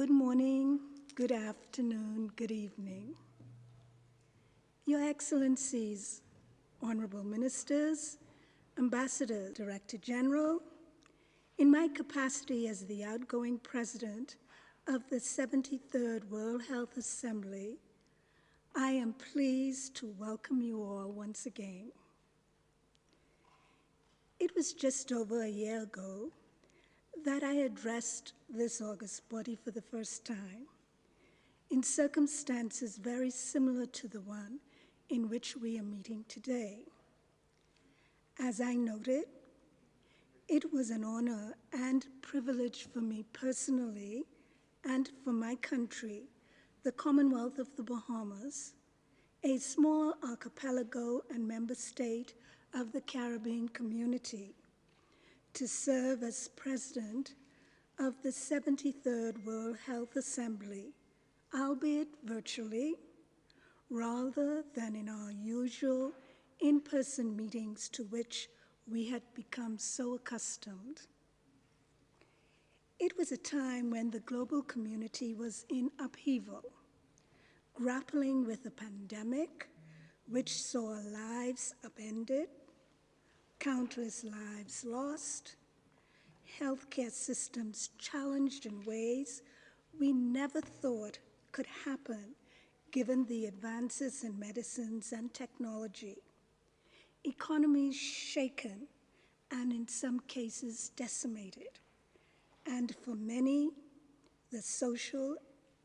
Good morning, good afternoon, good evening. Your Excellencies, Honorable Ministers, Ambassador, Director General, in my capacity as the outgoing President of the 73rd World Health Assembly, I am pleased to welcome you all once again. It was just over a year ago that I addressed this august body for the first time, in circumstances very similar to the one in which we are meeting today. As I noted, it was an honor and privilege for me personally and for my country, the Commonwealth of the Bahamas, a small archipelago and member state of the Caribbean community, to serve as President of the 73rd World Health Assembly, albeit virtually, rather than in our usual in-person meetings to which we had become so accustomed. It was a time when the global community was in upheaval, grappling with a pandemic which saw lives upended, countless lives lost, healthcare systems challenged in ways we never thought could happen given the advances in medicines and technology, economies shaken and in some cases decimated, and for many, the social,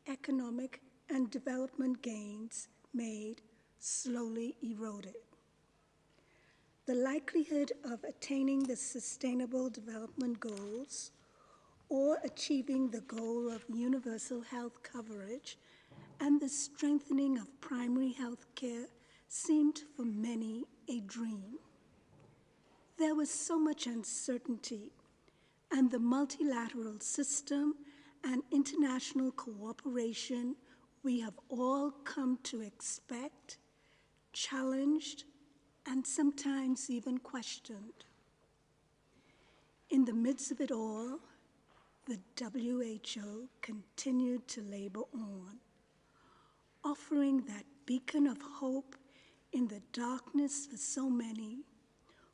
economic, and development gains made slowly eroded. The likelihood of attaining the Sustainable Development Goals or achieving the goal of universal health coverage and the strengthening of primary health care seemed for many a dream. There was so much uncertainty, and the multilateral system and international cooperation we have all come to expect, challenged, and sometimes even questioned. In the midst of it all, the WHO continued to labor on, offering that beacon of hope in the darkness for so many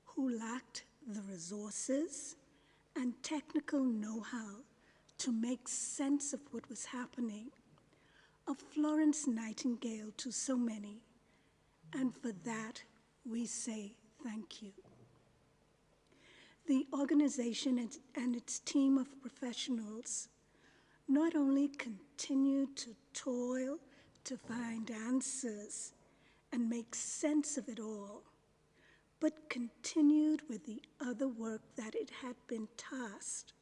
who lacked the resources and technical know-how to make sense of what was happening, of Florence Nightingale to so many, and for that, we say thank you. The organization and its team of professionals not only continued to toil to find answers and make sense of it all, but continued with the other work that it had been tasked,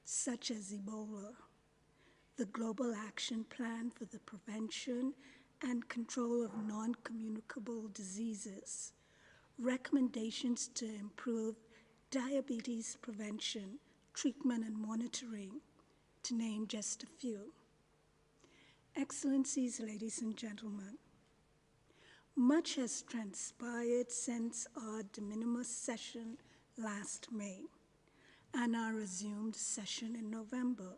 such as Ebola, the Global Action Plan for the Prevention and Control of Non-Communicable Diseases, recommendations to improve diabetes prevention, treatment, and monitoring, to name just a few. Excellencies, ladies and gentlemen, much has transpired since our de minimis session last May and our resumed session in November.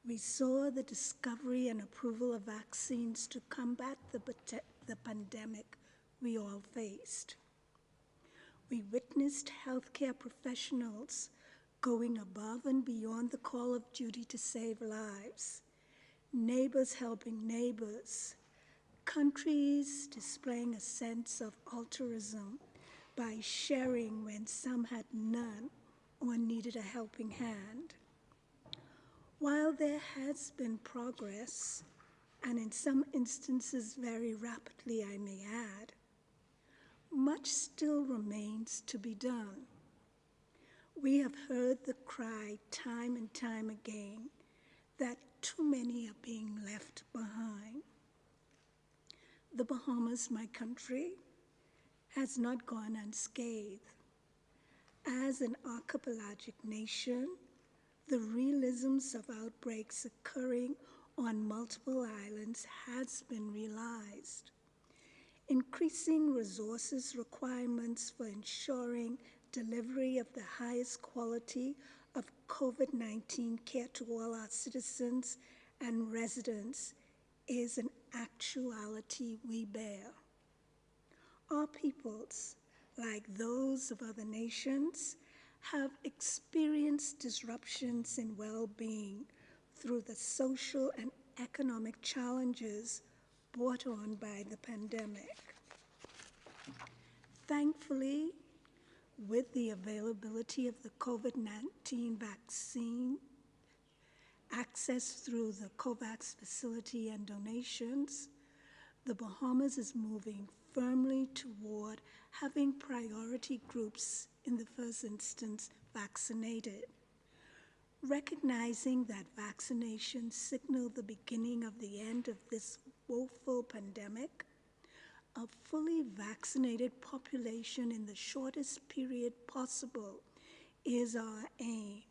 We saw the discovery and approval of vaccines to combat the pandemic we all faced. We witnessed healthcare professionals going above and beyond the call of duty to save lives, neighbors helping neighbors, countries displaying a sense of altruism by sharing when some had none or needed a helping hand. While there has been progress, and in some instances very rapidly, I may add, much still remains to be done. We have heard the cry time and time again that too many are being left behind. The Bahamas, my country, has not gone unscathed. As an archipelagic nation, the realisms of outbreaks occurring on multiple islands has been realized. Increasing resources requirements for ensuring delivery of the highest quality of COVID-19 care to all our citizens and residents is an actuality we bear. Our peoples, like those of other nations, have experienced disruptions in well-being through the social and economic challenges brought on by the pandemic. Thankfully, with the availability of the COVID-19 vaccine, access through the COVAX facility and donations, the Bahamas is moving firmly toward having priority groups in the first instance vaccinated. Recognizing that vaccinations signal the beginning of the end of this woeful pandemic, a fully vaccinated population in the shortest period possible is our aim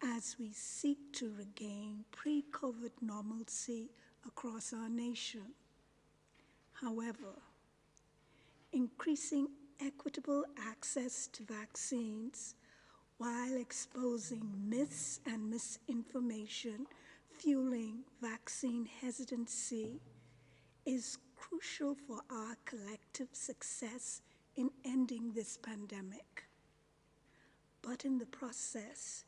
as we seek to regain pre-COVID normalcy across our nation. However, increasing equitable access to vaccines while exposing myths and misinformation fueling vaccine hesitancy is crucial for our collective success in ending this pandemic. But in the process,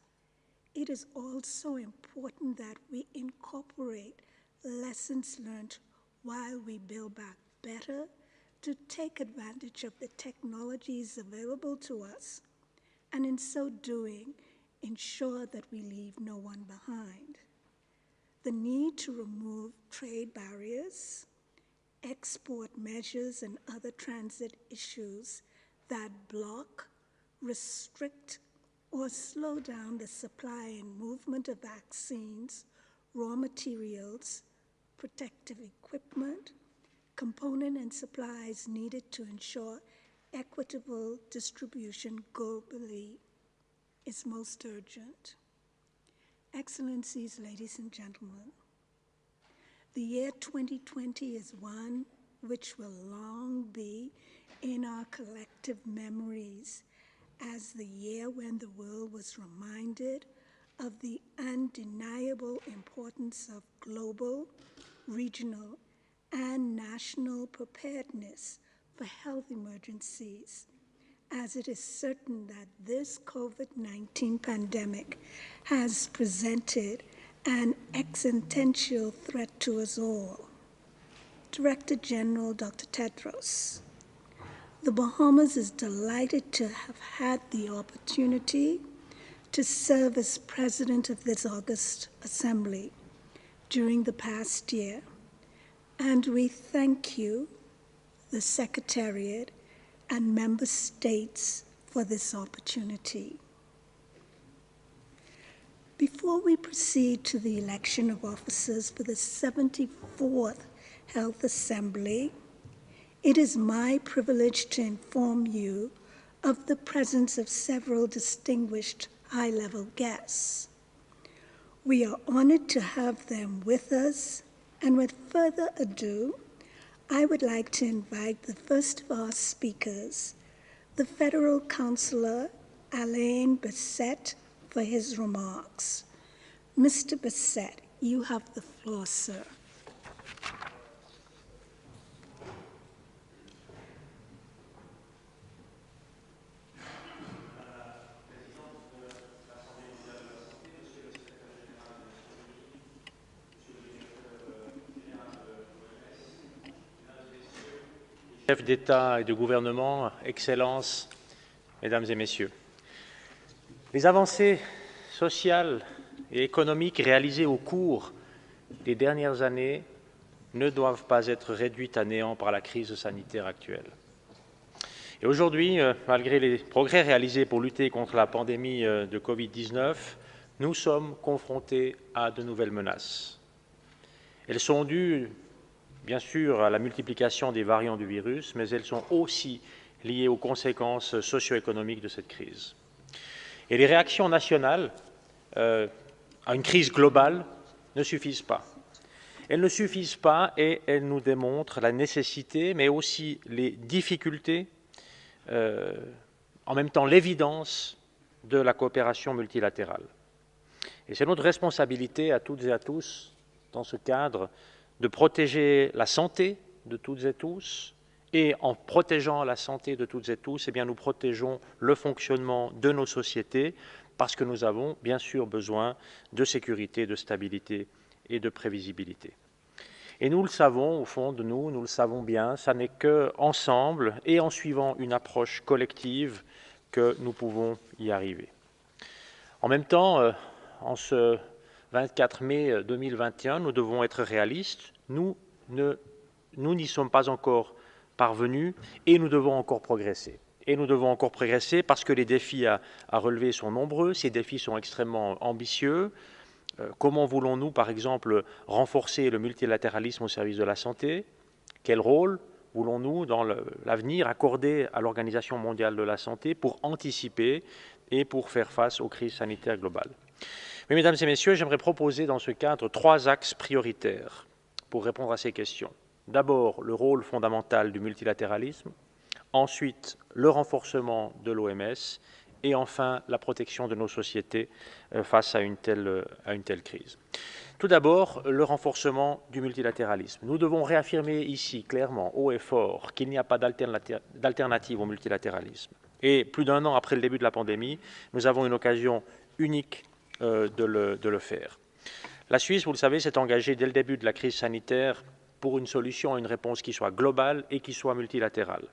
it is also important that we incorporate lessons learned while we build back better to take advantage of the technologies available to us, and in so doing, ensure that we leave no one behind. The need to remove trade barriers, export measures, and other transit issues that block, restrict, or slow down the supply and movement of vaccines, raw materials, protective equipment, component and supplies needed to ensure equitable distribution globally is most urgent. Excellencies, ladies and gentlemen, the year 2020 is one which will long be in our collective memories as the year when the world was reminded of the undeniable importance of global, regional, and national preparedness for health emergencies, as it is certain that this COVID-19 pandemic has presented an existential threat to us all. Director General Dr. Tedros, the Bahamas is delighted to have had the opportunity to serve as president of this August Assembly during the past year, and we thank you, the Secretariat, and member states for this opportunity. Before we proceed to the election of officers for the 74th Health Assembly, it is my privilege to inform you of the presence of several distinguished high-level guests. We are honored to have them with us, and with further ado, I would like to invite the first of our speakers, the Federal Councillor Alain Bessette, for his remarks. Mr. Bessette, you have the floor, sir. Chefs d'État et de gouvernement, Excellences, Mesdames et Messieurs. Les avancées sociales et économiques réalisées au cours des dernières années ne doivent pas être réduites à néant par la crise sanitaire actuelle. Et aujourd'hui, malgré les progrès réalisés pour lutter contre la pandémie de Covid-19, nous sommes confrontés à de nouvelles menaces. Elles sont dues bien sûr à la multiplication des variants du virus, mais elles sont aussi liées aux conséquences socio-économiques de cette crise. Et les réactions nationales à une crise globale ne suffisent pas. Elles ne suffisent pas et elles nous démontrent la nécessité, mais aussi les difficultés, en même temps l'évidence de la coopération multilatérale. Et c'est notre responsabilité à toutes et à tous, dans ce cadre, de protéger la santé de toutes et tous, et en protégeant la santé de toutes et tous, eh bien, nous protégeons le fonctionnement de nos sociétés, parce que nous avons bien sûr besoin de sécurité, de stabilité et de prévisibilité. Et nous le savons, au fond de nous, nous le savons bien, ça n'est qu'ensemble et en suivant une approche collective que nous pouvons y arriver. En même temps, en ce 24 mai 2021, nous devons être réalistes. Nous n'y sommes pas encore parvenus et nous devons encore progresser. Et nous devons encore progresser parce que les défis à relever sont nombreux, ces défis sont extrêmement ambitieux. Comment voulons-nous, par exemple, renforcer le multilatéralisme au service de la santé? Quel rôle voulons-nous, dans l'avenir, accorder à l'Organisation mondiale de la santé pour anticiper et pour faire face aux crises sanitaires globales? Mais, mesdames et messieurs, j'aimerais proposer dans ce cadre 3 axes prioritaires pour répondre à ces questions. D'abord, le rôle fondamental du multilatéralisme, ensuite, le renforcement de l'OMS, et enfin, la protection de nos sociétés face à une telle crise. Tout d'abord, le renforcement du multilatéralisme. Nous devons réaffirmer ici, clairement, haut et fort, qu'il n'y a pas d'alternative au multilatéralisme. Et plus d'1 an après le début de la pandémie, nous avons une occasion unique de le faire. La Suisse, vous le savez, s'est engagée dès le début de la crise sanitaire pour une solution, une réponse qui soit globale et qui soit multilatérale,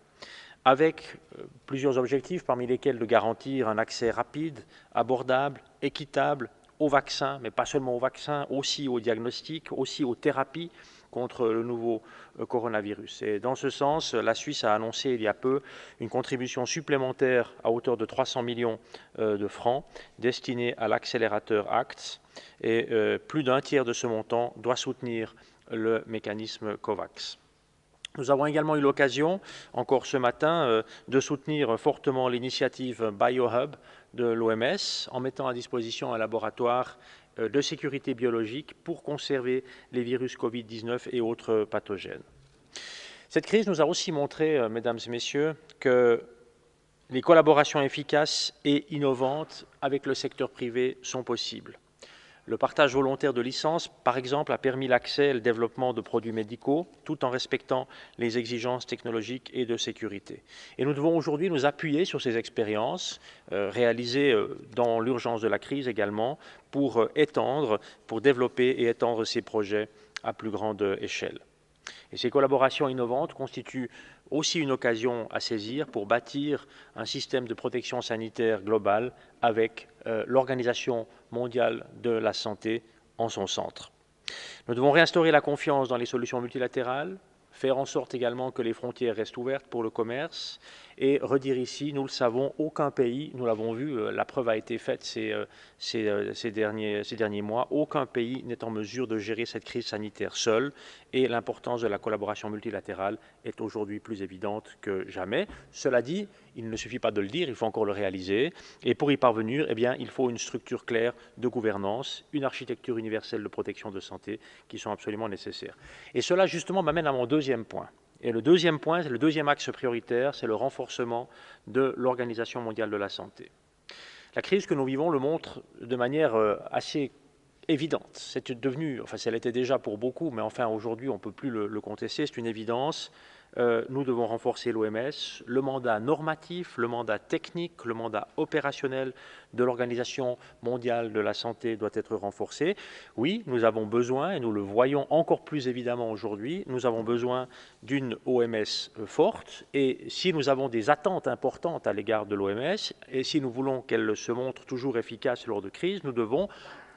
avec plusieurs objectifs, parmi lesquels de garantir un accès rapide, abordable, équitable aux vaccins, mais pas seulement aux vaccins, aussi aux diagnostics, aussi aux thérapies contre le nouveau coronavirus. Et dans ce sens, la Suisse a annoncé il y a peu une contribution supplémentaire à hauteur de 300 millions de francs destinée à l'accélérateur ACT, et plus d'1 tiers de ce montant doit soutenir le mécanisme COVAX. Nous avons également eu l'occasion, encore ce matin, de soutenir fortement l'initiative BioHub de l'OMS en mettant à disposition un laboratoire de sécurité biologique pour conserver les virus Covid-19 et autres pathogènes. Cette crise nous a aussi montré, mesdames et messieurs, que les collaborations efficaces et innovantes avec le secteur privé sont possibles. Le partage volontaire de licences, par exemple, a permis l'accès et le développement de produits médicaux, tout en respectant les exigences technologiques et de sécurité. Et nous devons aujourd'hui nous appuyer sur ces expériences, réalisées dans l'urgence de la crise également, pour développer et étendre ces projets à plus grande échelle. Et ces collaborations innovantes constituent aussi une occasion à saisir pour bâtir un système de protection sanitaire global avec l'Organisation mondiale de la santé en son centre. Nous devons réinstaurer la confiance dans les solutions multilatérales, faire en sorte également que les frontières restent ouvertes pour le commerce et redire ici, nous le savons, aucun pays, nous l'avons vu, la preuve a été faite ces derniers mois, aucun pays n'est en mesure de gérer cette crise sanitaire seul et l'importance de la collaboration multilatérale est aujourd'hui plus évidente que jamais. Cela dit, il ne suffit pas de le dire, il faut encore le réaliser et pour y parvenir, eh bien, il faut une structure claire de gouvernance, une architecture universelle de protection de santé qui sont absolument nécessaires. Et cela justement m'amène à mon deuxième point. Et le deuxième point, le deuxième axe prioritaire, c'est le renforcement de l'Organisation mondiale de la santé. La crise que nous vivons le montre de manière assez évidente. C'est devenu, enfin, ça l'était déjà pour beaucoup, mais enfin aujourd'hui on ne peut plus le contester, c'est une évidence. Nous devons renforcer l'OMS, le mandat normatif, le mandat technique, le mandat opérationnel de l'Organisation mondiale de la santé doit être renforcé. Oui, nous avons besoin, et nous le voyons encore plus évidemment aujourd'hui, nous avons besoin d'une OMS forte, et si nous avons des attentes importantes à l'égard de l'OMS, et si nous voulons qu'elle se montre toujours efficace lors de crises, nous devons,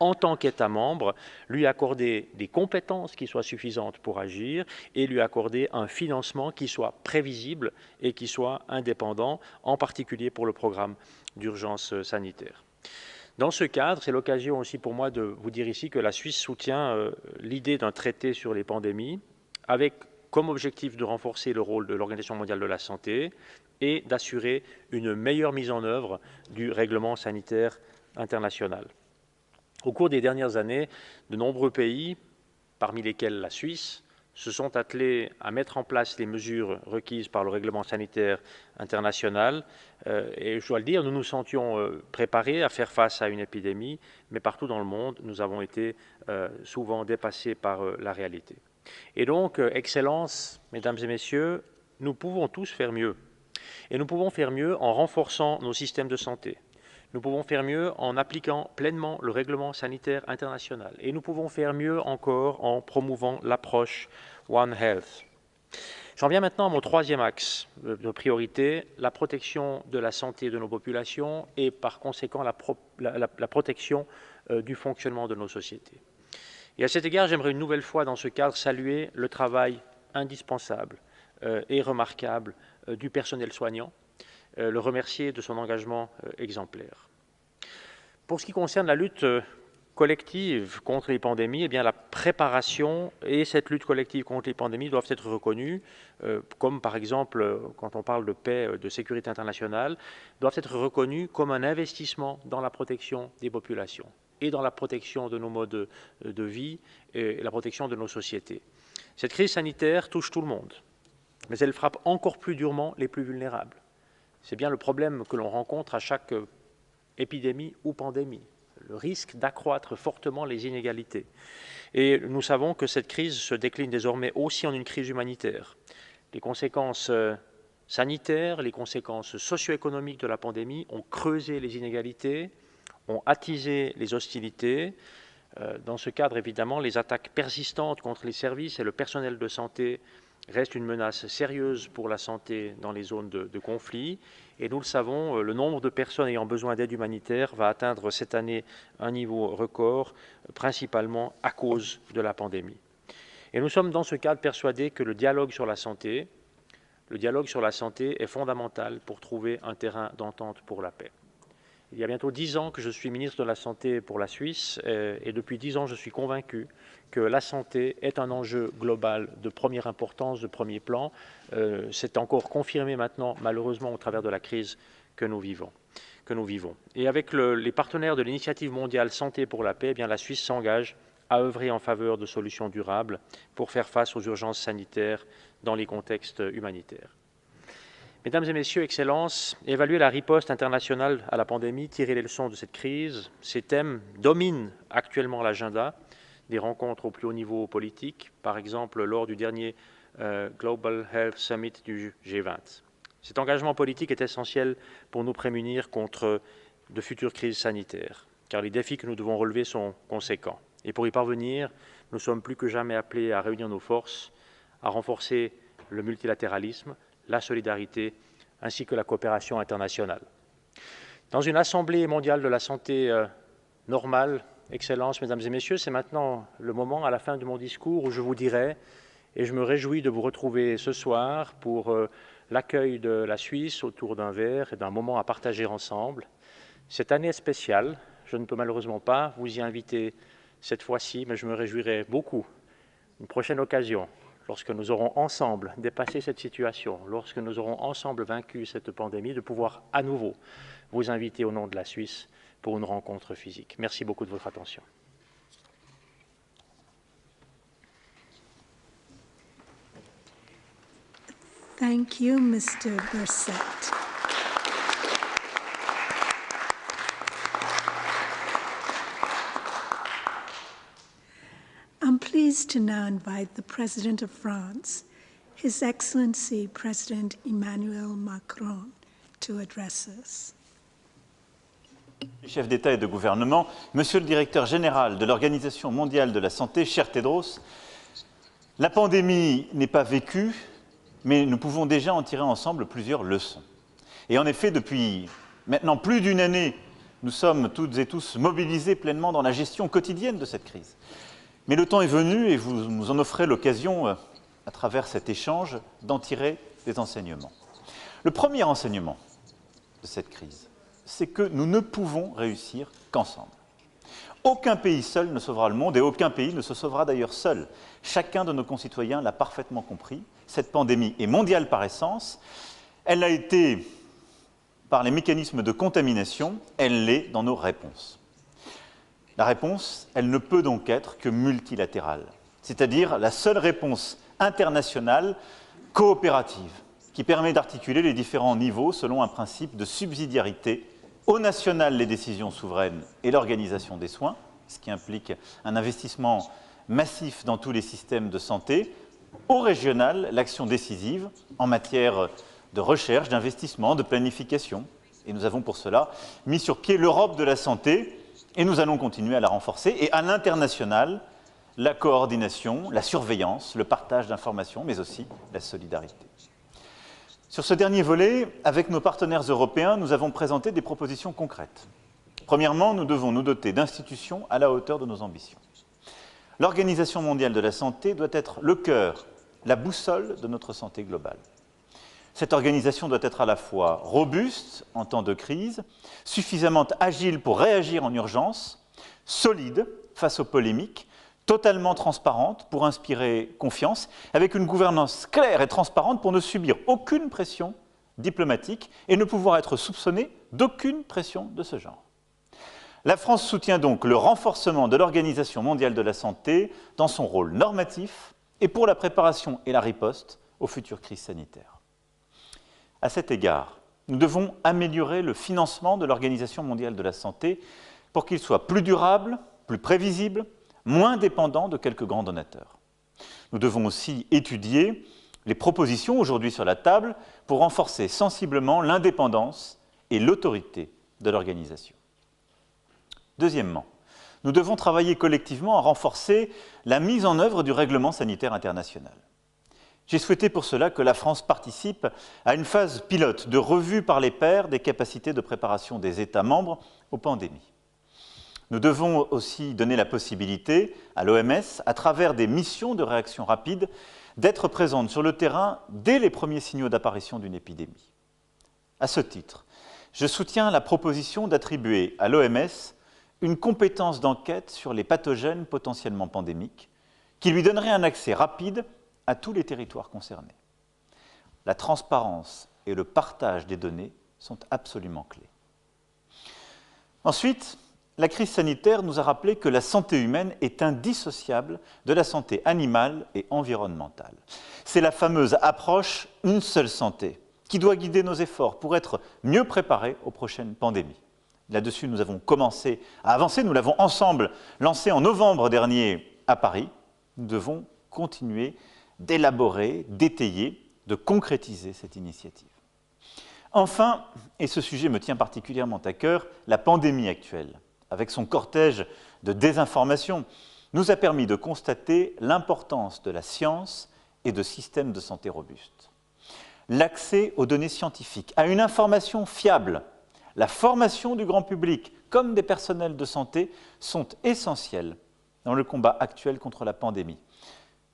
en tant qu'État membre, lui accorder des compétences qui soient suffisantes pour agir et lui accorder un financement qui soit prévisible et qui soit indépendant, en particulier pour le programme d'urgence sanitaire. Dans ce cadre, c'est l'occasion aussi pour moi de vous dire ici que la Suisse soutient l'idée d'un traité sur les pandémies avec comme objectif de renforcer le rôle de l'Organisation mondiale de la santé et d'assurer une meilleure mise en œuvre du règlement sanitaire international. Au cours des dernières années, de nombreux pays, parmi lesquels la Suisse, se sont attelés à mettre en place les mesures requises par le règlement sanitaire international. Et je dois le dire, nous nous sentions préparés à faire face à une épidémie, mais partout dans le monde, nous avons été souvent dépassés par la réalité. Et donc, Excellences, Mesdames et Messieurs, nous pouvons tous faire mieux. Et nous pouvons faire mieux en renforçant nos systèmes de santé. Nous pouvons faire mieux en appliquant pleinement le règlement sanitaire international. Et nous pouvons faire mieux encore en promouvant l'approche One Health. J'en viens maintenant à mon troisième axe de priorité, la protection de la santé de nos populations et par conséquent la protection du fonctionnement de nos sociétés. Et à cet égard, j'aimerais une nouvelle fois dans ce cadre saluer le travail indispensable et remarquable du personnel soignant, le remercier de son engagement exemplaire. Pour ce qui concerne la lutte collective contre les pandémies, eh bien, la préparation et cette lutte collective contre les pandémies doivent être reconnues, comme par exemple, quand on parle de paix, de sécurité internationale, doivent être reconnues comme un investissement dans la protection des populations et dans la protection de nos modes de vie et la protection de nos sociétés. Cette crise sanitaire touche tout le monde, mais elle frappe encore plus durement les plus vulnérables. C'est bien le problème que l'on rencontre à chaque épidémie ou pandémie, le risque d'accroître fortement les inégalités. Et nous savons que cette crise se décline désormais aussi en une crise humanitaire. Les conséquences sanitaires, les conséquences socio-économiques de la pandémie ont creusé les inégalités, ont attisé les hostilités. Dans ce cadre, évidemment, les attaques persistantes contre les services et le personnel de santé reste une menace sérieuse pour la santé dans les zones de conflit. Et nous le savons, le nombre de personnes ayant besoin d'aide humanitaire va atteindre cette année un niveau record, principalement à cause de la pandémie. Et nous sommes dans ce cadre persuadés que le dialogue sur la santé est fondamental pour trouver un terrain d'entente pour la paix. Il y a bientôt 10 ans que je suis ministre de la Santé pour la Suisse et depuis 10 ans, je suis convaincu que la santé est un enjeu global de première importance, de premier plan. C'est encore confirmé maintenant, malheureusement, au travers de la crise que nous vivons. Et avec les partenaires de l'initiative mondiale Santé pour la paix, eh bien, la Suisse s'engage à œuvrer en faveur de solutions durables pour faire face aux urgences sanitaires dans les contextes humanitaires. Mesdames et Messieurs, Excellences, évaluer la riposte internationale à la pandémie, tirer les leçons de cette crise, ces thèmes dominent actuellement l'agenda des rencontres au plus haut niveau politique, par exemple lors du dernier Global Health Summit du G20. Cet engagement politique est essentiel pour nous prémunir contre de futures crises sanitaires, car les défis que nous devons relever sont conséquents. Et pour y parvenir, nous sommes plus que jamais appelés à réunir nos forces, à renforcer le multilatéralisme, la solidarité ainsi que la coopération internationale. Dans une assemblée mondiale de la santé normale, Excellences, Mesdames et Messieurs, c'est maintenant le moment, à la fin de mon discours, où je vous dirai, et je me réjouis de vous retrouver ce soir pour l'accueil de la Suisse autour d'un verre et d'un moment à partager ensemble. Cette année est spéciale, je ne peux malheureusement pas vous y inviter cette fois-ci, mais je me réjouirai beaucoup. Une prochaine occasion, lorsque nous aurons ensemble dépassé cette situation, lorsque nous aurons ensemble vaincu cette pandémie, de pouvoir à nouveau vous inviter au nom de la Suisse pour une rencontre physique. Merci beaucoup de votre attention. Thank you, Mr. Berset. I'm pleased to now invite the President of France, His Excellency President Emmanuel Macron, to address us. Chef d'État et de gouvernement, Monsieur le Directeur général de l'Organisation mondiale de la santé, cher Tedros, la pandémie n'est pas vécue, mais nous pouvons déjà en tirer ensemble plusieurs leçons. Et en effet, depuis maintenant plus d'une année, nous sommes toutes et tous mobilisés pleinement dans la gestion quotidienne de cette crise. Mais le temps est venu, et vous nous en offrez l'occasion, à travers cet échange, d'en tirer des enseignements. Le premier enseignement de cette crise, c'est que nous ne pouvons réussir qu'ensemble. Aucun pays seul ne sauvera le monde, et aucun pays ne se sauvera d'ailleurs seul. Chacun de nos concitoyens l'a parfaitement compris. Cette pandémie est mondiale par essence. Elle a été par les mécanismes de contamination, elle l'est dans nos réponses. La réponse, elle ne peut donc être que multilatérale. C'est-à-dire la seule réponse internationale coopérative qui permet d'articuler les différents niveaux selon un principe de subsidiarité. Au national, les décisions souveraines et l'organisation des soins, ce qui implique un investissement massif dans tous les systèmes de santé. Au régional, l'action décisive en matière de recherche, d'investissement, de planification. Et nous avons pour cela mis sur pied l'Europe de la santé et nous allons continuer à la renforcer. Et à l'international, la coordination, la surveillance, le partage d'informations, mais aussi la solidarité. Sur ce dernier volet, avec nos partenaires européens, nous avons présenté des propositions concrètes. Premièrement, nous devons nous doter d'institutions à la hauteur de nos ambitions. L'Organisation mondiale de la santé doit être le cœur, la boussole de notre santé globale. Cette organisation doit être à la fois robuste en temps de crise, suffisamment agile pour réagir en urgence, solide face aux polémiques, totalement transparente pour inspirer confiance, avec une gouvernance claire et transparente pour ne subir aucune pression diplomatique et ne pouvoir être soupçonnée d'aucune pression de ce genre. La France soutient donc le renforcement de l'Organisation mondiale de la santé dans son rôle normatif et pour la préparation et la riposte aux futures crises sanitaires. À cet égard, nous devons améliorer le financement de l'Organisation mondiale de la santé pour qu'il soit plus durable, plus prévisible, moins dépendant de quelques grands donateurs. Nous devons aussi étudier les propositions aujourd'hui sur la table pour renforcer sensiblement l'indépendance et l'autorité de l'organisation. Deuxièmement, nous devons travailler collectivement à renforcer la mise en œuvre du règlement sanitaire international. J'ai souhaité pour cela que la France participe à une phase pilote de revue par les pairs des capacités de préparation des États membres aux pandémies. Nous devons aussi donner la possibilité à l'OMS, à travers des missions de réaction rapide, d'être présente sur le terrain dès les premiers signaux d'apparition d'une épidémie. À ce titre, je soutiens la proposition d'attribuer à l'OMS une compétence d'enquête sur les pathogènes potentiellement pandémiques, qui lui donnerait un accès rapide à tous les territoires concernés. La transparence et le partage des données sont absolument clés. Ensuite, la crise sanitaire nous a rappelé que la santé humaine est indissociable de la santé animale et environnementale. C'est la fameuse approche « une seule santé » qui doit guider nos efforts pour être mieux préparés aux prochaines pandémies. Là-dessus, nous avons commencé à avancer, nous l'avons ensemble lancé en novembre dernier à Paris. Nous devons continuer d'élaborer, d'étayer, de concrétiser cette initiative. Enfin, et ce sujet me tient particulièrement à cœur, la pandémie actuelle, avec son cortège de désinformation, nous a permis de constater l'importance de la science et de systèmes de santé robustes. L'accès aux données scientifiques, à une information fiable, la formation du grand public comme des personnels de santé sont essentiels dans le combat actuel contre la pandémie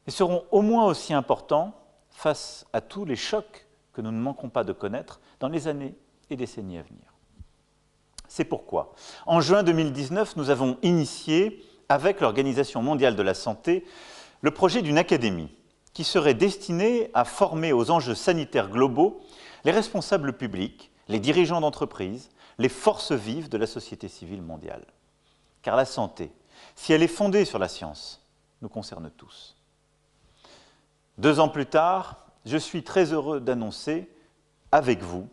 et seront au moins aussi importants face à tous les chocs que nous ne manquons pas de connaître dans les années et décennies à venir. C'est pourquoi, en juin 2019, nous avons initié, avec l'Organisation mondiale de la santé, le projet d'une académie qui serait destinée à former aux enjeux sanitaires globaux les responsables publics, les dirigeants d'entreprises, les forces vives de la société civile mondiale. Car la santé, si elle est fondée sur la science, nous concerne tous. 2 ans plus tard, je suis très heureux d'annoncer, avec vous,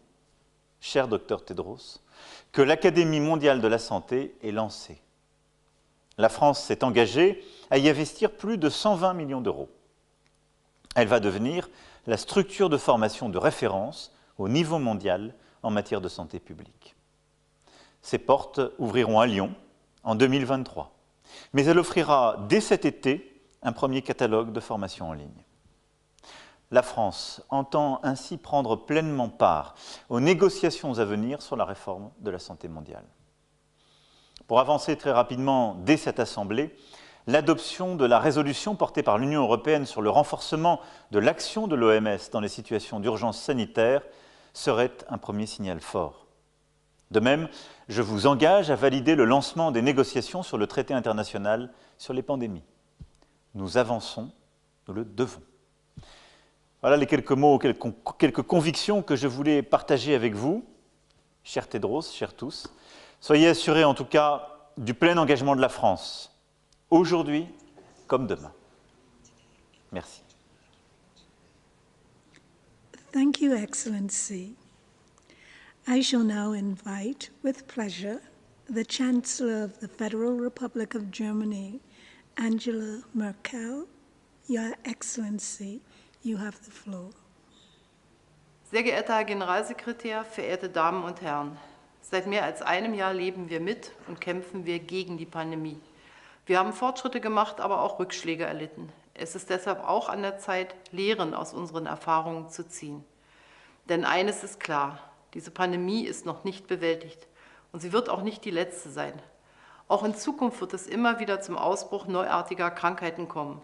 cher Dr Tedros, que l'Académie mondiale de la santé est lancée. La France s'est engagée à y investir plus de 120 millions d'euros. Elle va devenir la structure de formation de référence au niveau mondial en matière de santé publique. Ses portes ouvriront à Lyon en 2023, mais elle offrira dès cet été un premier catalogue de formation en ligne. La France entend ainsi prendre pleinement part aux négociations à venir sur la réforme de la santé mondiale. Pour avancer très rapidement dès cette Assemblée, l'adoption de la résolution portée par l'Union européenne sur le renforcement de l'action de l'OMS dans les situations d'urgence sanitaire serait un premier signal fort. De même, je vous engage à valider le lancement des négociations sur le traité international sur les pandémies. Nous avançons, nous le devons. Voilà les quelques mots, quelques convictions que je voulais partager avec vous, cher Tedros, chers tous. Soyez assurés en tout cas du plein engagement de la France, aujourd'hui comme demain. Merci. Thank you, Excellency. I shall now invite, with pleasure, the Chancellor of the Federal Republic of Germany, Angela Merkel. Your Excellency, you have the floor. Sehr geehrter Herr Generalsekretär, verehrte Damen und Herren! Seit mehr als einem Jahr leben wir mit und kämpfen wir gegen die Pandemie. Wir haben Fortschritte gemacht, aber auch Rückschläge erlitten. Es ist deshalb auch an der Zeit, Lehren aus unseren Erfahrungen zu ziehen. Denn eines ist klar, diese Pandemie ist noch nicht bewältigt und sie wird auch nicht die letzte sein. Auch in Zukunft wird es immer wieder zum Ausbruch neuartiger Krankheiten kommen.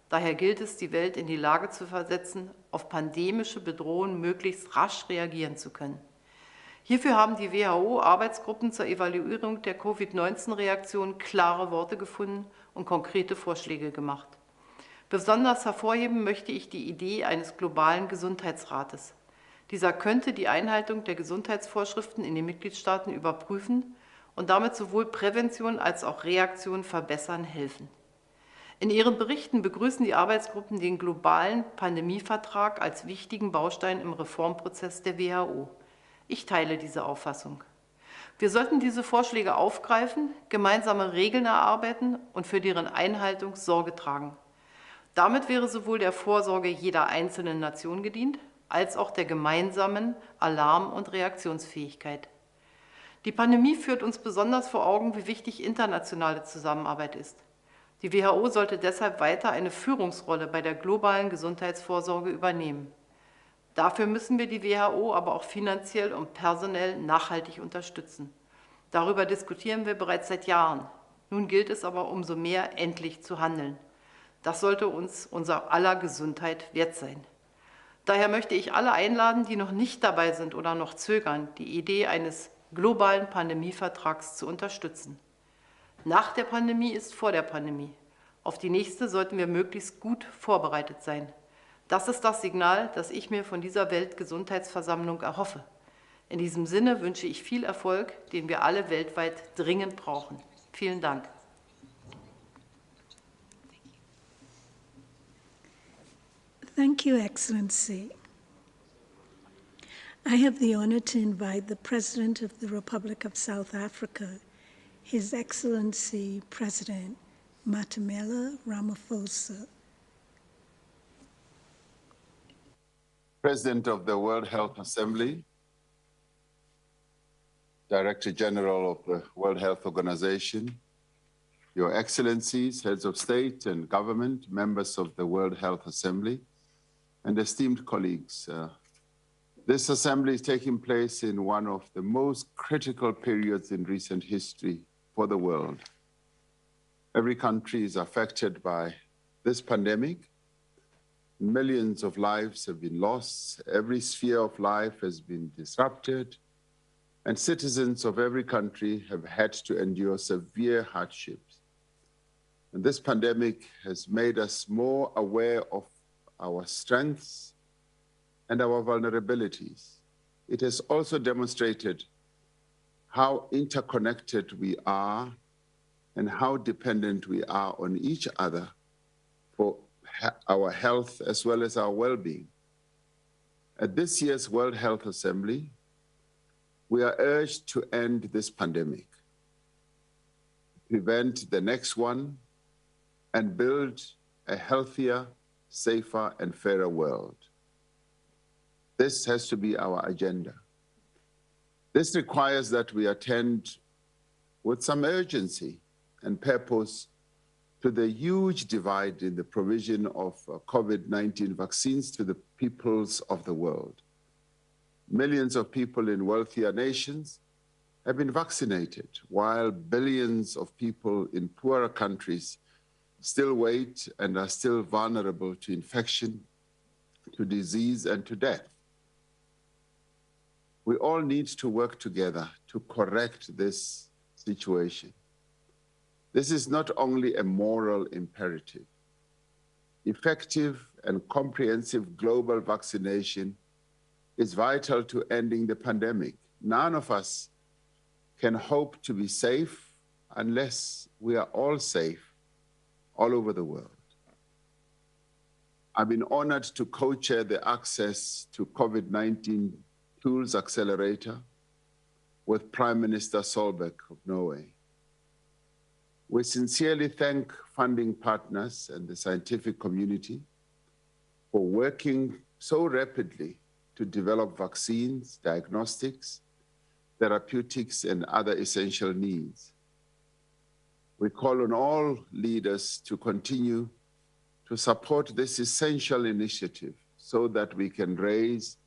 Daher gilt es, die Welt in die Lage zu versetzen, auf pandemische Bedrohungen möglichst rasch reagieren zu können. Hierfür haben die WHO-Arbeitsgruppen zur Evaluierung der Covid-19-Reaktion klare Worte gefunden und konkrete Vorschläge gemacht. Besonders hervorheben möchte ich die Idee eines globalen Gesundheitsrates. Dieser könnte die Einhaltung der Gesundheitsvorschriften in den Mitgliedstaaten überprüfen und damit sowohl Prävention als auch Reaktion verbessern helfen. In ihren Berichten begrüßen die Arbeitsgruppen den globalen Pandemievertrag als wichtigen Baustein im Reformprozess der WHO. Ich teile diese Auffassung. Wir sollten diese Vorschläge aufgreifen, gemeinsame Regeln erarbeiten und für deren Einhaltung Sorge tragen. Damit wäre sowohl der Vorsorge jeder einzelnen Nation gedient, als auch der gemeinsamen Alarm- und Reaktionsfähigkeit. Die Pandemie führt uns besonders vor Augen, wie wichtig internationale Zusammenarbeit ist. Die WHO sollte deshalb weiter eine Führungsrolle bei der globalen Gesundheitsvorsorge übernehmen. Dafür müssen wir die WHO aber auch finanziell und personell nachhaltig unterstützen. Darüber diskutieren wir bereits seit Jahren. Nun gilt es aber umso mehr, endlich zu handeln. Das sollte uns unser aller Gesundheit wert sein. Daher möchte ich alle einladen, die noch nicht dabei sind oder noch zögern, die Idee eines globalen Pandemievertrags zu unterstützen. Nach der Pandemie ist vor der Pandemie. Auf die nächste sollten wir möglichst gut vorbereitet sein. Das ist das Signal, das ich mir von dieser Weltgesundheitsversammlung erhoffe. In diesem Sinne wünsche ich viel Erfolg, den wir alle weltweit dringend brauchen. Vielen Dank. Thank you, Excellency. I have the honor to invite the President of the Republic of South Africa, His Excellency President Matamela Ramaphosa. President of the World Health Assembly, Director General of the World Health Organization, Your Excellencies, Heads of State and Government, members of the World Health Assembly, and esteemed colleagues. This assembly is taking place in one of the most critical periods in recent history for the world. Every country is affected by this pandemic. Millions of lives have been lost. Every sphere of life has been disrupted. And citizens of every country have had to endure severe hardships. And this pandemic has made us more aware of our strengths and our vulnerabilities. It has also demonstrated how interconnected we are and how dependent we are on each other for our health as well as our well-being. At this year's World Health Assembly, we are urged to end this pandemic, prevent the next one, and build a healthier, safer, and fairer world. This has to be our agenda. This requires that we attend with some urgency and purpose to the huge divide in the provision of COVID-19 vaccines to the peoples of the world. Millions of people in wealthier nations have been vaccinated, while billions of people in poorer countries still wait and are still vulnerable to infection, to disease, and to death. We all need to work together to correct this situation. This is not only a moral imperative. Effective and comprehensive global vaccination is vital to ending the pandemic. None of us can hope to be safe unless we are all safe all over the world. I've been honored to co-chair the Access to COVID-19 Tools Accelerator with Prime Minister Solberg of Norway. We sincerely thank funding partners and the scientific community for working so rapidly to develop vaccines, diagnostics, therapeutics, and other essential needs. We call on all leaders to continue to support this essential initiative so that we can raise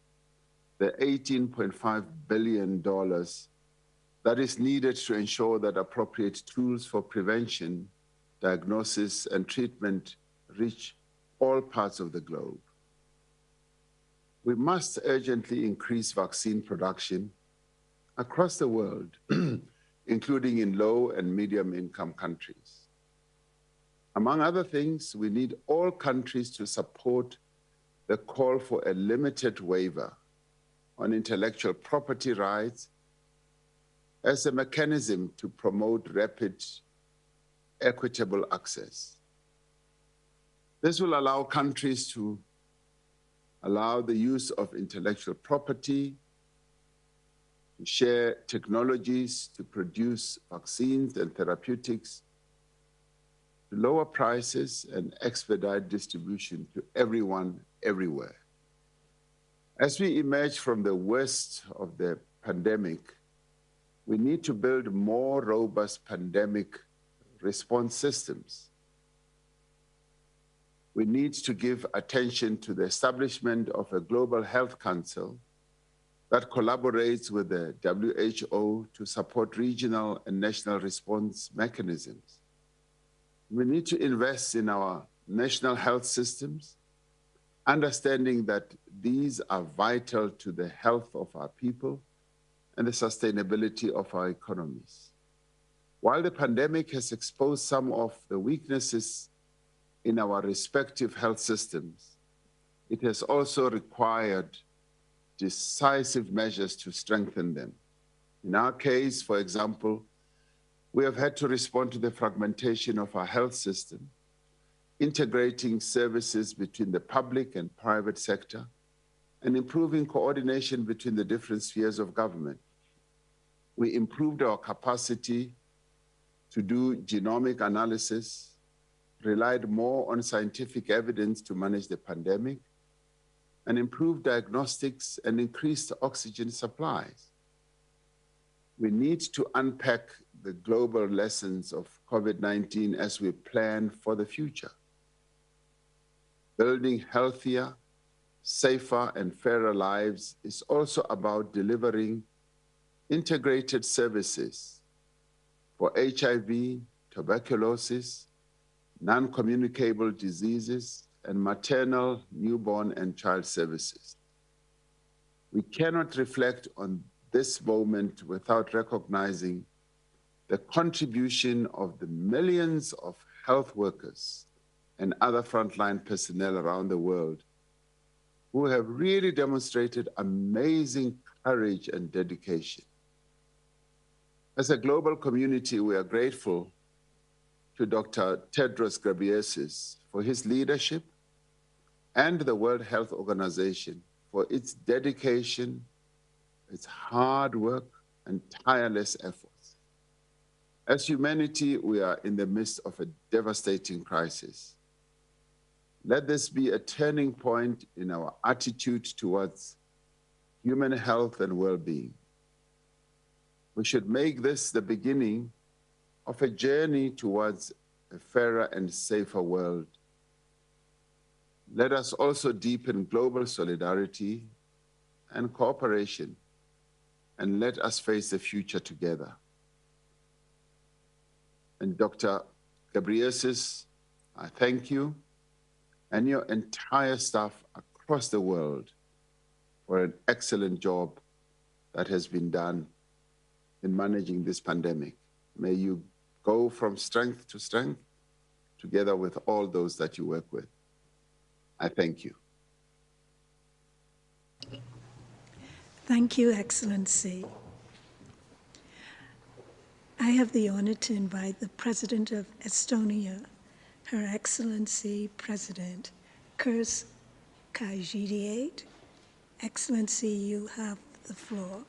the $18.5 billion that is needed to ensure that appropriate tools for prevention, diagnosis, and treatment reach all parts of the globe. We must urgently increase vaccine production across the world, including in low and medium income countries. Among other things, we need all countries to support the call for a limited waiver on intellectual property rights as a mechanism to promote rapid, equitable access. This will allow countries to allow the use of intellectual property, to share technologies to produce vaccines and therapeutics, to lower prices and expedite distribution to everyone, everywhere. As we emerge from the worst of the pandemic, we need to build more robust pandemic response systems. We need to give attention to the establishment of a global health council that collaborates with the WHO to support regional and national response mechanisms. We need to invest in our national health systems, understanding that these are vital to the health of our people and the sustainability of our economies. While the pandemic has exposed some of the weaknesses in our respective health systems, it has also required decisive measures to strengthen them. In our case, for example, we have had to respond to the fragmentation of our health system, integrating services between the public and private sector, and improving coordination between the different spheres of government. We improved our capacity to do genomic analysis, relied more on scientific evidence to manage the pandemic, and improved diagnostics and increased oxygen supplies. We need to unpack the global lessons of COVID-19 as we plan for the future. Building healthier, safer, and fairer lives is also about delivering integrated services for HIV, tuberculosis, non-communicable diseases, and maternal, newborn, and child services. We cannot reflect on this moment without recognizing the contribution of the millions of health workers and other frontline personnel around the world who have really demonstrated amazing courage and dedication. As a global community, we are grateful to Dr. Tedros Ghebreyesus for his leadership and the World Health Organization for its dedication, its hard work, and tireless efforts. As humanity, we are in the midst of a devastating crisis. Let this be a turning point in our attitude towards human health and well-being. We should make this the beginning of a journey towards a fairer and safer world. Let us also deepen global solidarity and cooperation, and let us face the future together. And Dr. Ghebreyesus, I thank you and your entire staff across the world for an excellent job that has been done in managing this pandemic. May you go from strength to strength together with all those that you work with. I thank you. Thank you, Excellency. I have the honor to invite the President of Estonia, Her Excellency President Kurs Kajiriade. Excellency, you have the floor.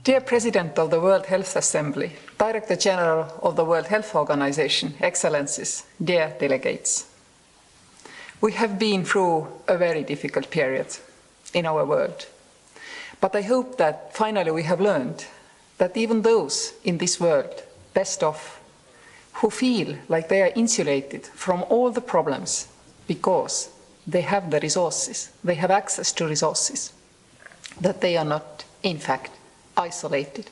Dear President of the World Health Assembly, Director General of the World Health Organization, Excellencies, dear delegates. We have been through a very difficult period in our world, but I hope that finally we have learned that even those in this world best off, who feel like they are insulated from all the problems because they have the resources, they have access to resources, that they are not, in fact, isolated.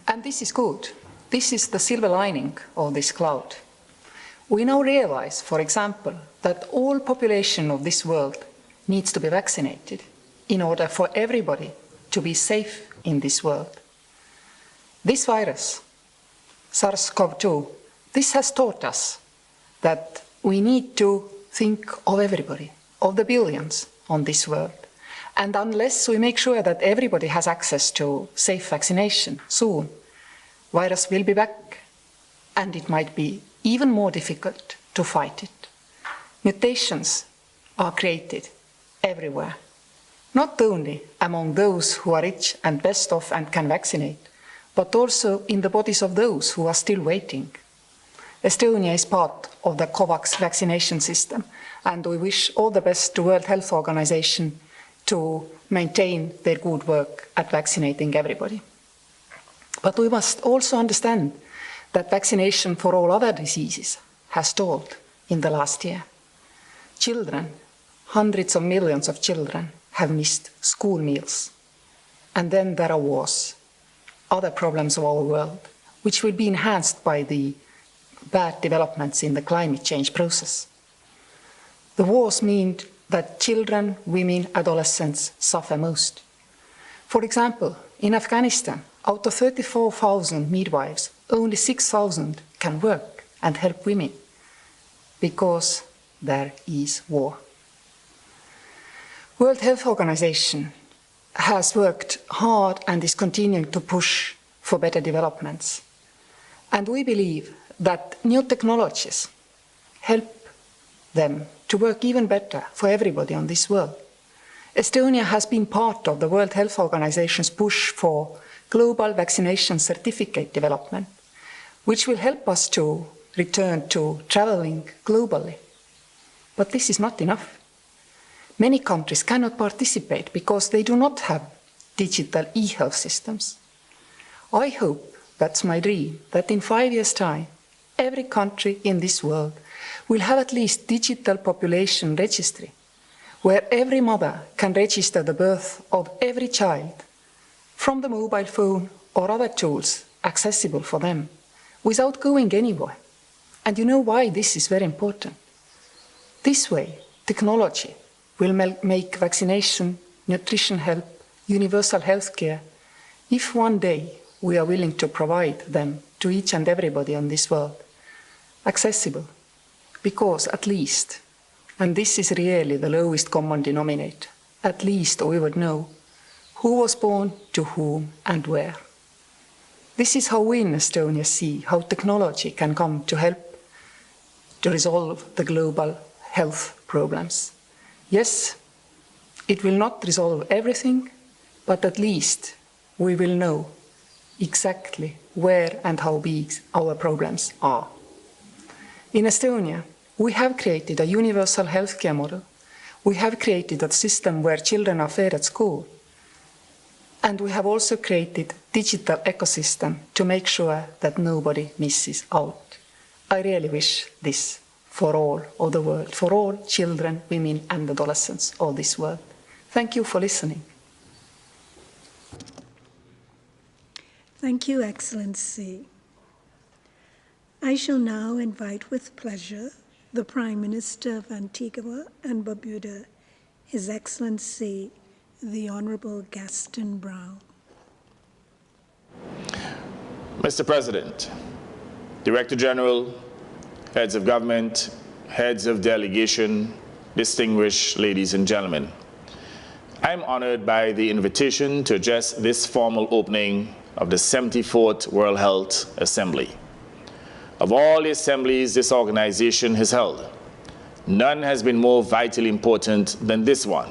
And this is good. This is the silver lining of this cloud. We now realize, for example, that all population of this world needs to be vaccinated in order for everybody to be safe in this world. This virus, SARS-CoV-2, this has taught us that we need to think of everybody, of the billions on this world. And unless we make sure that everybody has access to safe vaccination soon, virus will be back, and it might be even more difficult to fight it. Mutations are created everywhere, not only among those who are rich and best off and can vaccinate, but also in the bodies of those who are still waiting. Estonia is part of the COVAX vaccination system, and we wish all the best to World Health Organization to maintain their good work at vaccinating everybody. But we must also understand that vaccination for all other diseases has stalled in the last year. Children, hundreds of millions of children, have missed school meals. And then there are wars, other problems of our world, which will be enhanced by the bad developments in the climate change process. The wars mean that children, women, adolescents suffer most. For example, in Afghanistan, out of 34,000 midwives, only 6,000 can work and help women because there is war. World Health Organization has worked hard and is continuing to push for better developments. And we believe that new technologies help them to work even better for everybody on this world. Estonia has been part of the World Health Organization's push for global vaccination certificate development, which will help us to return to traveling globally. But this is not enough. Many countries cannot participate because they do not have digital e-health systems. I hope, that's my dream, that in 5 years' time, every country in this world will have at least digital population registry, where every mother can register the birth of every child from the mobile phone or other tools accessible for them without going anywhere. And you know why this is very important? This way, technology will make vaccination, nutrition help, universal health care, if one day we are willing to provide them to each and everybody on this world, accessible. Because at least, and this is really the lowest common denominator, at least we would know who was born to whom and where. This is how we in Estonia see how technology can come to help to resolve the global health problems. Yes, it will not resolve everything, but at least we will know exactly where and how big our problems are. In Estonia, we have created a universal healthcare model. We have created a system where children are fed at school. And we have also created a digital ecosystem to make sure that nobody misses out. I really wish this for all of the world, for all children, women, and adolescents of this world. Thank you for listening. Thank you, Excellency. I shall now invite with pleasure the Prime Minister of Antigua and Barbuda, His Excellency, the Honorable Gaston Brown. Mr. President, Director General, heads of government, heads of delegation, distinguished ladies and gentlemen, I am honored by the invitation to address this formal opening of the 74th World Health Assembly. Of all the assemblies this organization has held, none has been more vitally important than this one.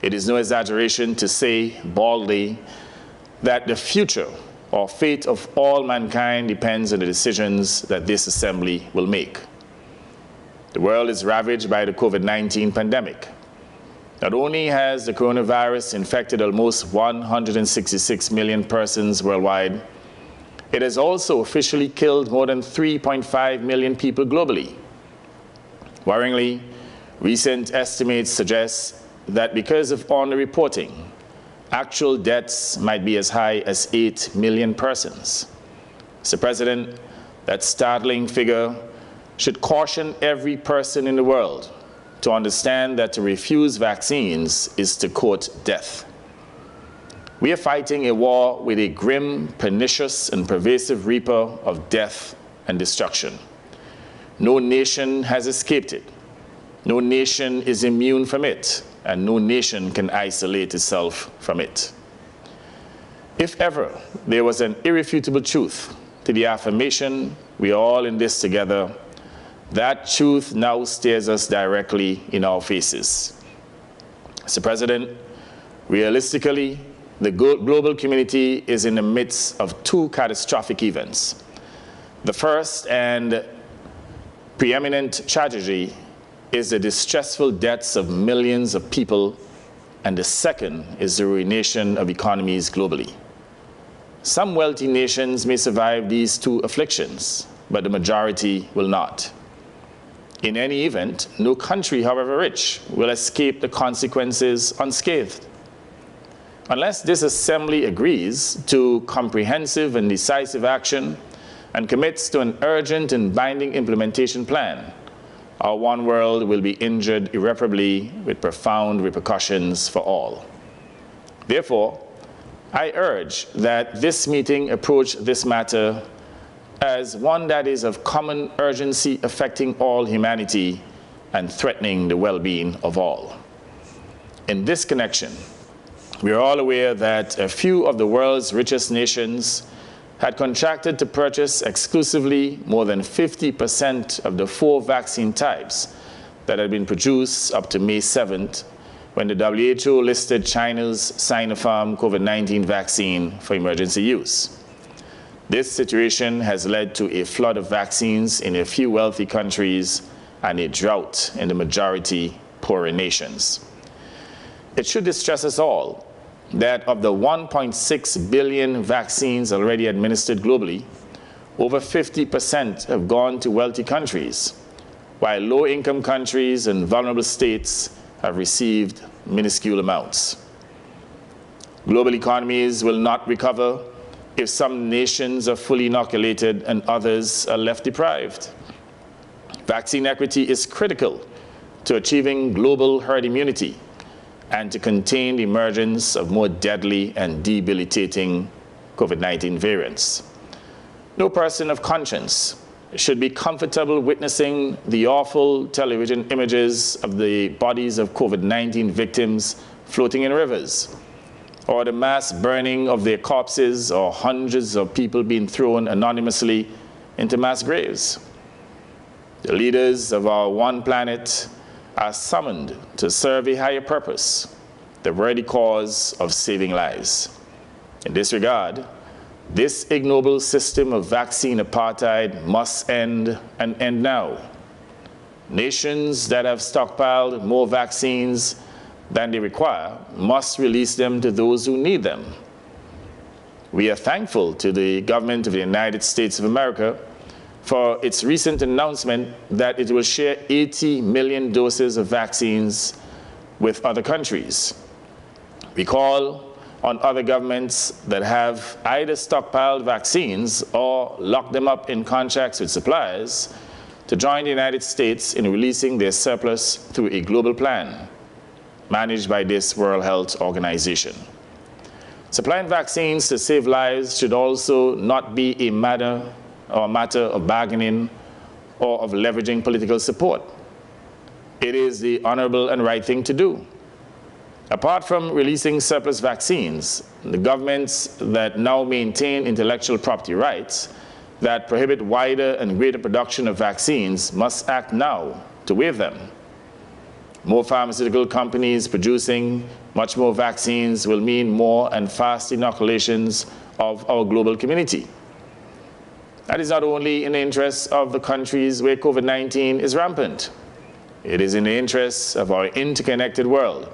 It is no exaggeration to say boldly that the future or fate of all mankind depends on the decisions that this assembly will make. The world is ravaged by the COVID-19 pandemic. Not only has the coronavirus infected almost 166 million persons worldwide, it has also officially killed more than 3.5 million people globally. Worryingly, recent estimates suggest that because of underreporting, actual deaths might be as high as 8 million persons. Mr. President, that startling figure should caution every person in the world to understand that to refuse vaccines is to court death. We are fighting a war with a grim, pernicious, and pervasive reaper of death and destruction. No nation has escaped it. No nation is immune from it, and no nation can isolate itself from it. If ever there was an irrefutable truth to the affirmation we are all in this together, that truth now stares us directly in our faces. Mr. President, realistically, the global community is in the midst of two catastrophic events. The first and preeminent tragedy is the distressful deaths of millions of people, and the second is the ruination of economies globally. Some wealthy nations may survive these two afflictions, but the majority will not. In any event, no country, however rich, will escape the consequences unscathed. Unless this assembly agrees to comprehensive and decisive action and commits to an urgent and binding implementation plan, our one world will be injured irreparably with profound repercussions for all. Therefore, I urge that this meeting approach this matter as one that is of common urgency affecting all humanity and threatening the well-being of all. In this connection, we are all aware that a few of the world's richest nations had contracted to purchase exclusively more than 50% of the 4 vaccine types that had been produced up to May 7th, when the WHO listed China's Sinopharm COVID-19 vaccine for emergency use. This situation has led to a flood of vaccines in a few wealthy countries and a drought in the majority poorer nations. It should distress us all that of the 1.6 billion vaccines already administered globally, over 50% have gone to wealthy countries, while low-income countries and vulnerable states have received minuscule amounts. Global economies will not recover if some nations are fully inoculated and others are left deprived. Vaccine equity is critical to achieving global herd immunity and to contain the emergence of more deadly and debilitating COVID-19 variants. No person of conscience should be comfortable witnessing the awful television images of the bodies of COVID-19 victims floating in rivers, or the mass burning of their corpses, or hundreds of people being thrown anonymously into mass graves. The leaders of our one planet are summoned to serve a higher purpose, the worthy cause of saving lives. In this regard, this ignoble system of vaccine apartheid must end, and end now. Nations that have stockpiled more vaccines than they require must release them to those who need them. We are thankful to the government of the United States of America for its recent announcement that it will share 80 million doses of vaccines with other countries. We call on other governments that have either stockpiled vaccines or locked them up in contracts with suppliers to join the United States in releasing their surplus through a global plan managed by this World Health Organization. Supplying vaccines to save lives should also not be a matter of bargaining or of leveraging political support. It is the honorable and right thing to do. Apart from releasing surplus vaccines, the governments that now maintain intellectual property rights that prohibit wider and greater production of vaccines must act now to waive them. More pharmaceutical companies producing much more vaccines will mean more and fast inoculations of our global community. That is not only in the interests of the countries where COVID-19 is rampant. It is in the interests of our interconnected world,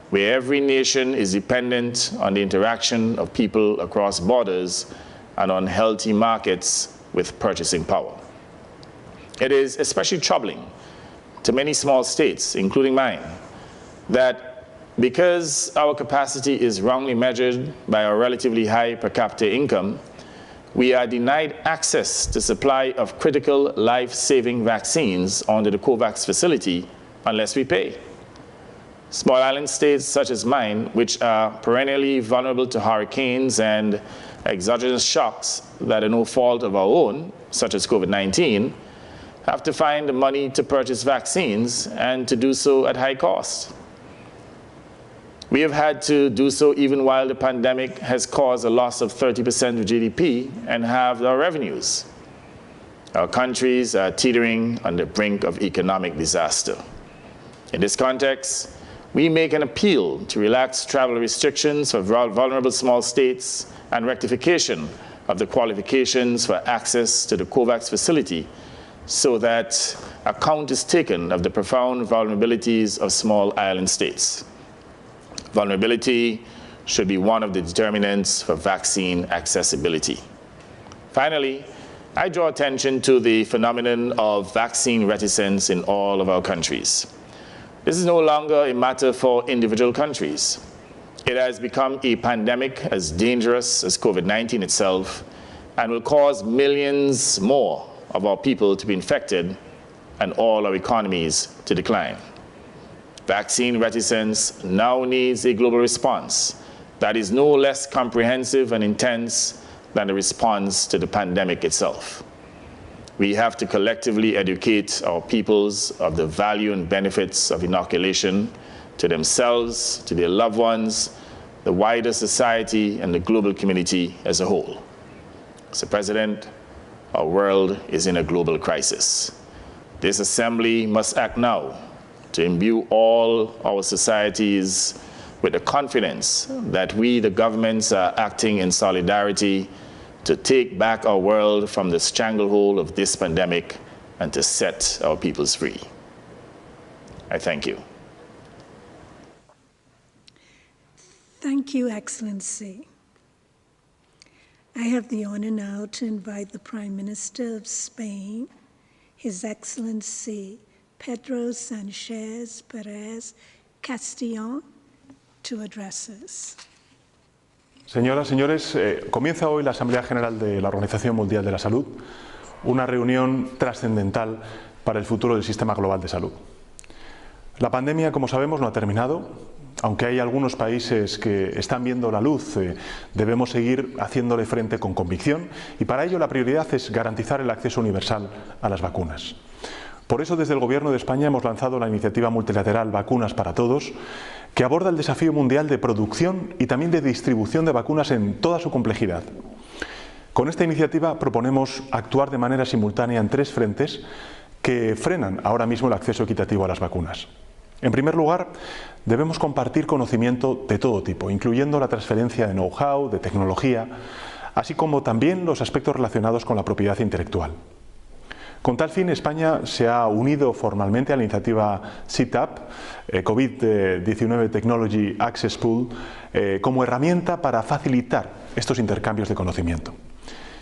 where every nation is dependent on the interaction of people across borders and on healthy markets with purchasing power. It is especially troubling to many small states, including mine, that because our capacity is wrongly measured by our relatively high per capita income, we are denied access to supply of critical life-saving vaccines under the COVAX facility unless we pay. Small island states such as mine, which are perennially vulnerable to hurricanes and exogenous shocks that are no fault of our own, such as COVID-19, have to find the money to purchase vaccines and to do so at high cost. We have had to do so even while the pandemic has caused a loss of 30% of GDP and halved our revenues. Our countries are teetering on the brink of economic disaster. In this context, we make an appeal to relax travel restrictions for vulnerable small states and rectification of the qualifications for access to the COVAX facility so that account is taken of the profound vulnerabilities of small island states. Vulnerability should be one of the determinants for vaccine accessibility. Finally, I draw attention to the phenomenon of vaccine reticence in all of our countries. This is no longer a matter for individual countries. It has become a pandemic as dangerous as COVID-19 itself and will cause millions more of our people to be infected and all our economies to decline. Vaccine reticence now needs a global response that is no less comprehensive and intense than the response to the pandemic itself. We have to collectively educate our peoples of the value and benefits of inoculation to themselves, to their loved ones, the wider society, and the global community as a whole. Mr. President, our world is in a global crisis. This Assembly must act now to imbue all our societies with the confidence that we, the governments, are acting in solidarity to take back our world from the stranglehold of this pandemic and to set our peoples free. I thank you. Thank you, Excellency. I have the honor now to invite the Prime Minister of Spain, His Excellency Pedro Sánchez Pérez Castellón, to address us. Señoras, señores, comienza hoy la Asamblea General de la Organización Mundial de la Salud, una reunión trascendental para el futuro del sistema global de salud. La pandemia, como sabemos, no ha terminado. Aunque hay algunos países que están viendo la luz, debemos seguir haciéndole frente con convicción y para ello la prioridad es garantizar el acceso universal a las vacunas. Por eso desde el Gobierno de España hemos lanzado la iniciativa multilateral Vacunas para Todos, que aborda el desafío mundial de producción y también de distribución de vacunas en toda su complejidad. Con esta iniciativa proponemos actuar de manera simultánea en 3 frentes que frenan ahora mismo el acceso equitativo a las vacunas. En primer lugar, debemos compartir conocimiento de todo tipo, incluyendo la transferencia de know-how, de tecnología, así como también los aspectos relacionados con la propiedad intelectual. Con tal fin, España se ha unido formalmente a la iniciativa CITAP, COVID-19 Technology Access Pool, como herramienta para facilitar estos intercambios de conocimiento.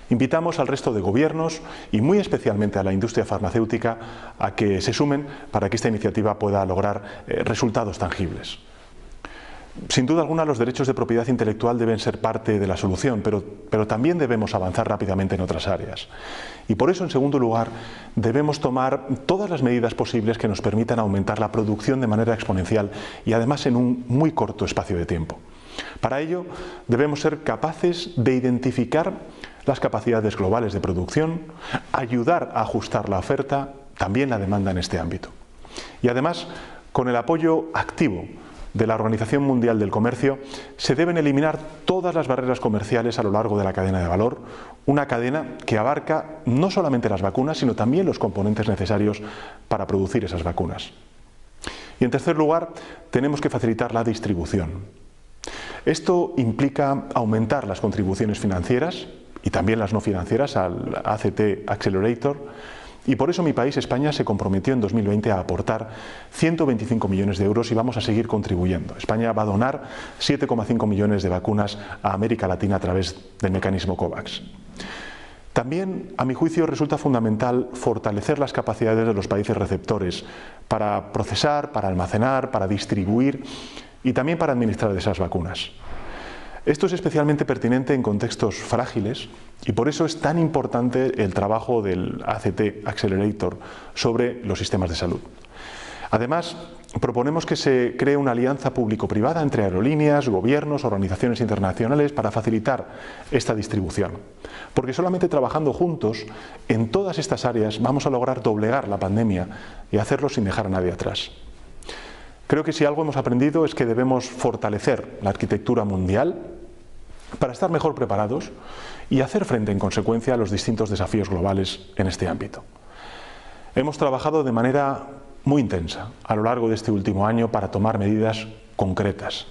Invitamos al resto de gobiernos y muy especialmente a la industria farmacéutica a que se sumen para que esta iniciativa pueda lograr resultados tangibles. Sin duda alguna, los derechos de propiedad intelectual deben ser parte de la solución, pero también debemos avanzar rápidamente en otras áreas. Y por eso, en segundo lugar, debemos tomar todas las medidas posibles que nos permitan aumentar la producción de manera exponencial y además en un muy corto espacio de tiempo. Para ello, debemos ser capaces de identificar las capacidades globales de producción, ayudar a ajustar la oferta, también la demanda en este ámbito. Y además, con el apoyo activo de la Organización Mundial del Comercio, se deben eliminar todas las barreras comerciales a lo largo de la cadena de valor, una cadena que abarca no solamente las vacunas, sino también los componentes necesarios para producir esas vacunas. Y en tercer lugar, tenemos que facilitar la distribución. Esto implica aumentar las contribuciones financieras y también las no financieras al ACT Accelerator, y por eso mi país, España, se comprometió en 2020 a aportar 125 millones de euros y vamos a seguir contribuyendo. España va a donar 7,5 millones de vacunas a América Latina a través del mecanismo COVAX. También, a mi juicio, resulta fundamental fortalecer las capacidades de los países receptores para procesar, para almacenar, para distribuir y también para administrar esas vacunas. Esto es especialmente pertinente en contextos frágiles y por eso es tan importante el trabajo del ACT Accelerator sobre los sistemas de salud. Además, proponemos que se cree una alianza público-privada entre aerolíneas, gobiernos, organizaciones internacionales para facilitar esta distribución. Porque solamente trabajando juntos en todas estas áreas vamos a lograr doblegar la pandemia y hacerlo sin dejar a nadie atrás. Creo que si algo hemos aprendido es que debemos fortalecer la arquitectura mundial para estar mejor preparados y hacer frente en consecuencia a los distintos desafíos globales en este ámbito. Hemos trabajado de manera muy intensa a lo largo de este último año para tomar medidas concretas.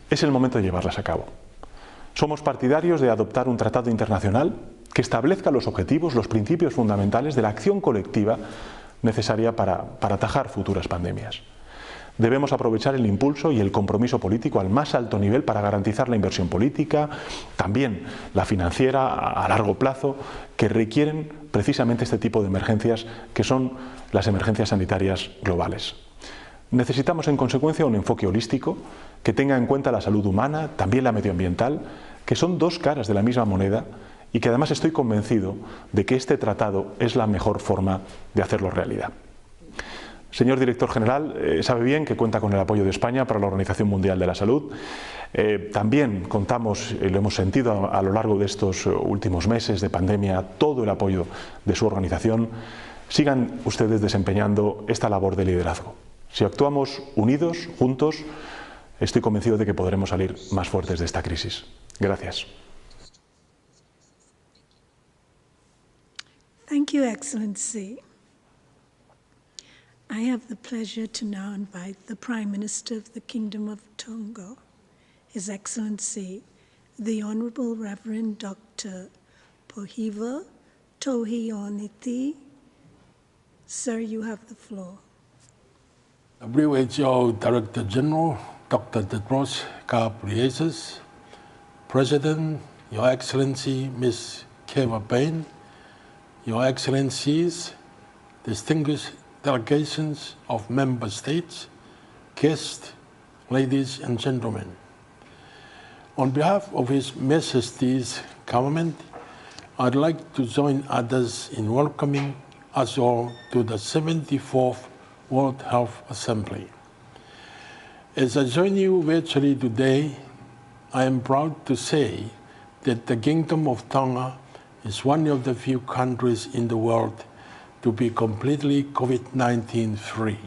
Es el momento de llevarlas a cabo. Somos partidarios de adoptar un tratado internacional que establezca los objetivos, los principios fundamentales de la acción colectiva necesaria para atajar futuras pandemias. Debemos aprovechar el impulso y el compromiso político al más alto nivel para garantizar la inversión política, también la financiera a largo plazo, que requieren precisamente este tipo de emergencias que son las emergencias sanitarias globales. Necesitamos en consecuencia un enfoque holístico que tenga en cuenta la salud humana, también la medioambiental, que son dos caras de la misma moneda y que además estoy convencido de que este tratado es la mejor forma de hacerlo realidad. Señor Director General, sabe bien que cuenta con el apoyo de España para la Organización Mundial de la Salud. También contamos, y lo hemos sentido a lo largo de estos últimos meses de pandemia, todo el apoyo de su organización. Sigan ustedes desempeñando esta labor de liderazgo. Si actuamos unidos, juntos, estoy convencido de que podremos salir más fuertes de esta crisis. Gracias. Thank you, Excellency. I have the pleasure to now invite the Prime Minister of the Kingdom of Tonga, His Excellency, the Honorable Reverend Dr. Pohiva Tohioniti. Sir, you have the floor. WHO Director General Dr. Tedros Ghebreyesus, President, Your Excellency Ms. Ghebreyesus, Your Excellencies, distinguished delegations of member states, guests, ladies and gentlemen. On behalf of His Majesty's government, I'd like to join others in welcoming us all to the 74th World Health Assembly. As I join you virtually today, I am proud to say that the Kingdom of Tonga is one of the few countries in the world to be completely COVID-19 free.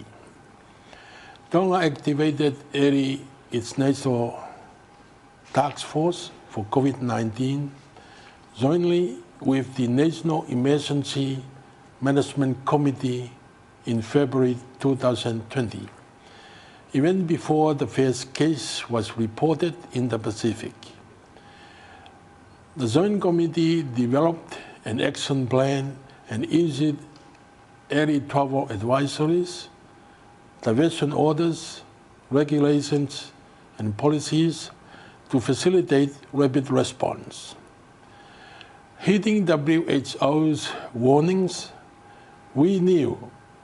Tonga activated early its national task force for COVID-19, jointly with the National Emergency Management Committee in February 2020, even before the first case was reported in the Pacific. The Joint Committee developed an action plan and issued early travel advisories, diversion orders, regulations, and policies to facilitate rapid response. Heeding WHO's warnings, we knew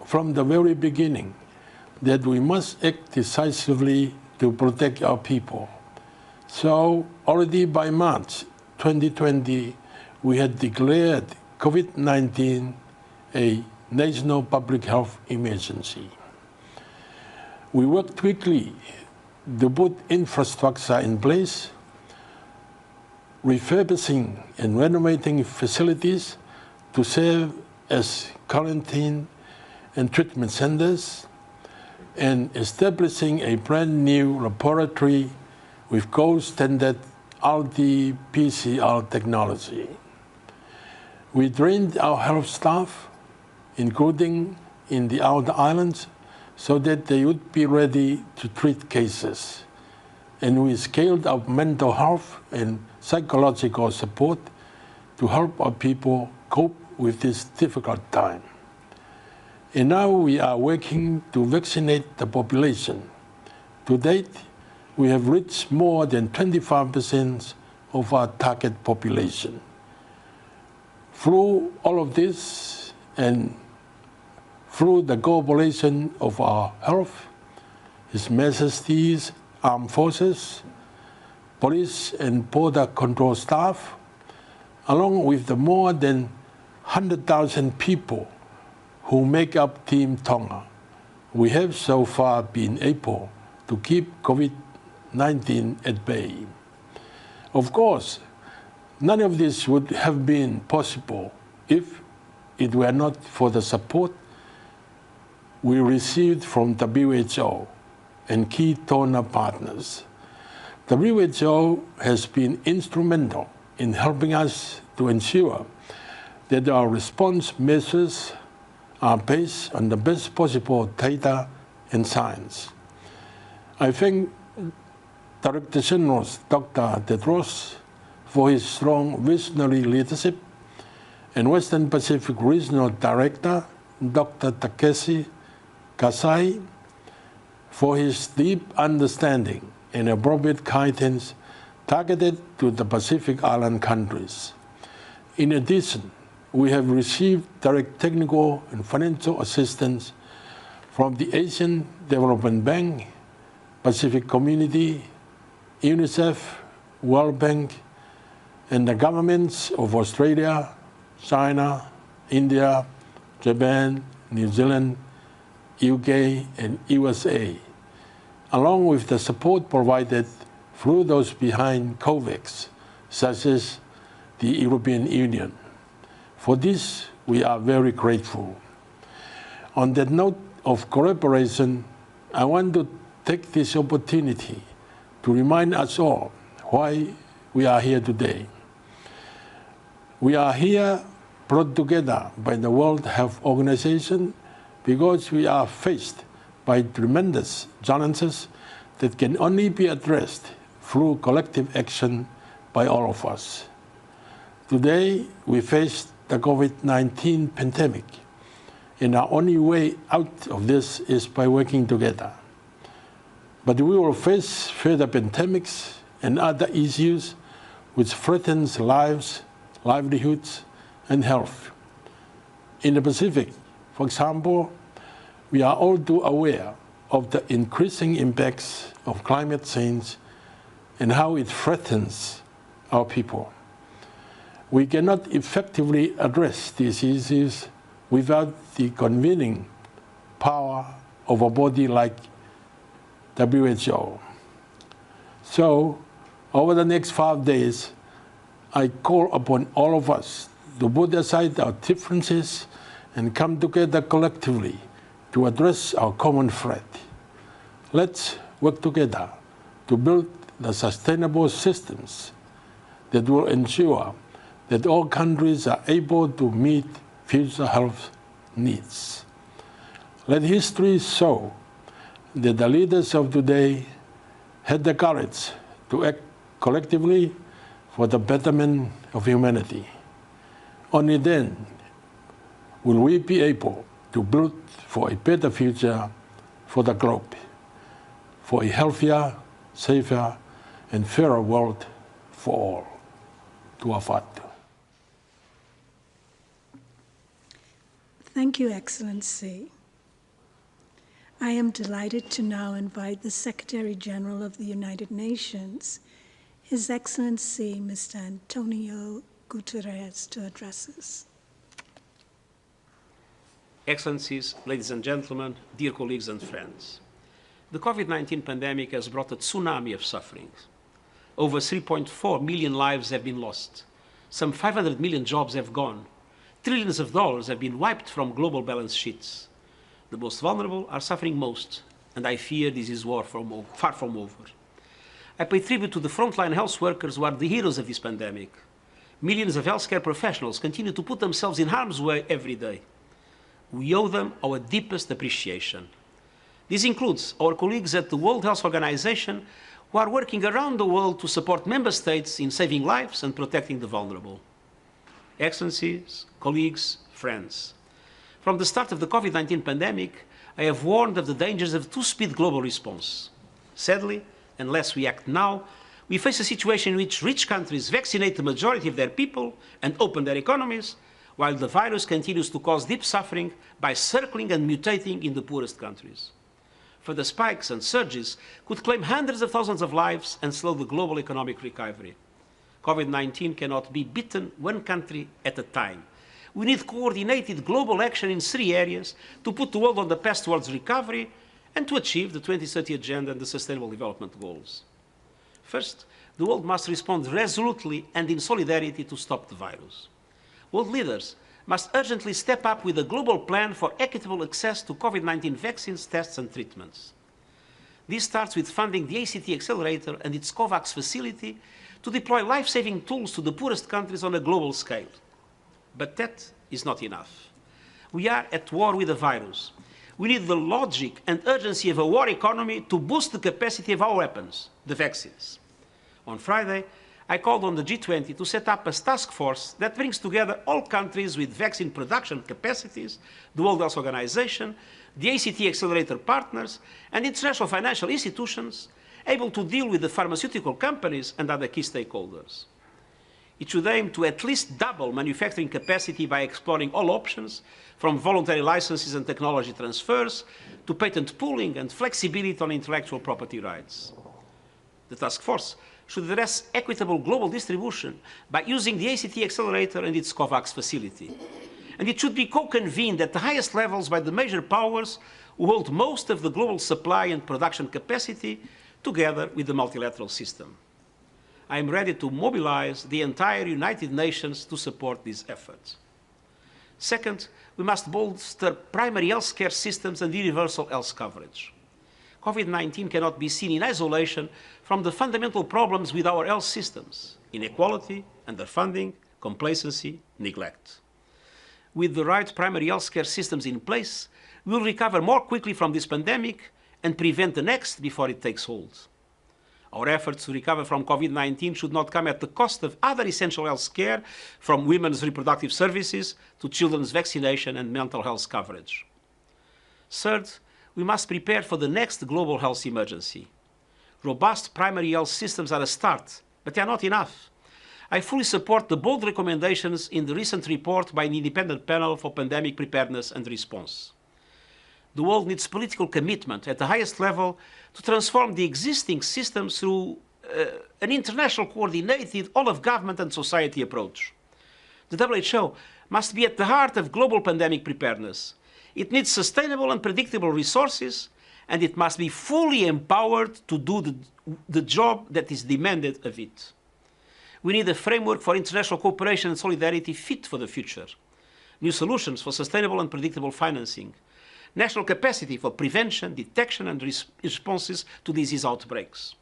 from the very beginning that we must act decisively to protect our people. So already by March 2020, we had declared COVID-19 a national public health emergency. We worked quickly to put infrastructure in place, refurbishing and renovating facilities to serve as quarantine and treatment centers, and establishing a brand new laboratory with gold standard RT-PCR technology. We trained our health staff, including in the outer islands, so that they would be ready to treat cases. And we scaled up mental health and psychological support to help our people cope with this difficult time. And now we are working to vaccinate the population. To date, we have reached more than 25% of our target population. Through all of this and through the cooperation of our health, His Majesty's Armed Forces, police and border control staff, along with the more than 100,000 people who make up Team Tonga, we have so far been able to keep COVID-19 at bay. Of course, none of this would have been possible if it were not for the support we received from WHO and key donor partners. WHO has been instrumental in helping us to ensure that our response measures are based on the best possible data and science. I thank Director General Dr. Tedros for his strong visionary leadership, and Western Pacific Regional Director Dr. Takeshi Kasai for his deep understanding and appropriate guidance targeted to the Pacific Island countries. In addition, we have received direct technical and financial assistance from the Asian Development Bank, Pacific Community, UNICEF, World Bank, and the governments of Australia, China, India, Japan, New Zealand, UK, and USA, along with the support provided through those behind COVAX, such as the European Union. For this, we are very grateful. On that note of collaboration, I want to take this opportunity to remind us all why we are here today. We are here brought together by the World Health Organization because we are faced by tremendous challenges that can only be addressed through collective action by all of us. Today, we face the COVID-19 pandemic, and our only way out of this is by working together. But we will face further pandemics and other issues which threatens lives, livelihoods, and health. In the Pacific, for example, we are all too aware of the increasing impacts of climate change and how it threatens our people. We cannot effectively address these issues without the convening power of a body like WHO. So, over the next 5 days, I call upon all of us to put aside our differences and come together collectively to address our common threat. Let's work together to build the sustainable systems that will ensure that all countries are able to meet future health needs. Let history show that the leaders of today had the courage to act collectively for the betterment of humanity. Only then will we be able to build for a better future for the globe, for a healthier, safer, and fairer world for all. Tuafatu. Thank you, Excellency. I am delighted to now invite the Secretary General of the United Nations, His Excellency Mr. Antonio Guterres, to address us. Excellencies, ladies and gentlemen, dear colleagues and friends, the COVID-19 pandemic has brought a tsunami of suffering. Over 3.4 million lives have been lost. Some 500 million jobs have gone. Trillions of dollars have been wiped from global balance sheets. The most vulnerable are suffering most, and I fear this is far from over. I pay tribute to the frontline health workers who are the heroes of this pandemic. Millions of healthcare professionals continue to put themselves in harm's way every day. We owe them our deepest appreciation. This includes our colleagues at the World Health Organization who are working around the world to support member states in saving lives and protecting the vulnerable. Excellencies, colleagues, friends, from the start of the COVID-19 pandemic, I have warned of the dangers of two-speed global response. Sadly, unless we act now, we face a situation in which rich countries vaccinate the majority of their people and open their economies, while the virus continues to cause deep suffering by circling and mutating in the poorest countries. Further spikes and surges could claim hundreds of thousands of lives and slow the global economic recovery. COVID-19 cannot be beaten one country at a time. We need coordinated global action in 3 areas to put the world on the path towards recovery and to achieve the 2030 Agenda and the Sustainable Development Goals. First, the world must respond resolutely and in solidarity to stop the virus. World leaders must urgently step up with a global plan for equitable access to COVID-19 vaccines, tests and treatments. This starts with funding the ACT Accelerator and its COVAX facility to deploy life-saving tools to the poorest countries on a global scale. But that is not enough. We are at war with the virus. We need the logic and urgency of a war economy to boost the capacity of our weapons, the vaccines. On Friday, I called on the G20 to set up a task force that brings together all countries with vaccine production capacities, the World Health Organization, the ACT Accelerator partners, and international financial institutions able to deal with the pharmaceutical companies and other key stakeholders. It should aim to at least double manufacturing capacity by exploring all options, from voluntary licenses and technology transfers to patent pooling and flexibility on intellectual property rights. The task force should address equitable global distribution by using the ACT Accelerator and its COVAX facility. And it should be co-convened at the highest levels by the major powers who hold most of the global supply and production capacity, together with the multilateral system. I am ready to mobilize the entire United Nations to support these efforts. Second, we must bolster primary health care systems and universal health coverage. COVID-19 cannot be seen in isolation from the fundamental problems with our health systems: inequality, underfunding, complacency, neglect. With the right primary health care systems in place, we will recover more quickly from this pandemic and prevent the next before it takes hold. Our efforts to recover from COVID-19 should not come at the cost of other essential health care, from women's reproductive services to children's vaccination and mental health coverage. Third, we must prepare for the next global health emergency. Robust primary health systems are a start, but they are not enough. I fully support the bold recommendations in the recent report by an independent panel for pandemic preparedness and response. The world needs political commitment at the highest level to transform the existing systems through an international coordinated all-of-government and society approach. The WHO must be at the heart of global pandemic preparedness. It needs sustainable and predictable resources, and it must be fully empowered to do the job that is demanded of it. We need a framework for international cooperation and solidarity fit for the future, new solutions for sustainable and predictable financing, national capacity for prevention, detection and responses to disease outbreaks.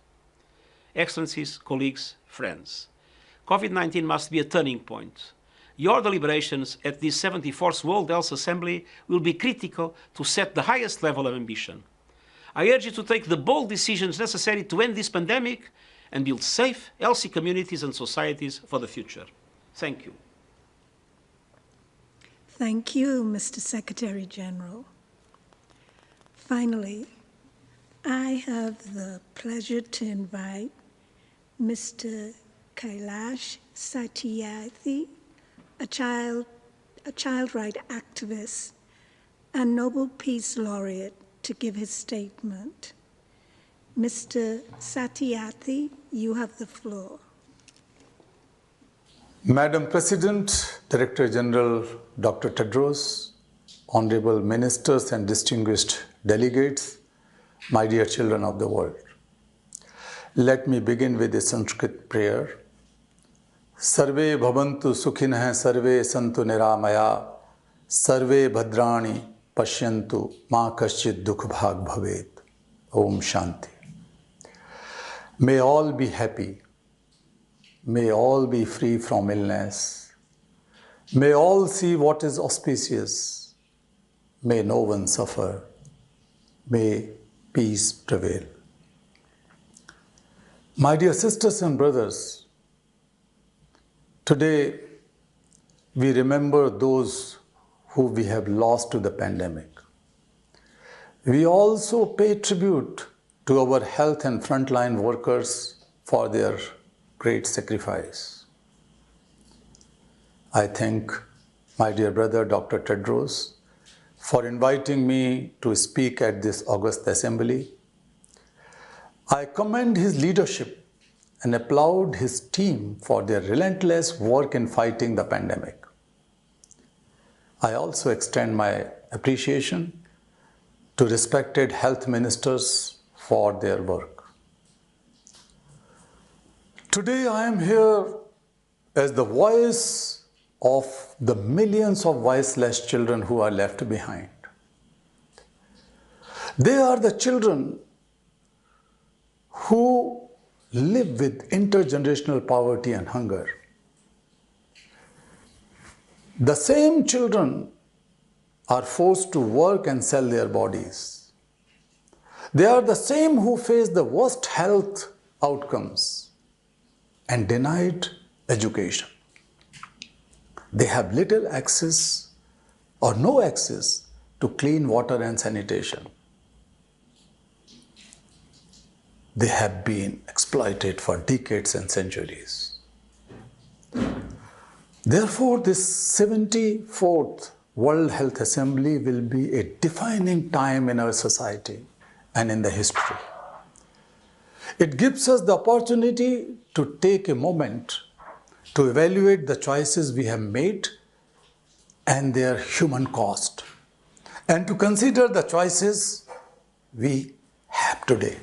Excellencies, colleagues, friends, COVID-19 must be a turning point. Your deliberations at this 74th World Health Assembly will be critical to set the highest level of ambition. I urge you to take the bold decisions necessary to end this pandemic and build safe, healthy communities and societies for the future. Thank you. Thank you, Mr. Secretary General. Finally, I have the pleasure to invite Mr. Kailash Satyarthi, a child rights activist and Nobel Peace Laureate, to give his statement. Mr. Satyarthi, you have the floor. Madam President, Director General Dr. Tedros, Honorable Ministers and distinguished delegates, my dear children of the world. Let me begin with a Sanskrit prayer. Sarve bhavantu sukhinah sarve santu niramaya sarve bhadrani pashyantu ma kaschid dukh bhag bhavet. Om Shanti. May all be happy. May all be free from illness. May all see what is auspicious. May no one suffer. May peace prevail. My dear sisters and brothers, today we remember those who we have lost to the pandemic. We also pay tribute to our health and frontline workers for their great sacrifice. I thank my dear brother Dr. Tedros for inviting me to speak at this August Assembly. I commend his leadership and applaud his team for their relentless work in fighting the pandemic. I also extend my appreciation to respected health ministers for their work. Today I am here as the voice of the millions of voiceless children who are left behind. They are the children who live with intergenerational poverty and hunger. The same children are forced to work and sell their bodies. They are the same who face the worst health outcomes and denied education. They have little access or no access to clean water and sanitation. They have been exploited for decades and centuries. Therefore, this 74th World Health Assembly will be a defining time in our society and in the history. It gives us the opportunity to take a moment to evaluate the choices we have made and their human cost, and to consider the choices we have today.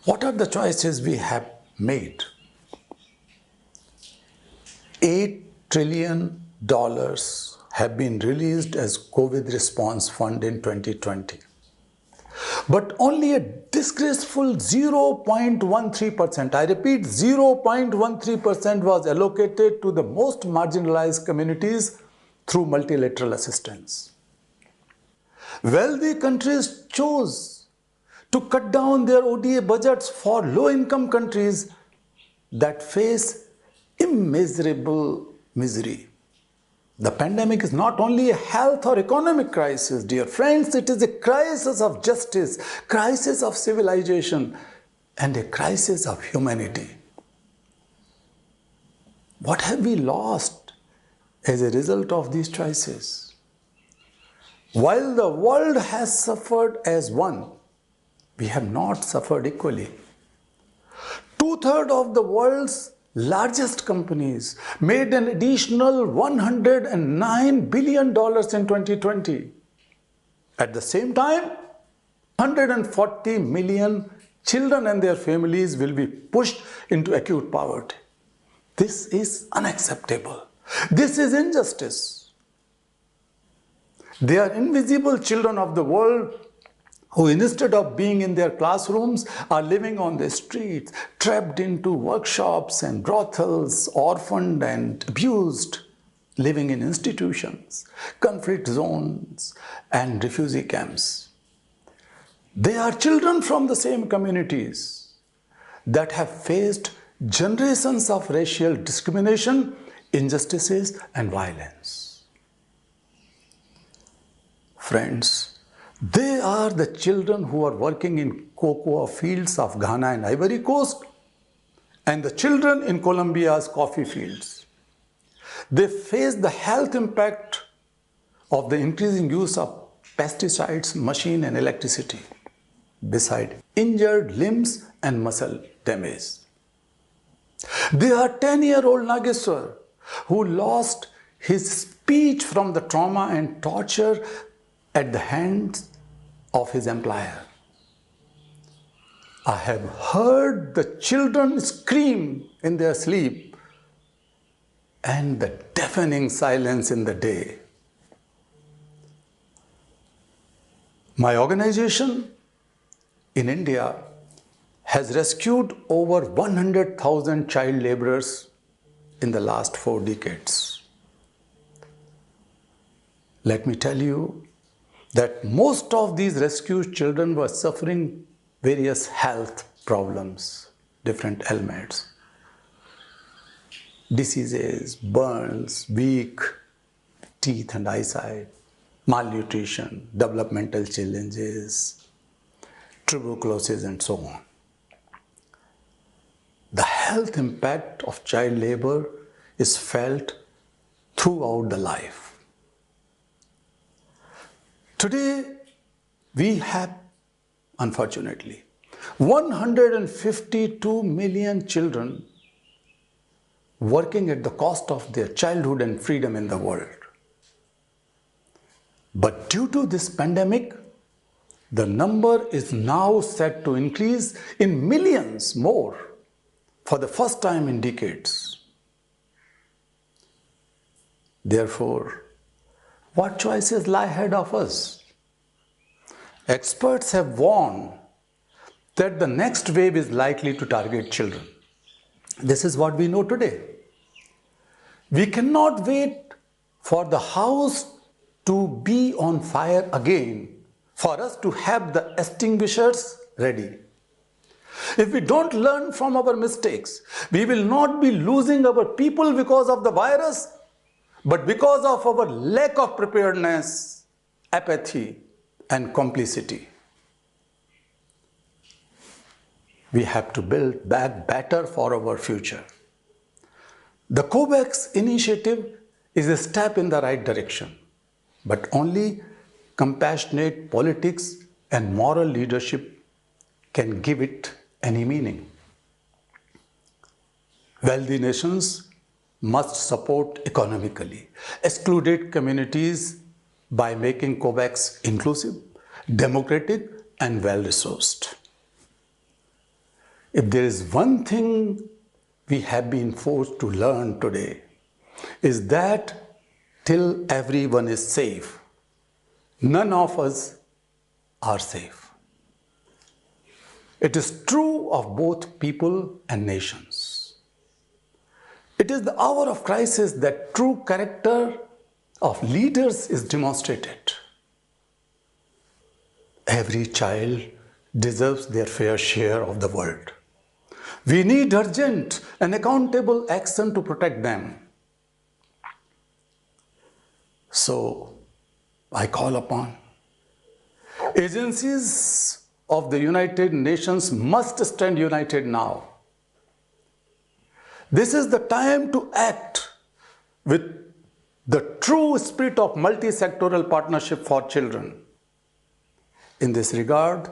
What are the choices we have made? $8 trillion have been released as COVID response fund in 2020. But only a disgraceful 0.13%, I repeat 0.13% was allocated to the most marginalized communities through multilateral assistance. Wealthy countries chose to cut down their ODA budgets for low-income countries that face immeasurable misery. The pandemic is not only a health or economic crisis, dear friends, it is a crisis of justice, crisis of civilization, and a crisis of humanity. What have we lost as a result of these choices? While the world has suffered as one, we have not suffered equally. 2/3 of the world's largest companies made an additional $109 billion in 2020. At the same time, 140 million children and their families will be pushed into acute poverty. This is unacceptable. This is injustice. They are invisible children of the world who, instead of being in their classrooms, are living on the streets, trapped into workshops and brothels, orphaned and abused, living in institutions, conflict zones, and refugee camps. They are children from the same communities that have faced generations of racial discrimination, injustices, and violence. Friends, they are the children who are working in cocoa fields of Ghana and Ivory Coast, and the children in Colombia's coffee fields. They face the health impact of the increasing use of pesticides, machine, and electricity, beside injured limbs and muscle damage. They are 10-year-old Nageswar who lost his speech from the trauma and torture at the hands of his employer. I have heard the children scream in their sleep and the deafening silence in the day. My organization in India has rescued over 100,000 child laborers in the last 4 decades. Let me tell you that most of these rescued children were suffering various health problems, different ailments, diseases, burns, weak teeth and eyesight, malnutrition, developmental challenges, tuberculosis, and so on. The health impact of child labor is felt throughout the life. Today, we have, unfortunately, 152 million children working at the cost of their childhood and freedom in the world. But due to this pandemic, the number is now set to increase in millions more for the first time in decades. Therefore, what choices lie ahead of us? Experts have warned that the next wave is likely to target children. This is what we know today. We cannot wait for the house to be on fire again for us to have the extinguishers ready. If we don't learn from our mistakes, we will not be losing our people because of the virus, but because of our lack of preparedness, apathy, and complicity. We have to build back better for our future. The COVAX initiative is a step in the right direction, but only compassionate politics and moral leadership can give it any meaning. Wealthy nations must support economically excluded communities by making COVAX inclusive, democratic, and well-resourced. If there is one thing we have been forced to learn today, is that till everyone is safe, none of us are safe. It is true of both people and nations. It is the hour of crisis that true character of leaders is demonstrated. Every child deserves their fair share of the world. We need urgent and accountable action to protect them. So, I call upon agencies of the United Nations must stand united now. This is the time to act with the true spirit of multi-sectoral partnership for children. In this regard,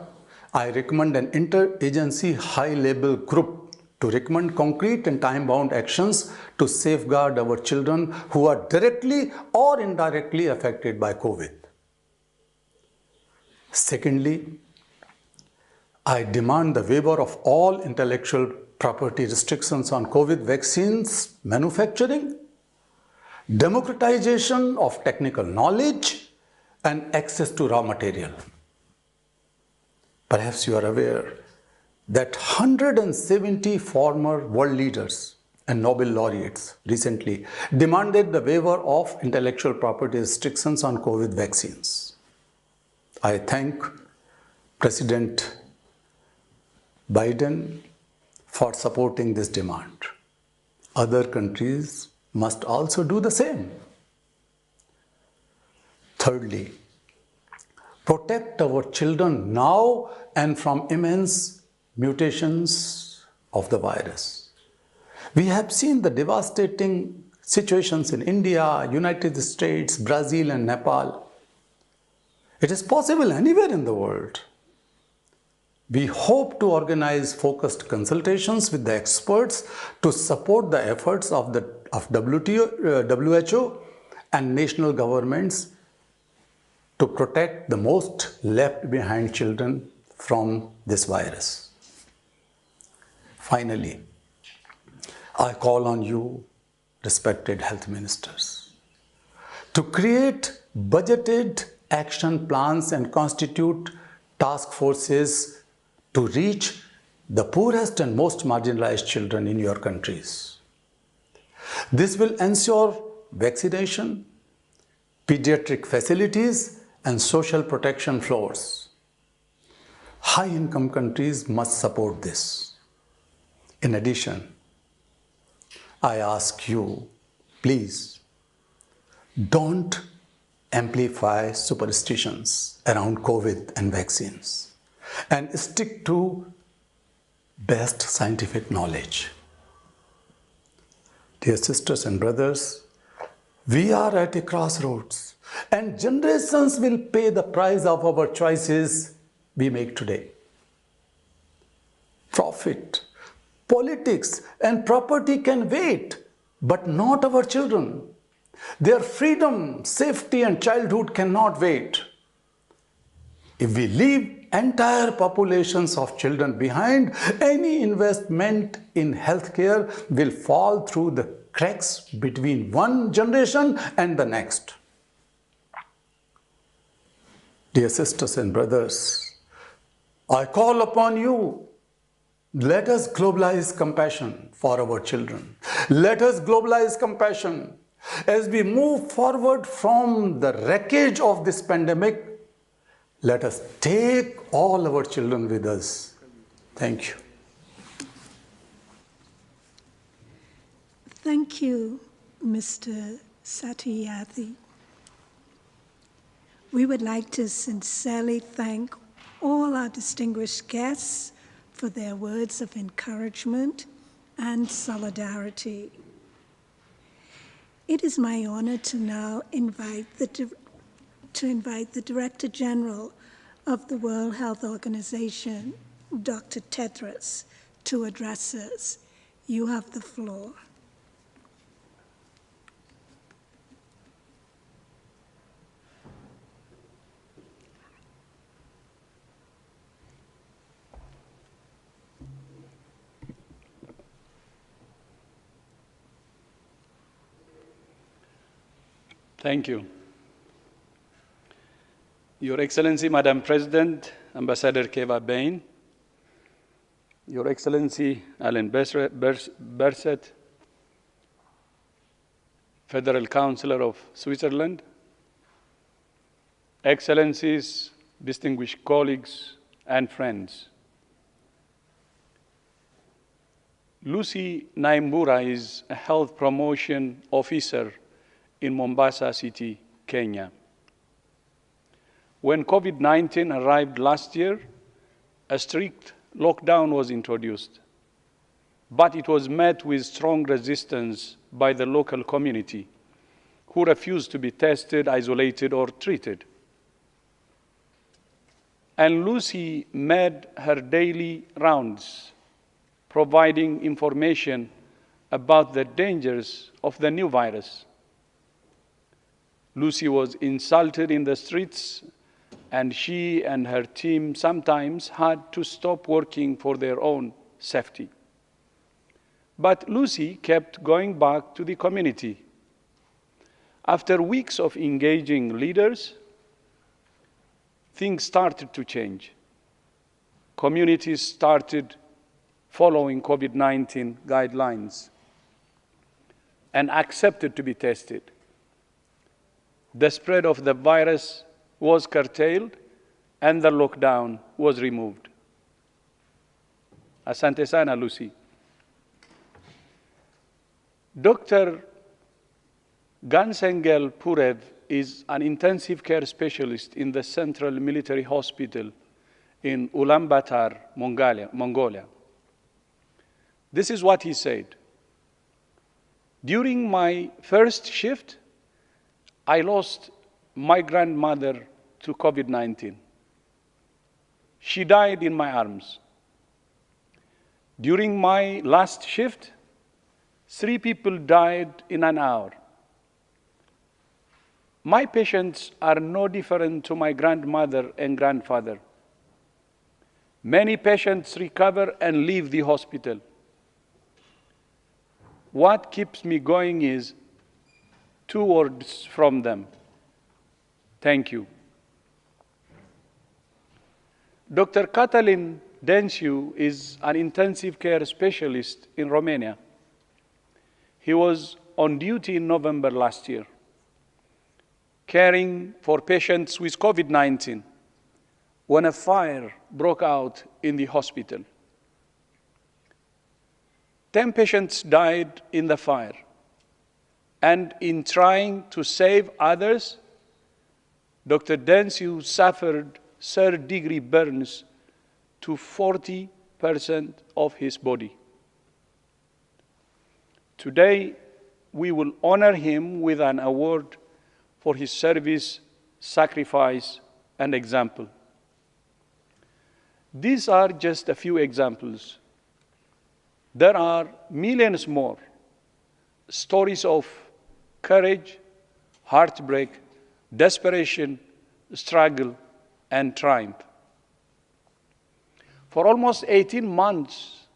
I recommend an interagency high-level group to recommend concrete and time-bound actions to safeguard our children who are directly or indirectly affected by COVID. Secondly, I demand the waiver of all intellectual property restrictions on COVID vaccines manufacturing, democratization of technical knowledge, and access to raw material. Perhaps you are aware that 170 former world leaders and Nobel laureates recently demanded the waiver of intellectual property restrictions on COVID vaccines. I thank President Biden for supporting this demand. Other countries must also do the same. Thirdly, protect our children now and from immense mutations of the virus. We have seen the devastating situations in India, United States, Brazil, and Nepal. It is possible anywhere in the world. We hope to organize focused consultations with the experts to support the efforts of WHO and national governments to protect the most left behind children from this virus. Finally, I call on you, respected health ministers, to create budgeted action plans and constitute task forces to reach the poorest and most marginalized children in your countries. This will ensure vaccination, pediatric facilities, and social protection floors. High-income countries must support this. In addition, I ask you, please, don't amplify superstitions around COVID and vaccines and stick to best scientific knowledge. Dear sisters and brothers, we are at a crossroads and generations will pay the price of our choices we make today. Profit, politics, and property can wait, but not our children. Their freedom, safety, and childhood cannot wait. If we leave entire populations of children behind, any investment in healthcare will fall through the cracks between one generation and the next. Dear sisters and brothers, I call upon you, let us globalize compassion for our children. Let us globalize compassion as we move forward from the wreckage of this pandemic. Let us take all our children with us. Thank you. Thank you, Mr. Satyarthi. We would like to sincerely thank all our distinguished guests for their words of encouragement and solidarity. It is my honor to now invite the Director General of the World Health Organization, Dr. Tedros, to address us. You have the floor. Thank you. Your Excellency, Madam President, Ambassador Keva Bain, Your Excellency Alan Berset, Federal Councillor of Switzerland, Excellencies, distinguished colleagues and friends. Lucy Naimbura is a health promotion officer in Mombasa City, Kenya. When COVID-19 arrived last year, a strict lockdown was introduced, but it was met with strong resistance by the local community, who refused to be tested, isolated, or treated. And Lucy made her daily rounds, providing information about the dangers of the new virus. Lucy was insulted in the streets, and she and her team sometimes had to stop working for their own safety. But Lucy kept going back to the community. After weeks of engaging leaders, things started to change. Communities started following COVID-19 guidelines and accepted to be tested. The spread of the virus was curtailed and the lockdown was removed. Asante sana, Lucy. Dr. Gansengel Purev is an intensive care specialist in the Central Military Hospital in Ulaanbaatar, Mongolia. This is what he said. During my first shift, I lost my grandmother to COVID-19. She died in my arms. During my last shift, 3 people died in an hour. My patients are no different to my grandmother and grandfather. Many patients recover and leave the hospital. What keeps me going is 2 words from them: thank you. Dr. Cătălin Denciu is an intensive care specialist in Romania. He was on duty in November last year, caring for patients with COVID-19 when a fire broke out in the hospital. 10 patients died in the fire, and in trying to save others, Dr. Denciu suffered third-degree burns to 40% of his body. Today, we will honor him with an award for his service, sacrifice, and example. These are just a few examples. There are millions more stories of courage, heartbreak, desperation, struggle, and triumph. For almost 18 months,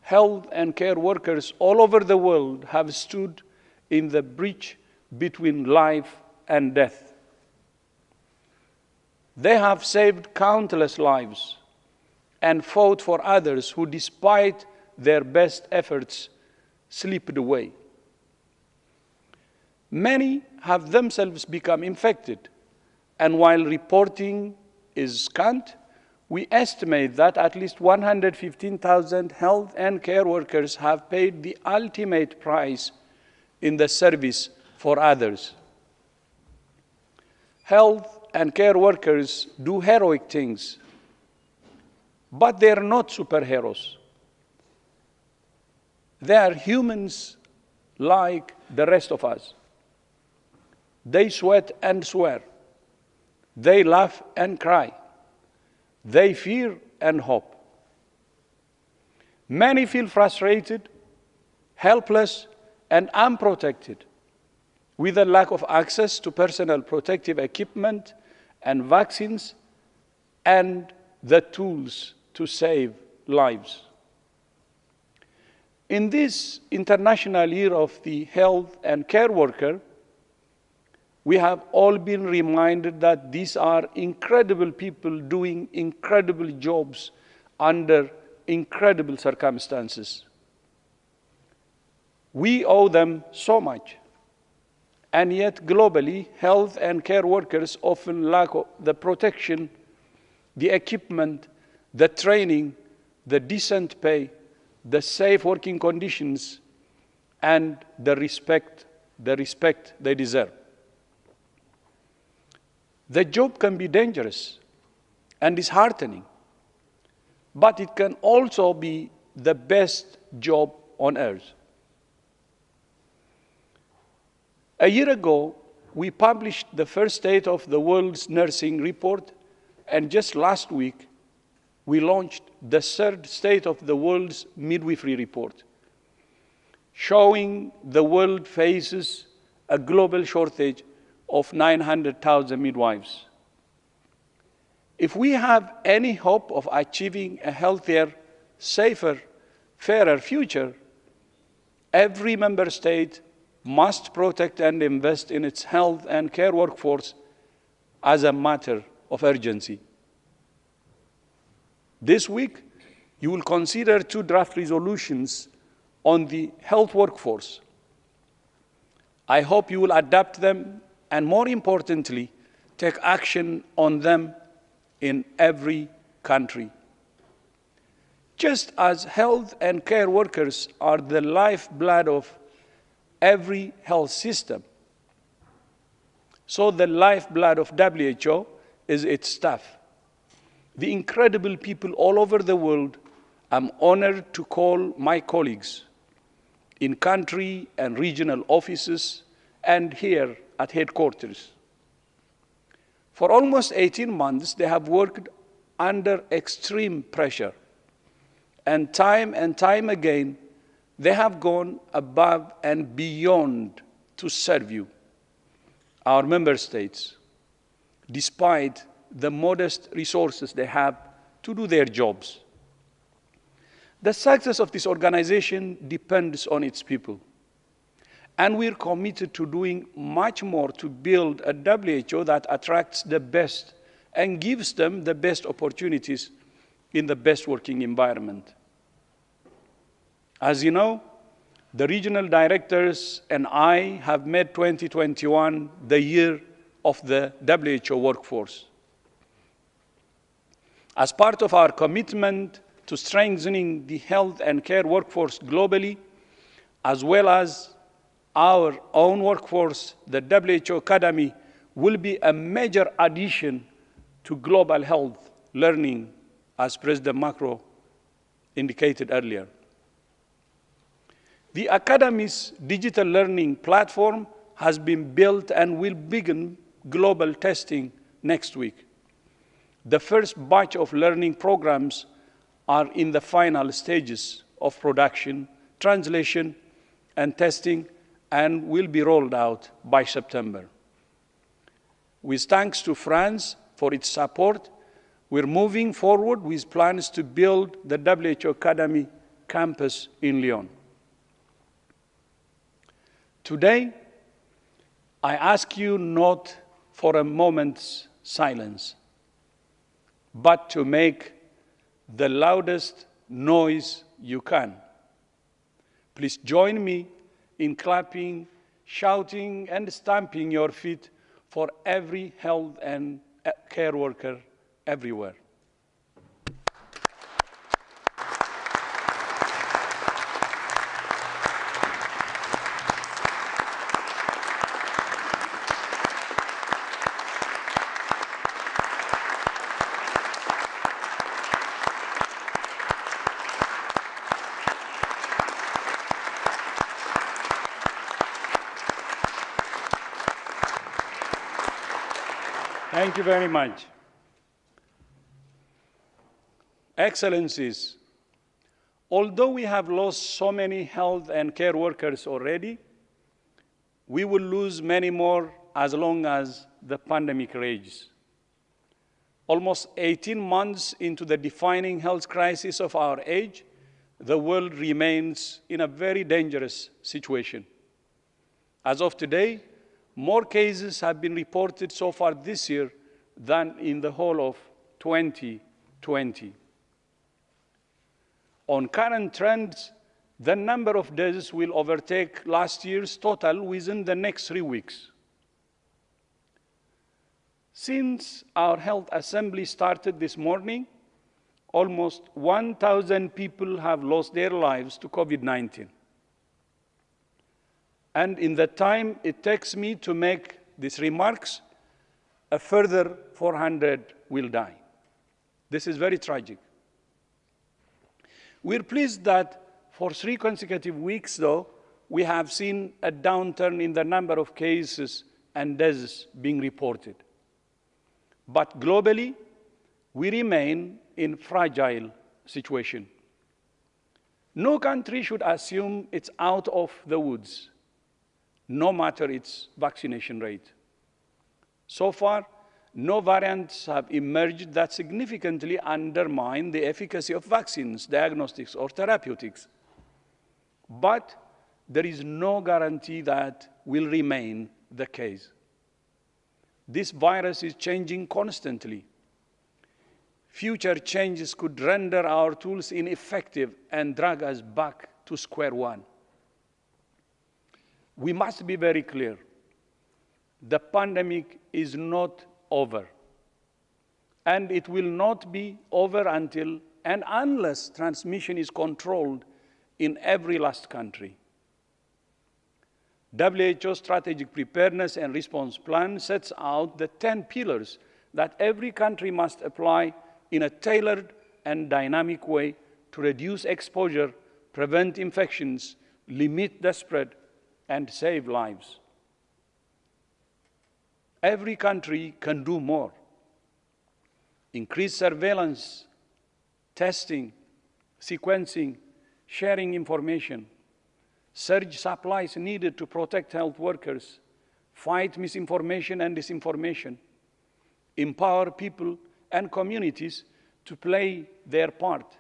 health and care workers all over the world have stood in the breach between life and death. They have saved countless lives and fought for others who, despite their best efforts, slipped away. Many have themselves become infected, and while reporting is scant, we estimate that at least 115,000 health and care workers have paid the ultimate price in the service for others. Health and care workers do heroic things, but they are not superheroes. They are humans like the rest of us. They sweat and swear. They laugh and cry. They fear and hope. Many feel frustrated, helpless, and unprotected, with a lack of access to personal protective equipment and vaccines and the tools to save lives. In this International Year of the Health and Care Worker, we have all been reminded that these are incredible people doing incredible jobs under incredible circumstances. We owe them so much, and yet globally, health and care workers often lack the protection, the equipment, the training, the decent pay, the safe working conditions, and the respect they deserve. The job can be dangerous and disheartening, but it can also be the best job on earth. A year ago, we published the first State of the World's Nursing Report, and just last week, we launched the third State of the World's Midwifery Report, showing the world faces a global shortage of 900,000 midwives. If we have any hope of achieving a healthier, safer, fairer future, every member state must protect and invest in its health and care workforce as a matter of urgency. This week, you will consider 2 draft resolutions on the health workforce. I hope you will adopt them and, more importantly, take action on them in every country. Just as health and care workers are the lifeblood of every health system, so the lifeblood of WHO is its staff. The incredible people all over the world I'm honored to call my colleagues in country and regional offices and here at headquarters. For almost 18 months, they have worked under extreme pressure, and time again, they have gone above and beyond to serve you, our member states, despite the modest resources they have to do their jobs. The success of this organization depends on its people, and we're committed to doing much more to build a WHO that attracts the best and gives them the best opportunities in the best working environment. As you know, the regional directors and I have made 2021 the year of the WHO workforce. As part of our commitment to strengthening the health and care workforce globally, as well as our own workforce, the WHO Academy will be a major addition to global health learning, as President Macron indicated earlier. The Academy's digital learning platform has been built and will begin global testing next week. The first batch of learning programs are in the final stages of production, translation, and testing, and will be rolled out by September. With thanks to France for its support, we're moving forward with plans to build the WHO Academy campus in Lyon. Today, I ask you not for a moment's silence, but to make the loudest noise you can. Please join me in clapping, shouting, and stamping your feet for every health and care worker everywhere. Thank you very much. Excellencies, although we have lost so many health and care workers already, we will lose many more as long as the pandemic rages. Almost 18 months into the defining health crisis of our age, the world remains in a very dangerous situation. As of today, more cases have been reported so far this year than in the whole of 2020. On current trends, the number of deaths will overtake last year's total within the next 3 weeks. Since our health assembly started this morning, almost 1,000 people have lost their lives to COVID-19. And in the time it takes me to make these remarks, a further 400 will die. This is very tragic. We're pleased that for 3 consecutive weeks, though, we have seen a downturn in the number of cases and deaths being reported. But globally, we remain in a fragile situation. No country should assume it's out of the woods, no matter its vaccination rate. So far, no variants have emerged that significantly undermine the efficacy of vaccines, diagnostics, or therapeutics. But there is no guarantee that will remain the case. This virus is changing constantly. Future changes could render our tools ineffective and drag us back to square one. We must be very clear. The pandemic is not over, and it will not be over until and unless transmission is controlled in every last country. WHO Strategic Preparedness and Response Plan sets out the 10 pillars that every country must apply in a tailored and dynamic way to reduce exposure, prevent infections, limit the spread, and save lives. Every country can do more. Increase surveillance, testing, sequencing, sharing information, surge supplies needed to protect health workers, fight misinformation and disinformation, empower people and communities to play their part,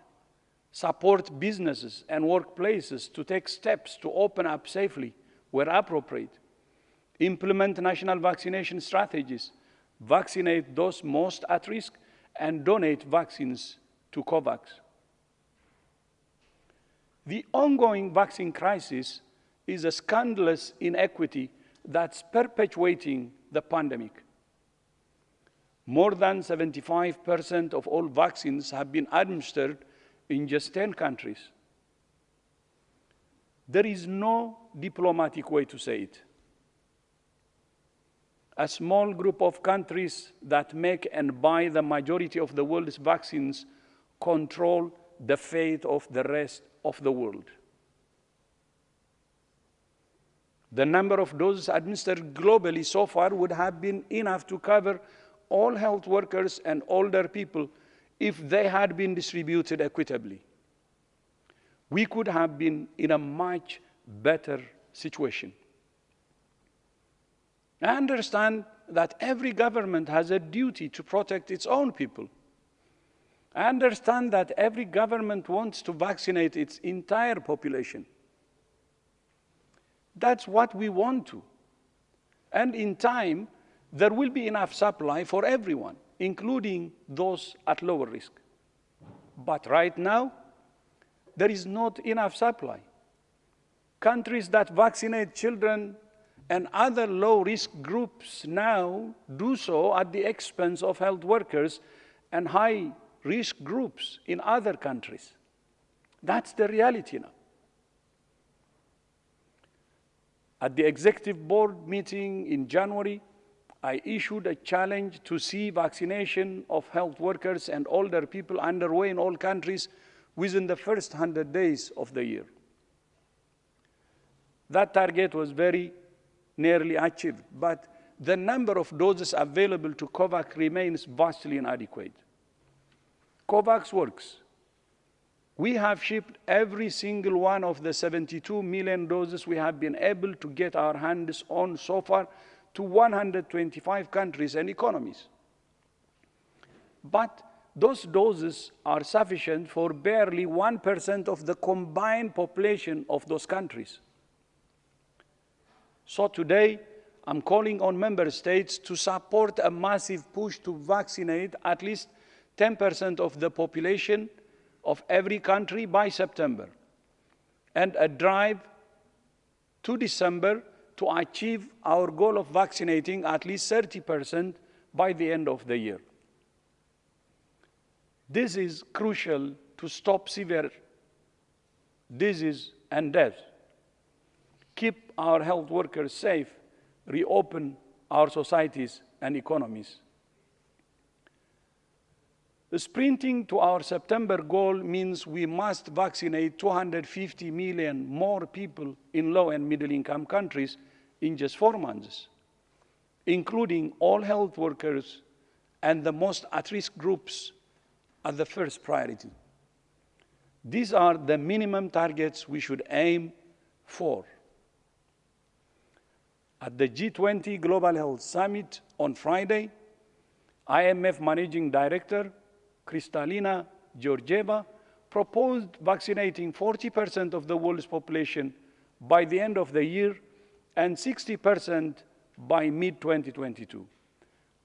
support businesses and workplaces to take steps to open up safely where appropriate, implement national vaccination strategies, vaccinate those most at risk, and donate vaccines to COVAX. The ongoing vaccine crisis is a scandalous inequity that's perpetuating the pandemic. More than 75% of all vaccines have been administered in just 10 countries. There is no diplomatic way to say it. A small group of countries that make and buy the majority of the world's vaccines control the fate of the rest of the world. The number of doses administered globally so far would have been enough to cover all health workers and older people if they had been distributed equitably. We could have been in a much better situation. I understand that every government has a duty to protect its own people. I understand that every government wants to vaccinate its entire population. That's what we want to. And in time, there will be enough supply for everyone, including those at lower risk. But right now, there is not enough supply. Countries that vaccinate children and other low-risk groups now do so at the expense of health workers and high-risk groups in other countries. That's the reality now. At the executive board meeting in January, I issued a challenge to see vaccination of health workers and older people underway in all countries within the first 100 days of the year. That target was very nearly achieved, but the number of doses available to COVAX remains vastly inadequate. COVAX works. We have shipped every single one of the 72 million doses we have been able to get our hands on so far to 125 countries and economies. But those doses are sufficient for barely 1% of the combined population of those countries. So today, I'm calling on member states to support a massive push to vaccinate at least 10% of the population of every country by September, and a drive to December to achieve our goal of vaccinating at least 30% by the end of the year. This is crucial to stop severe disease and death, keep our health workers safe, reopen our societies and economies. Sprinting to our September goal means we must vaccinate 250 million more people in low and middle income countries in just 4 months, including all health workers and the most at-risk groups as the first priority. These are the minimum targets we should aim for. At the G20 Global Health Summit on Friday, IMF Managing Director Kristalina Georgieva proposed vaccinating 40% of the world's population by the end of the year and 60% by mid-2022.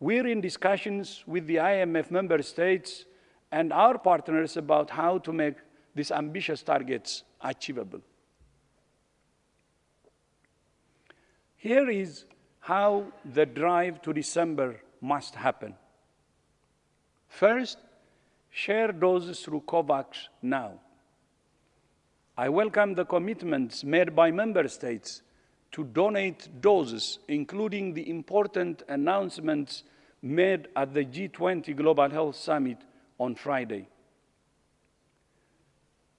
We're in discussions with the IMF member states and our partners about how to make these ambitious targets achievable. Here is how the drive to December must happen. First, share doses through COVAX now. I welcome the commitments made by member states to donate doses, including the important announcements made at the G20 Global Health Summit on Friday.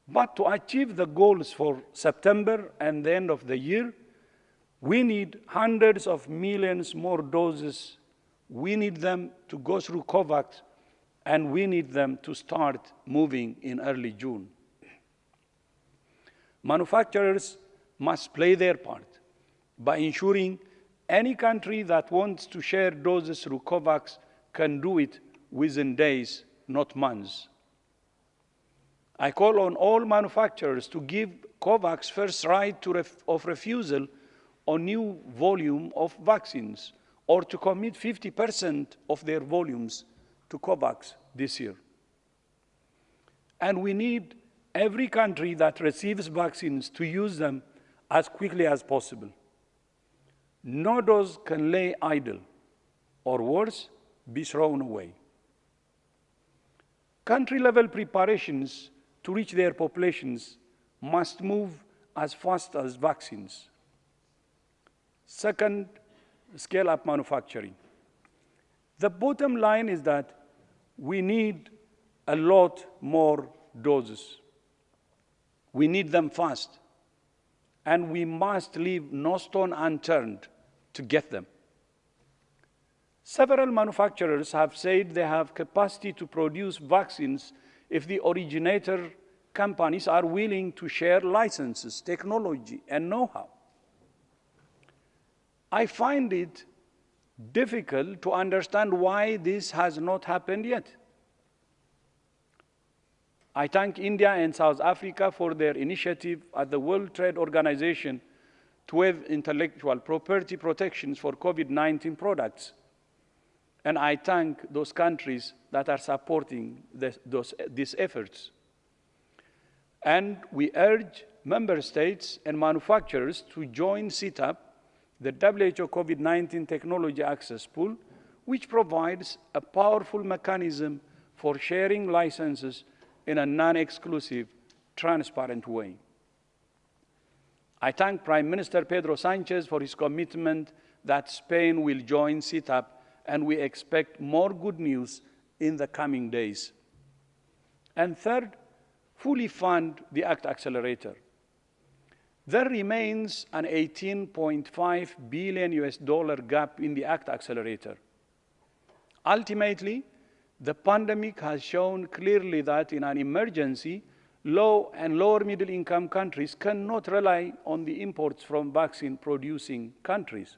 But to achieve the goals for September and the end of the year, we need hundreds of millions more doses. We need them to go through COVAX, and we need them to start moving in early June. Manufacturers must play their part by ensuring any country that wants to share doses through COVAX can do it within days, not months. I call on all manufacturers to give COVAX first right of refusal on new volume of vaccines or to commit 50% of their volumes to COVAX this year. And we need every country that receives vaccines to use them as quickly as possible. No dose can lay idle, or worse, be thrown away. Country-level preparations to reach their populations must move as fast as vaccines. Second, scale up manufacturing. The bottom line is that we need a lot more doses. We need them fast, and we must leave no stone unturned to get them. Several manufacturers have said they have capacity to produce vaccines if the originator companies are willing to share licenses, technology, and know-how. I find it difficult to understand why this has not happened yet. I thank India and South Africa for their initiative at the World Trade Organization to waive intellectual property protections for COVID-19 products. And I thank those countries that are supporting these efforts. And we urge member states and manufacturers to join CETAP, the WHO COVID-19 Technology Access Pool, which provides a powerful mechanism for sharing licenses in a non-exclusive, transparent way. I thank Prime Minister Pedro Sanchez for his commitment that Spain will join CETAP, and we expect more good news in the coming days. And third, fully fund the ACT Accelerator. There remains an $18.5 billion gap in the ACT Accelerator. Ultimately, the pandemic has shown clearly that in an emergency, low and lower middle income countries cannot rely on the imports from vaccine producing countries.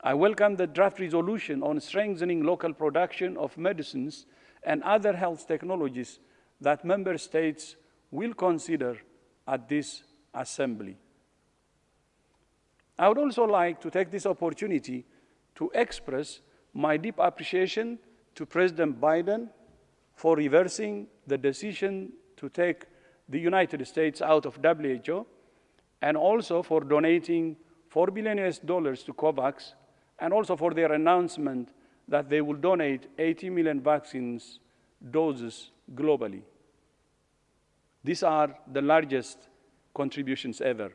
I welcome the draft resolution on strengthening local production of medicines and other health technologies that member states will consider at this assembly. I would also like to take this opportunity to express my deep appreciation to President Biden for reversing the decision to take the United States out of WHO, and also for donating $4 billion to COVAX, and also for their announcement that they will donate 80 million vaccines doses globally. These are the largest contributions ever,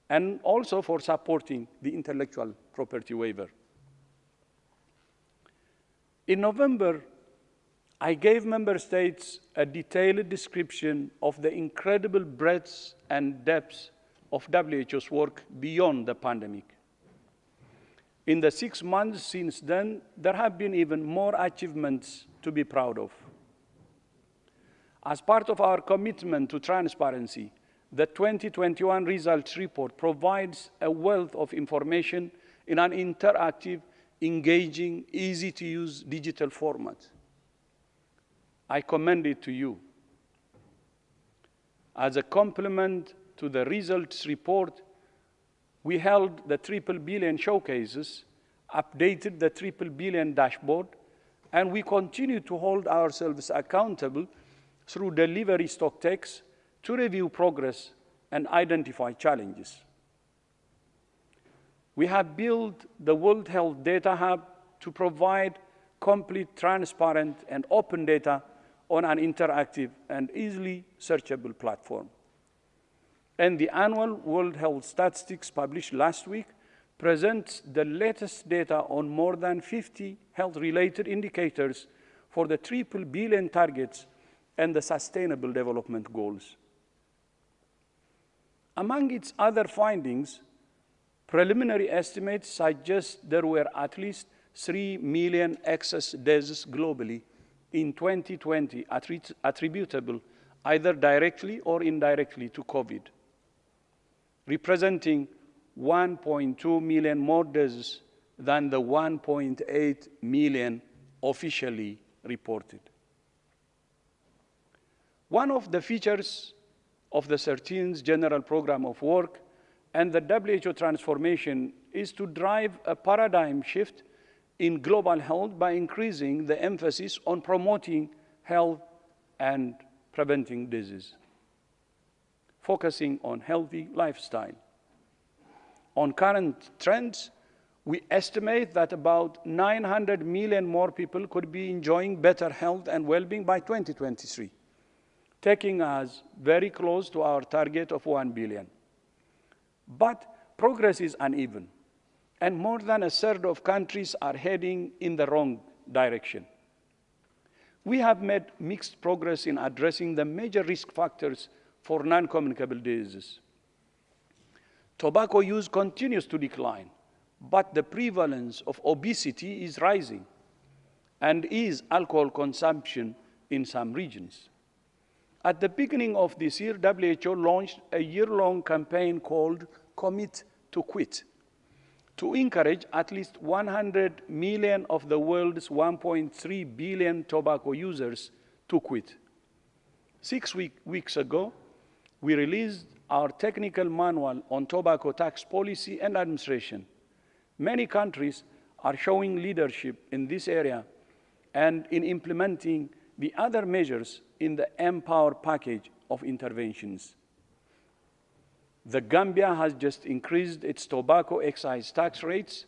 and also for supporting the intellectual property waiver. In November, I gave member states a detailed description of the incredible breadth and depth of WHO's work beyond the pandemic. In the 6 months since then, there have been even more achievements to be proud of. As part of our commitment to transparency, the 2021 results report provides a wealth of information in an interactive, engaging, easy-to-use digital format. I commend it to you. As a complement to the results report, we held the Triple Billion showcases, updated the Triple Billion dashboard, and we continue to hold ourselves accountable through delivery stock takes to review progress and identify challenges. We have built the World Health Data Hub to provide complete, transparent, and open data on an interactive and easily searchable platform. And the annual World Health Statistics published last week presents the latest data on more than 50 health-related indicators for the Triple Billion targets and the Sustainable Development Goals. Among its other findings, preliminary estimates suggest there were at least 3 million excess deaths globally in 2020 attributable either directly or indirectly to COVID, representing 1.2 million more deaths than the 1.8 million officially reported. One of the features of the 13th General Program of Work and the WHO transformation is to drive a paradigm shift in global health by increasing the emphasis on promoting health and preventing disease, focusing on healthy lifestyle. On current trends, we estimate that about 900 million more people could be enjoying better health and well-being by 2023, taking us very close to our target of 1 billion. But progress is uneven, and more than a third of countries are heading in the wrong direction. We have made mixed progress in addressing the major risk factors for non-communicable diseases. Tobacco use continues to decline, but the prevalence of obesity is rising, and is alcohol consumption in some regions. At the beginning of this year, WHO launched a year-long campaign called Commit to Quit, to encourage at least 100 million of the world's 1.3 billion tobacco users to quit. 6 weeks ago, we released our technical manual on tobacco tax policy and administration. Many countries are showing leadership in this area and in implementing the other measures in the Empower package of interventions. The Gambia has just increased its tobacco excise tax rates.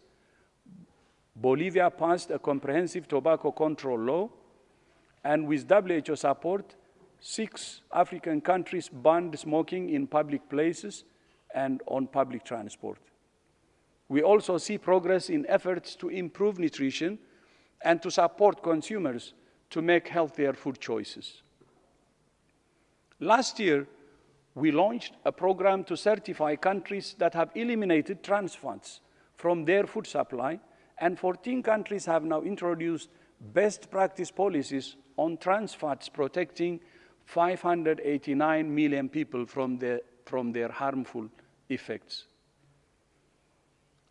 Bolivia passed a comprehensive tobacco control law, and with WHO support, 6 African countries banned smoking in public places and on public transport. We also see progress in efforts to improve nutrition and to support consumers to make healthier food choices. Last year, we launched a program to certify countries that have eliminated trans fats from their food supply, and 14 countries have now introduced best practice policies on trans fats, protecting 589 million people from their harmful effects.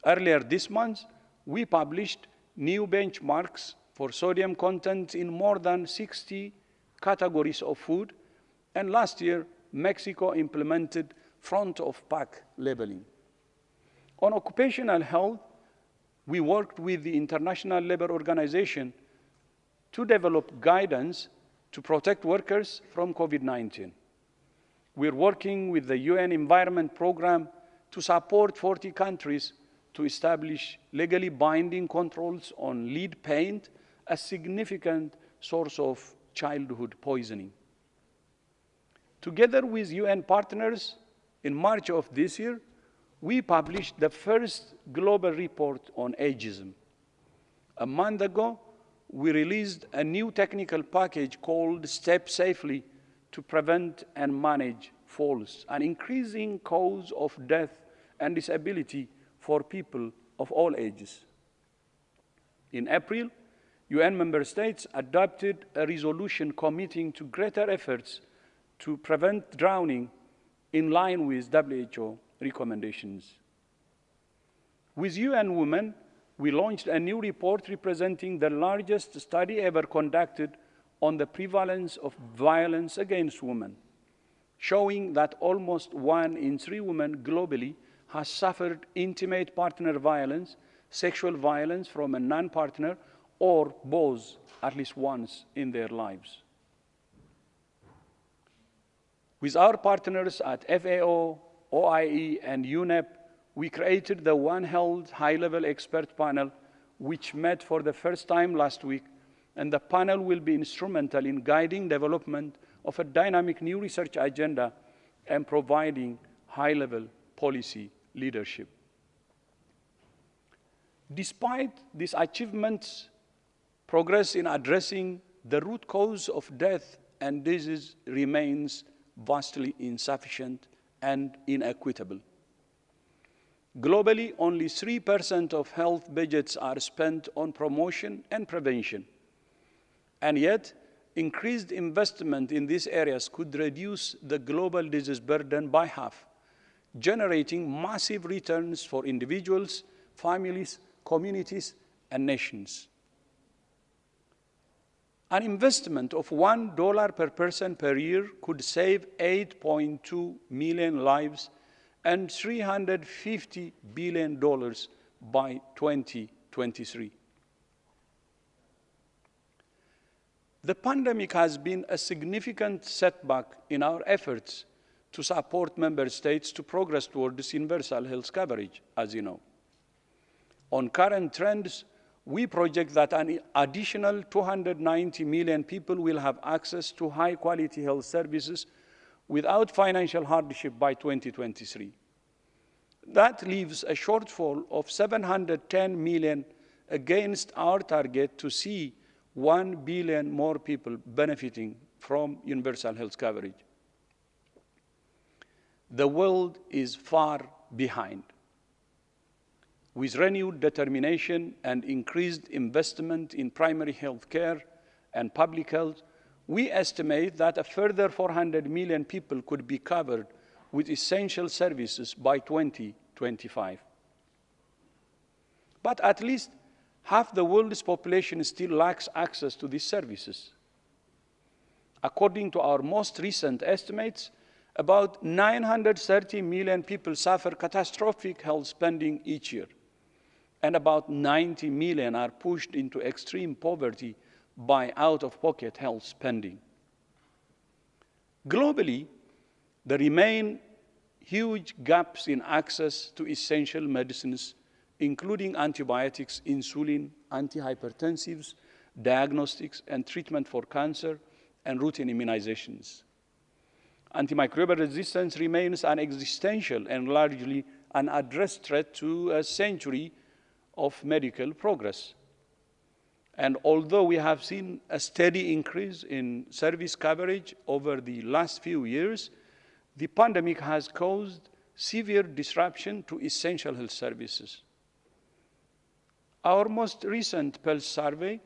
Earlier this month, we published new benchmarks for sodium content in more than 60 categories of food, and last year, Mexico implemented front-of-pack labeling. On occupational health, we worked with the International Labour Organization to develop guidance to protect workers from COVID-19. We're working with the UN Environment Programme to support 40 countries to establish legally binding controls on lead paint, a significant source of childhood poisoning. Together with UN partners, in March of this year, we published the first global report on ageism. A month ago, we released a new technical package called Step Safely to prevent and manage falls, an increasing cause of death and disability for people of all ages. In April, UN member states adopted a resolution committing to greater efforts to prevent drowning in line with WHO recommendations. With UN Women, we launched a new report representing the largest study ever conducted on the prevalence of violence against women, showing that almost 1 in 3 women globally has suffered intimate partner violence, sexual violence from a non-partner, or both at least once in their lives. With our partners at FAO, OIE, and UNEP, we created the One Health high-level expert panel, which met for the first time last week, and the panel will be instrumental in guiding development of a dynamic new research agenda and providing high-level policy leadership. Despite these achievements, progress in addressing the root cause of death and disease remains vastly insufficient and inequitable. Globally, only 3% of health budgets are spent on promotion and prevention. And yet, increased investment in these areas could reduce the global disease burden by half, generating massive returns for individuals, families, communities, and nations. An investment of $1 per person per year could save 8.2 million lives and $350 billion by 2023. The pandemic has been a significant setback in our efforts to support member states to progress towards universal health coverage, as you know. On current trends, we project that an additional 290 million people will have access to high-quality health services without financial hardship by 2023. That leaves a shortfall of 710 million against our target to see 1 billion more people benefiting from universal health coverage. The world is far behind. With renewed determination and increased investment in primary health care and public health, we estimate that a further 400 million people could be covered with essential services by 2025. But at least half the world's population still lacks access to these services. According to our most recent estimates, about 930 million people suffer catastrophic health spending each year, and about 90 million are pushed into extreme poverty by out-of-pocket health spending. Globally, there remain huge gaps in access to essential medicines, including antibiotics, insulin, antihypertensives, diagnostics and treatment for cancer, and routine immunizations. Antimicrobial resistance remains an existential and largely unaddressed threat to a century of medical progress. And although we have seen a steady increase in service coverage over the last few years, the pandemic has caused severe disruption to essential health services. Our most recent Pulse survey,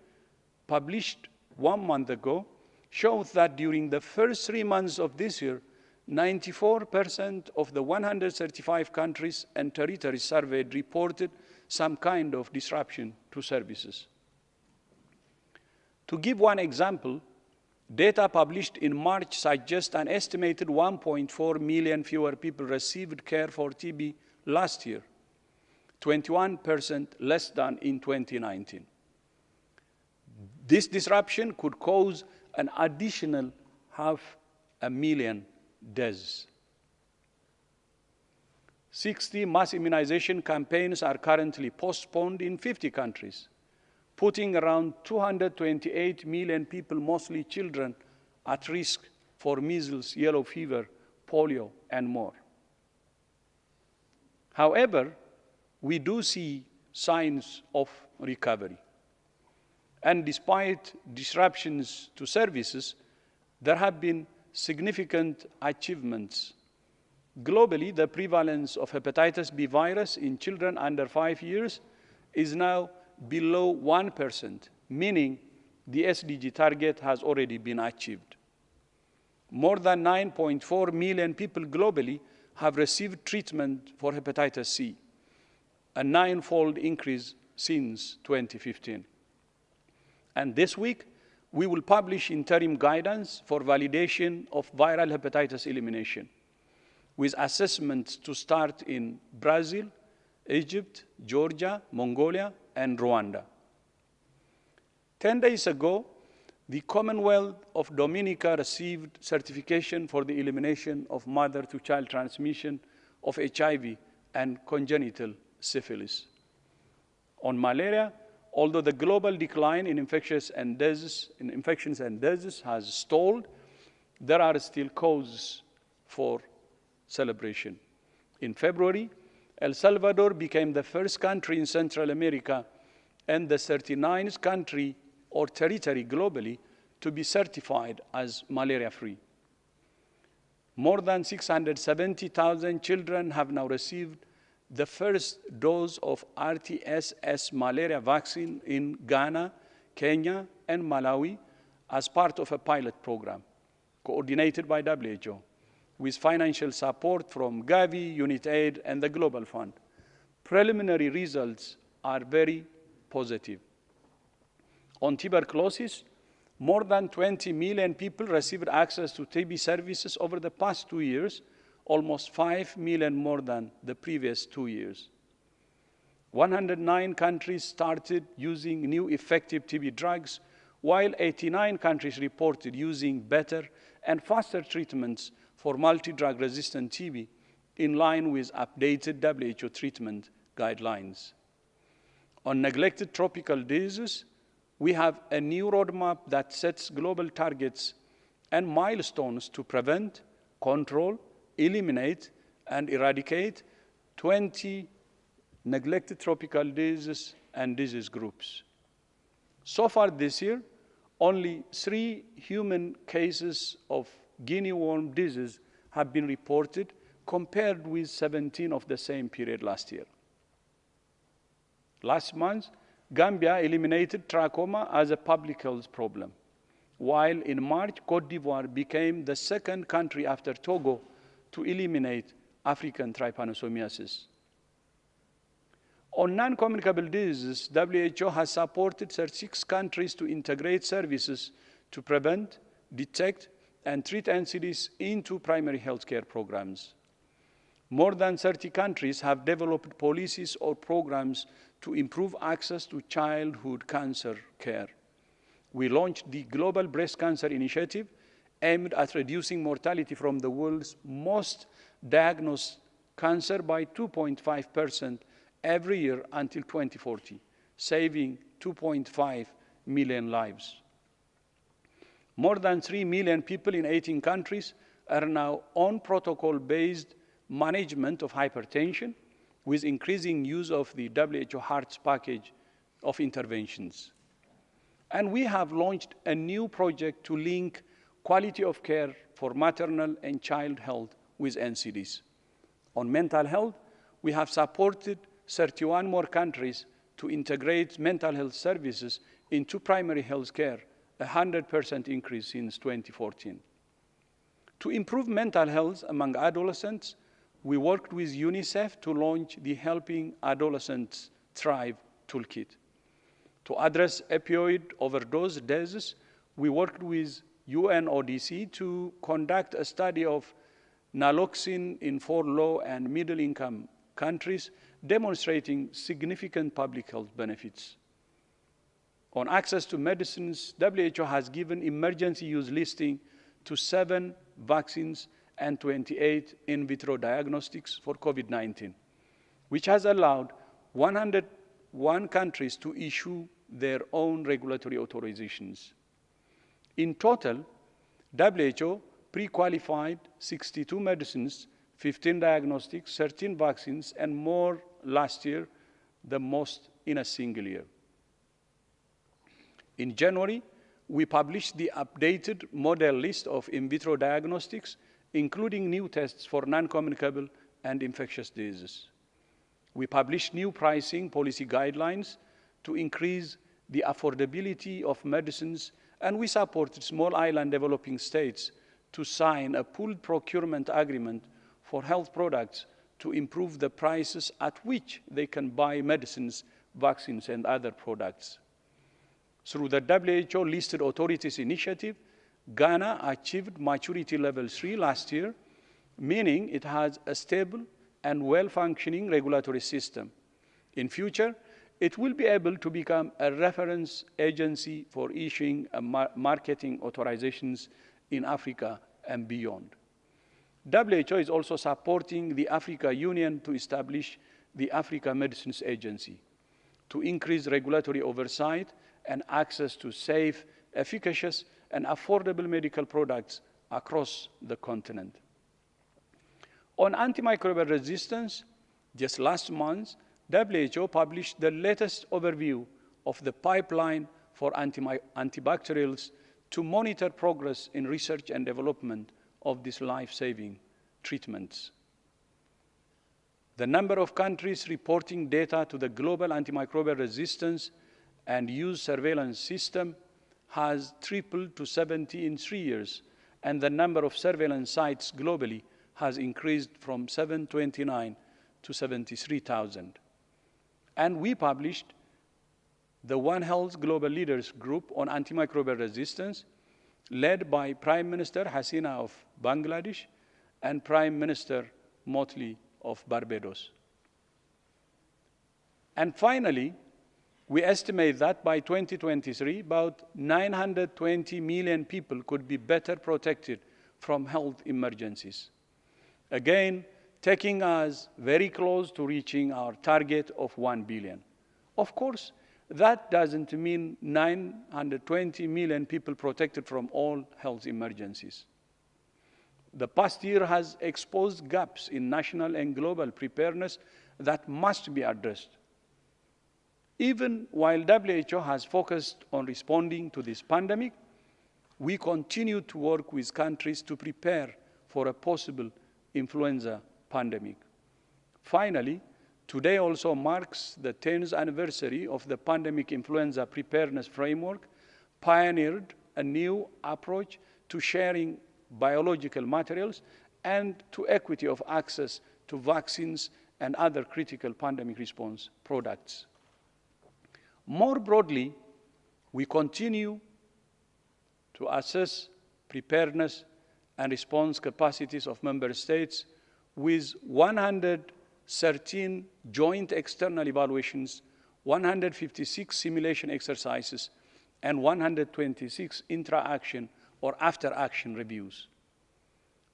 published 1 month ago, shows that during the first 3 months of this year, 94% of the 135 countries and territories surveyed reported some kind of disruption to services. To give one example, data published in March suggests an estimated 1.4 million fewer people received care for TB last year, 21% less than in 2019. This disruption could cause an additional 500,000 deaths. 60 mass immunization campaigns are currently postponed in 50 countries, putting around 228 million people, mostly children, at risk for measles, yellow fever, polio, and more. However, we do see signs of recovery. And despite disruptions to services, there have been significant achievements. Globally, the prevalence of hepatitis B virus in children under 5 years is now below 1%, meaning the SDG target has already been achieved. More than 9.4 million people globally have received treatment for hepatitis C, a 9-fold increase since 2015. And this week, we will publish interim guidance for validation of viral hepatitis elimination, with assessments to start in Brazil, Egypt, Georgia, Mongolia, and Rwanda. 10 days ago, the Commonwealth of Dominica received certification for the elimination of mother-to-child transmission of HIV and congenital syphilis. On malaria, although the global decline in infections and deaths has stalled, there are still causes for celebration. In February, El Salvador became the first country in Central America and the 39th country or territory globally to be certified as malaria-free. More than 670,000 children have now received the first dose of RTS malaria vaccine in Ghana, Kenya, and Malawi as part of a pilot program coordinated by WHO, with financial support from Gavi, UNITAID, and the Global Fund. Preliminary results are very positive. On tuberculosis, more than 20 million people received access to TB services over the past 2 years, almost 5 million more than the previous 2 years. 109 countries started using new effective TB drugs, while 89 countries reported using better and faster treatments for multi-drug resistant TB in line with updated WHO treatment guidelines. On neglected tropical diseases, we have a new roadmap that sets global targets and milestones to prevent, control, eliminate, and eradicate 20 neglected tropical diseases and disease groups. So far this year, only 3 human cases of guinea worm disease have been reported, compared with 17 of the same period last year. Last month, Gambia eliminated trachoma as a public health problem, while in March, Cote d'Ivoire became the second country after Togo to eliminate African trypanosomiasis. On non-communicable diseases, WHO has supported 36 countries to integrate services to prevent, detect, and treat NCDs into primary healthcare programs. More than 30 countries have developed policies or programs to improve access to childhood cancer care. We launched the Global Breast Cancer Initiative, aimed at reducing mortality from the world's most diagnosed cancer by 2.5% every year until 2040, saving 2.5 million lives. More than 3 million people in 18 countries are now on protocol-based management of hypertension, with increasing use of the WHO HEARTS package of interventions. And we have launched a new project to link quality of care for maternal and child health with NCDs. On mental health, we have supported 31 more countries to integrate mental health services into primary health care, a 100% increase since 2014. To improve mental health among adolescents, we worked with UNICEF to launch the Helping Adolescents Thrive Toolkit. To address opioid overdose deaths, we worked with UNODC to conduct a study of naloxone in 4 low and middle-income countries, demonstrating significant public health benefits. On access to medicines, WHO has given emergency use listing to 7 vaccines and 28 in vitro diagnostics for COVID-19, which has allowed 101 countries to issue their own regulatory authorizations. In total, WHO pre-qualified 62 medicines, 15 diagnostics, 13 vaccines, and more last year, the most in a single year. In January, we published the updated model list of in vitro diagnostics, including new tests for non-communicable and infectious diseases. We published new pricing policy guidelines to increase the affordability of medicines, and we supported small island developing states to sign a pooled procurement agreement for health products to improve the prices at which they can buy medicines, vaccines, and other products. Through the WHO Listed Authorities Initiative, Ghana achieved maturity level 3 last year, meaning it has a stable and well-functioning regulatory system. In future, it will be able to become a reference agency for issuing marketing authorizations in Africa and beyond. WHO is also supporting the Africa Union to establish the Africa Medicines Agency to increase regulatory oversight and access to safe, efficacious, and affordable medical products across the continent. On antimicrobial resistance, just last month, WHO published the latest overview of the pipeline for antibacterials to monitor progress in research and development of these life-saving treatments. The number of countries reporting data to the Global Antimicrobial Resistance and Use Surveillance System has tripled to 70 in 3 years, and the number of surveillance sites globally has increased from 729 to 73,000. And we published the One Health Global Leaders Group on Antimicrobial Resistance, led by Prime Minister Hasina of Bangladesh and Prime Minister Motley of Barbados. And finally, we estimate that by 2023, about 920 million people could be better protected from health emergencies. Again, taking us very close to reaching our target of 1 billion. Of course, that doesn't mean 920 million people protected from all health emergencies. The past year has exposed gaps in national and global preparedness that must be addressed. Even while WHO has focused on responding to this pandemic, we continue to work with countries to prepare for a possible influenza pandemic. Finally, today also marks the 10th anniversary of the Pandemic Influenza Preparedness Framework, pioneered a new approach to sharing biological materials and to equity of access to vaccines and other critical pandemic response products. More broadly, we continue to assess preparedness and response capacities of member states with 113 joint external evaluations, 156 simulation exercises, and 126 intra-action or after-action reviews.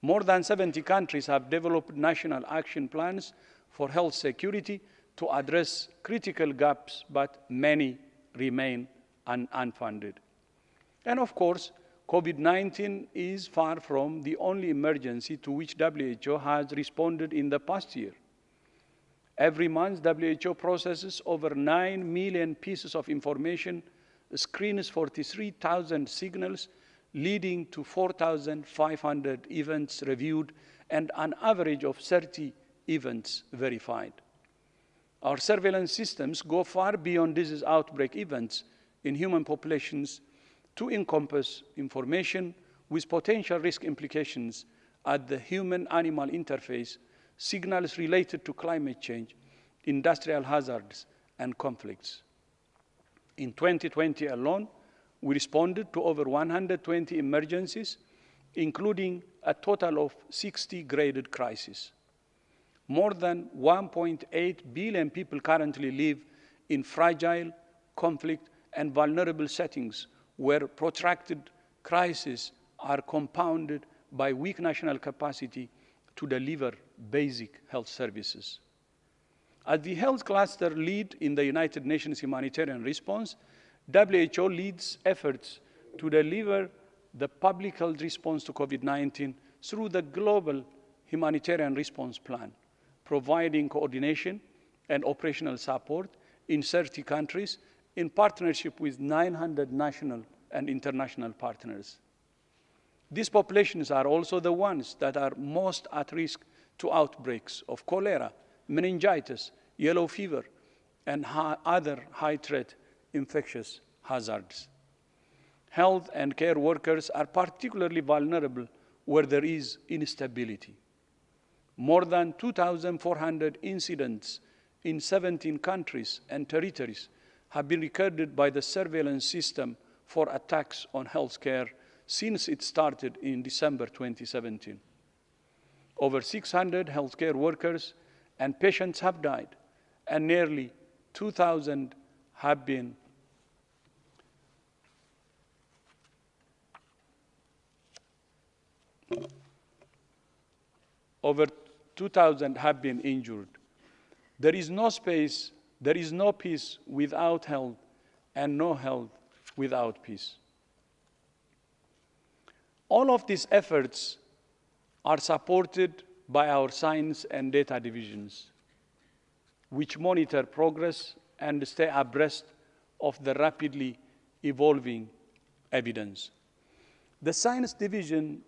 More than 70 countries have developed national action plans for health security to address critical gaps, but many remain unfunded. And of course, COVID-19 is far from the only emergency to which WHO has responded in the past year. Every month, WHO processes over 9 million pieces of information, screens 43,000 signals, leading to 4,500 events reviewed and an average of 30 events verified. Our surveillance systems go far beyond disease outbreak events in human populations to encompass information with potential risk implications at the human-animal interface, signals related to climate change, industrial hazards, and conflicts. In 2020 alone, we responded to over 120 emergencies, including a total of 60 graded crises. More than 1.8 billion people currently live in fragile, conflict, and vulnerable settings where protracted crises are compounded by weak national capacity to deliver basic health services. As the health cluster lead in the United Nations humanitarian response, WHO leads efforts to deliver the public health response to COVID-19 through the Global Humanitarian Response Plan, providing coordination and operational support in 30 countries in partnership with 900 national and international partners. These populations are also the ones that are most at risk to outbreaks of cholera, meningitis, yellow fever, and other high-threat infectious hazards. Health and care workers are particularly vulnerable where there is instability. More than 2,400 incidents in 17 countries and territories have been recorded by the surveillance system for attacks on healthcare since it started in December 2017. Over 600 healthcare workers and patients have died, and nearly 2,000 have been injured. There is no space, there is no peace without health, and no health without peace. All of these efforts are supported by our science and data divisions, which monitor progress and stay abreast of the rapidly evolving evidence. The science division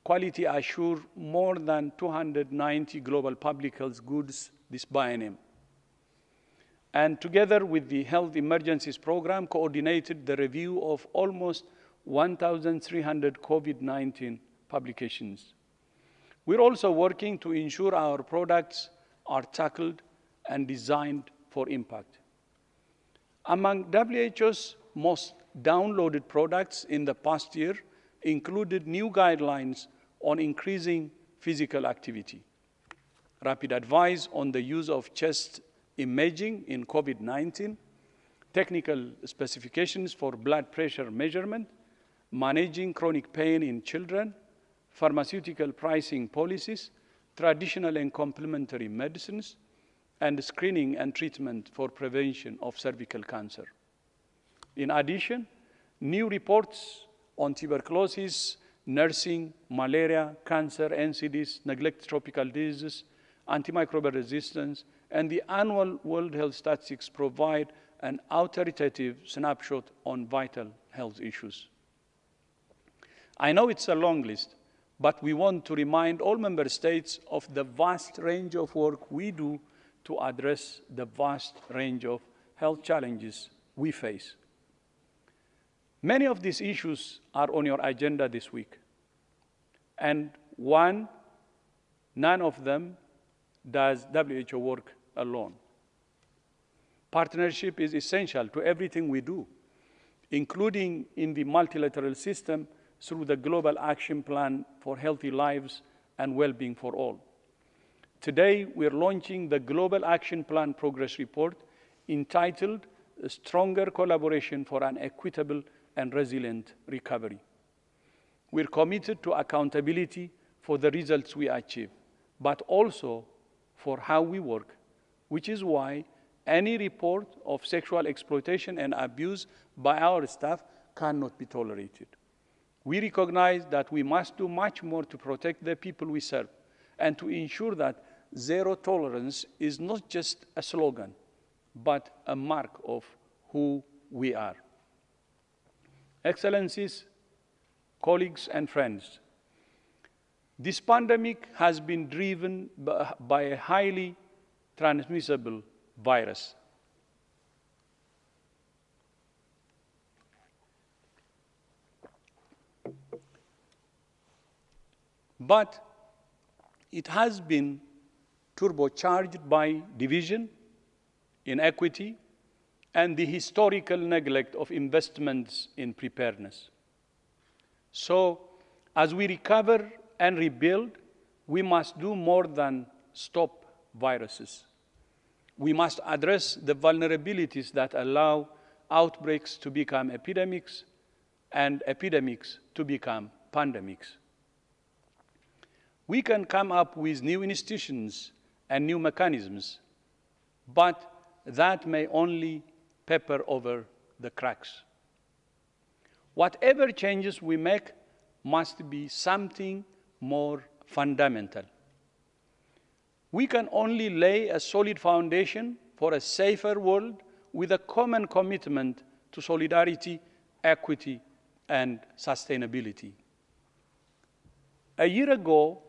quality assure more than 290 global public health goods this biennium, and together with the Health Emergencies Program, coordinated the review of almost 1,300 COVID-19 publications. We're also working to ensure our products are tackled and designed for impact. Among WHO's most downloaded products in the past year included new guidelines on increasing physical activity, rapid advice on the use of chest imaging in COVID-19, technical specifications for blood pressure measurement, managing chronic pain in children, pharmaceutical pricing policies, traditional and complementary medicines, and screening and treatment for prevention of cervical cancer. In addition, new reports on tuberculosis, nursing, malaria, cancer, NCDs, neglected tropical diseases, antimicrobial resistance, and the annual World Health Statistics provide an authoritative snapshot on vital health issues. I know it's a long list, but we want to remind all member states of the vast range of work we do to address the vast range of health challenges we face. Many of these issues are on your agenda this week, and none of them does WHO work alone. Partnership is essential to everything we do, including in the multilateral system through the Global Action Plan for Healthy Lives and Well-being for All. Today, we're launching the Global Action Plan Progress Report entitled Stronger Collaboration for an Equitable and Resilient Recovery. We're committed to accountability for the results we achieve, but also for how we work, which is why any report of sexual exploitation and abuse by our staff cannot be tolerated. We recognize that we must do much more to protect the people we serve and to ensure that zero tolerance is not just a slogan, but a mark of who we are. Excellencies, colleagues, and friends, this pandemic has been driven by a highly transmissible virus. But it has been turbocharged by division, inequity, and the historical neglect of investments in preparedness. So, as we recover and rebuild, we must do more than stop viruses. We must address the vulnerabilities that allow outbreaks to become epidemics and epidemics to become pandemics. We can come up with new institutions and new mechanisms, but that may only paper over the cracks. Whatever changes we make must be something more fundamental. We can only lay a solid foundation for a safer world with a common commitment to solidarity, equity, and sustainability. A year ago,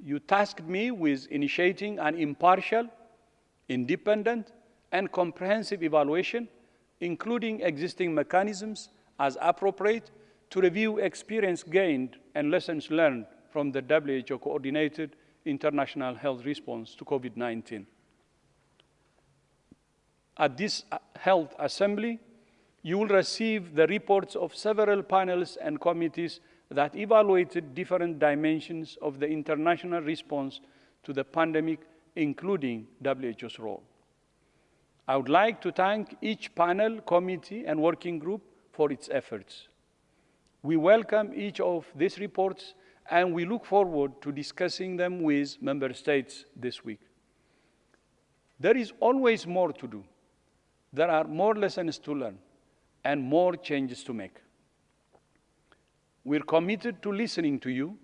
you tasked me with initiating an impartial, independent, and comprehensive evaluation, including existing mechanisms as appropriate, to review experience gained and lessons learned from the WHO coordinated international health response to COVID-19. At this Health Assembly, you will receive the reports of several panels and committees that evaluated different dimensions of the international response to the pandemic, including WHO's role. I would like to thank each panel, committee, and working group for its efforts. We welcome each of these reports, and we look forward to discussing them with member states this week. There is always more to do. There are more lessons to learn and more changes to make. We're committed to listening to you,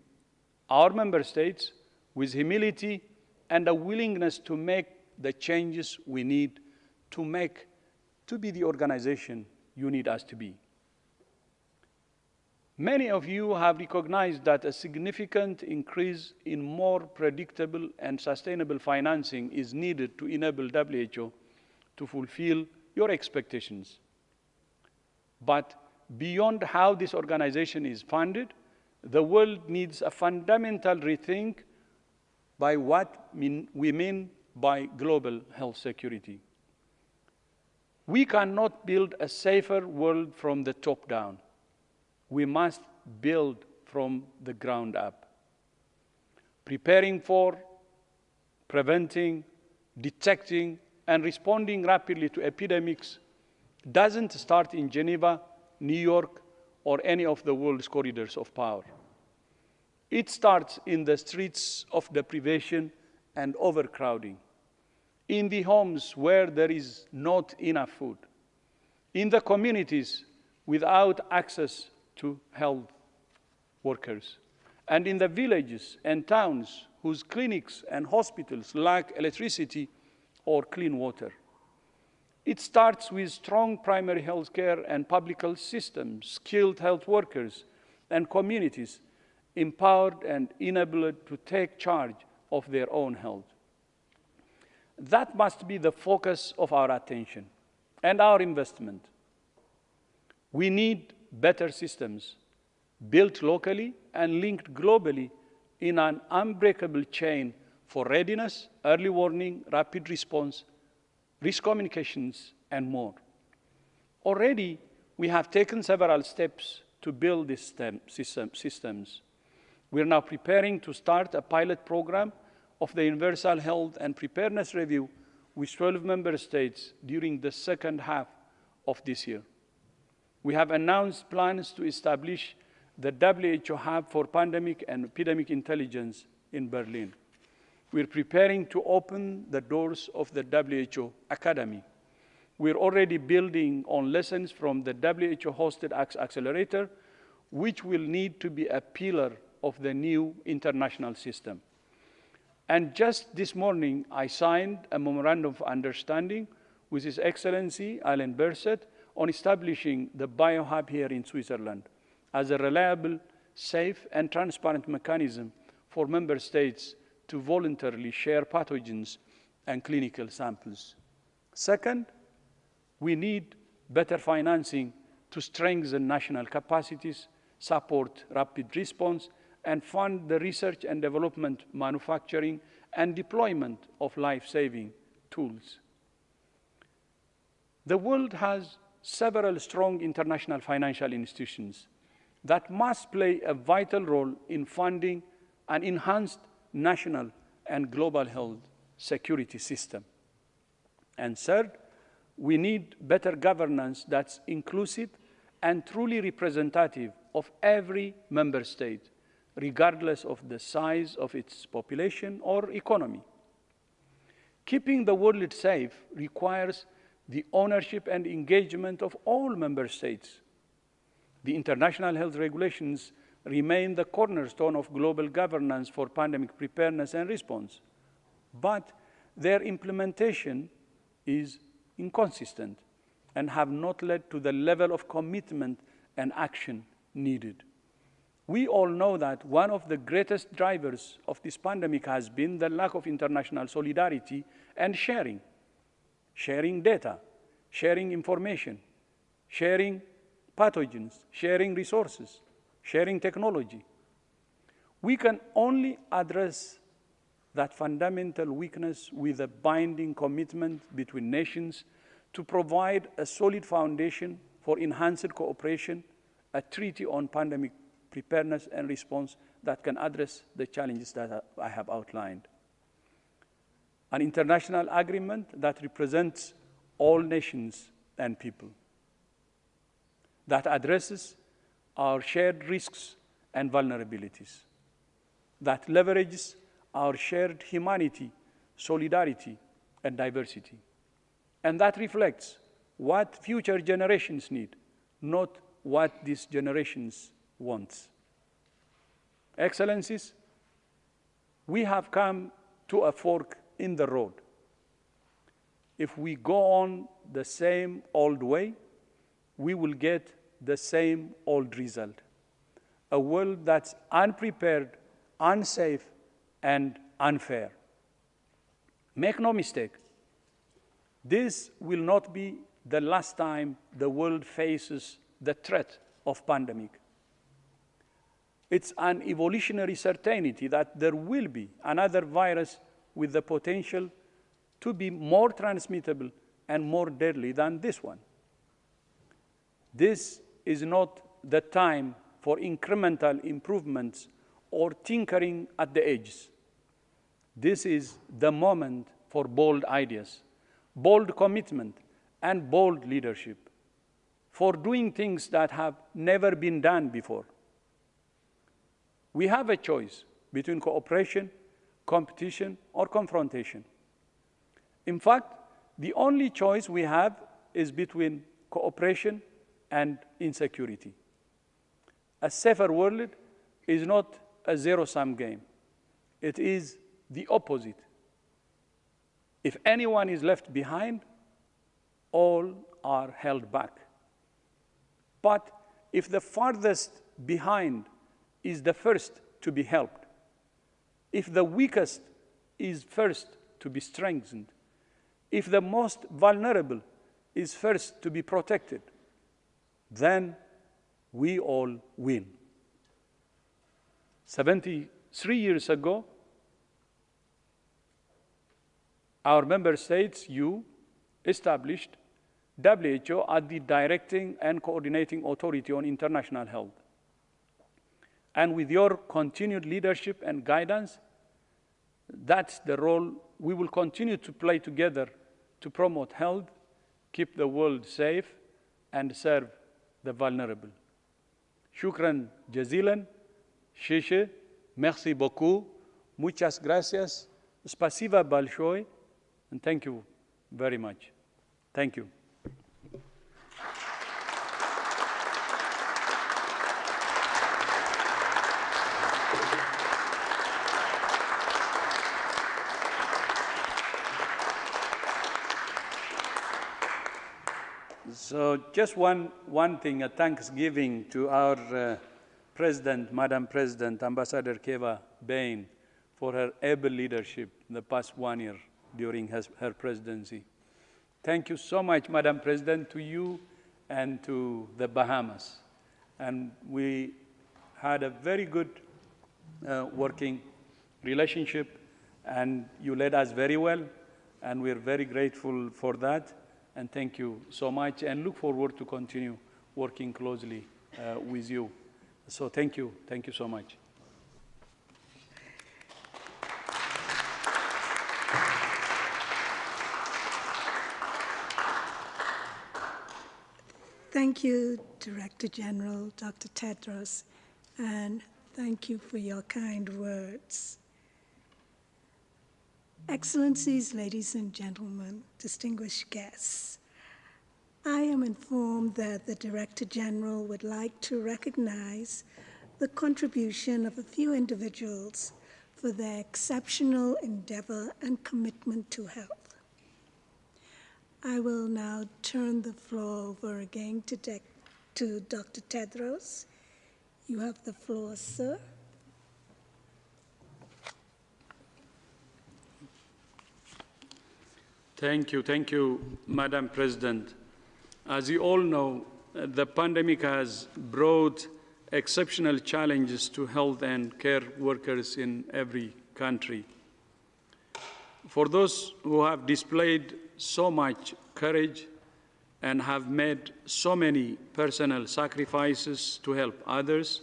our member states, with humility and a willingness to make the changes we need to be the organization you need us to be. Many of you have recognized that a significant increase in more predictable and sustainable financing is needed to enable WHO to fulfill your expectations. But beyond how this organization is funded, the world needs a fundamental rethink by what we mean by global health security. We cannot build a safer world from the top down. We must build from the ground up. Preparing for, preventing, detecting, and responding rapidly to epidemics doesn't start in Geneva, New York, or any of the world's corridors of power. It starts in the streets of deprivation and overcrowding, in the homes where there is not enough food, in the communities without access to health workers, and in the villages and towns whose clinics and hospitals lack electricity or clean water. It starts with strong primary health care and public health systems, skilled health workers, and communities empowered and enabled to take charge of their own health. That must be the focus of our attention and our investment. We need better systems, built locally and linked globally in an unbreakable chain for readiness, early warning, rapid response, risk communications, and more. Already, we have taken several steps to build these systems. We are now preparing to start a pilot program of the Universal Health and Preparedness Review with 12 member states during the second half of this year. We have announced plans to establish the WHO Hub for Pandemic and Epidemic Intelligence in Berlin. We're preparing to open the doors of the WHO Academy. We're already building on lessons from the WHO-hosted Accelerator, which will need to be a pillar of the new international system. And just this morning, I signed a memorandum of understanding with His Excellency Alain Berset on establishing the BioHub here in Switzerland as a reliable, safe, and transparent mechanism for member states to voluntarily share pathogens and clinical samples. Second, we need better financing to strengthen national capacities, support rapid response, and fund the research and development, manufacturing, and deployment of life-saving tools. The world has several strong international financial institutions that must play a vital role in funding an enhanced national and global health security system. And third, we need better governance that's inclusive and truly representative of every member state, regardless of the size of its population or economy. Keeping the world safe requires the ownership and engagement of all member states. The international health regulations remain the cornerstone of global governance for pandemic preparedness and response, but their implementation is inconsistent and have not led to the level of commitment and action needed. We all know that one of the greatest drivers of this pandemic has been the lack of international solidarity and sharing data, sharing information, sharing pathogens, sharing resources, sharing technology. We can only address that fundamental weakness with a binding commitment between nations to provide a solid foundation for enhanced cooperation, a treaty on pandemic preparedness and response that can address the challenges that I have outlined. An international agreement that represents all nations and people, that addresses our shared risks and vulnerabilities, that leverages our shared humanity, solidarity, and diversity, and that reflects what future generations need, not what these generations want. Excellencies, we have come to a fork in the road. If we go on the same old way, we will get the same old result. A world that's unprepared, unsafe, and unfair. Make no mistake, this will not be the last time the world faces the threat of pandemic. It's an evolutionary certainty that there will be another virus with the potential to be more transmittable and more deadly than this one. This is not the time for incremental improvements or tinkering at the edges. This is the moment for bold ideas, bold commitment, and bold leadership for doing things that have never been done before. We have a choice between cooperation, competition, or confrontation. In fact, the only choice we have is between cooperation and insecurity. A safer world is not a zero-sum game. It is the opposite. If anyone is left behind, all are held back. But if the farthest behind is the first to be helped, if the weakest is first to be strengthened, if the most vulnerable is first to be protected, then we all win. 73 years ago, our member states, you, established WHO as the directing and coordinating authority on international health. And with your continued leadership and guidance, that's the role we will continue to play together to promote health, keep the world safe, and serve the vulnerable. Shukran jazilan, sheshe, merci beaucoup, muchas gracias, spasiba balshoi, and thank you very much. Thank you. So just one thing, a thanksgiving to our President, Madam President, Ambassador Keva Bain, for her able leadership in the past 1 year during her presidency. Thank you so much, Madam President, to you and to the Bahamas. And we had a very good working relationship, and you led us very well, and we're very grateful for that. And thank you so much, and look forward to continue working closely with you. So thank you so much. Thank you, Director General Dr. Tedros, and thank you for your kind words. Excellencies, ladies and gentlemen, distinguished guests, I am informed that the Director General would like to recognize the contribution of a few individuals for their exceptional endeavor and commitment to health. I will now turn the floor over again to Dr. Tedros. You have the floor, sir. Thank you, Madam President. As you all know, the pandemic has brought exceptional challenges to health and care workers in every country. For those who have displayed so much courage and have made so many personal sacrifices to help others,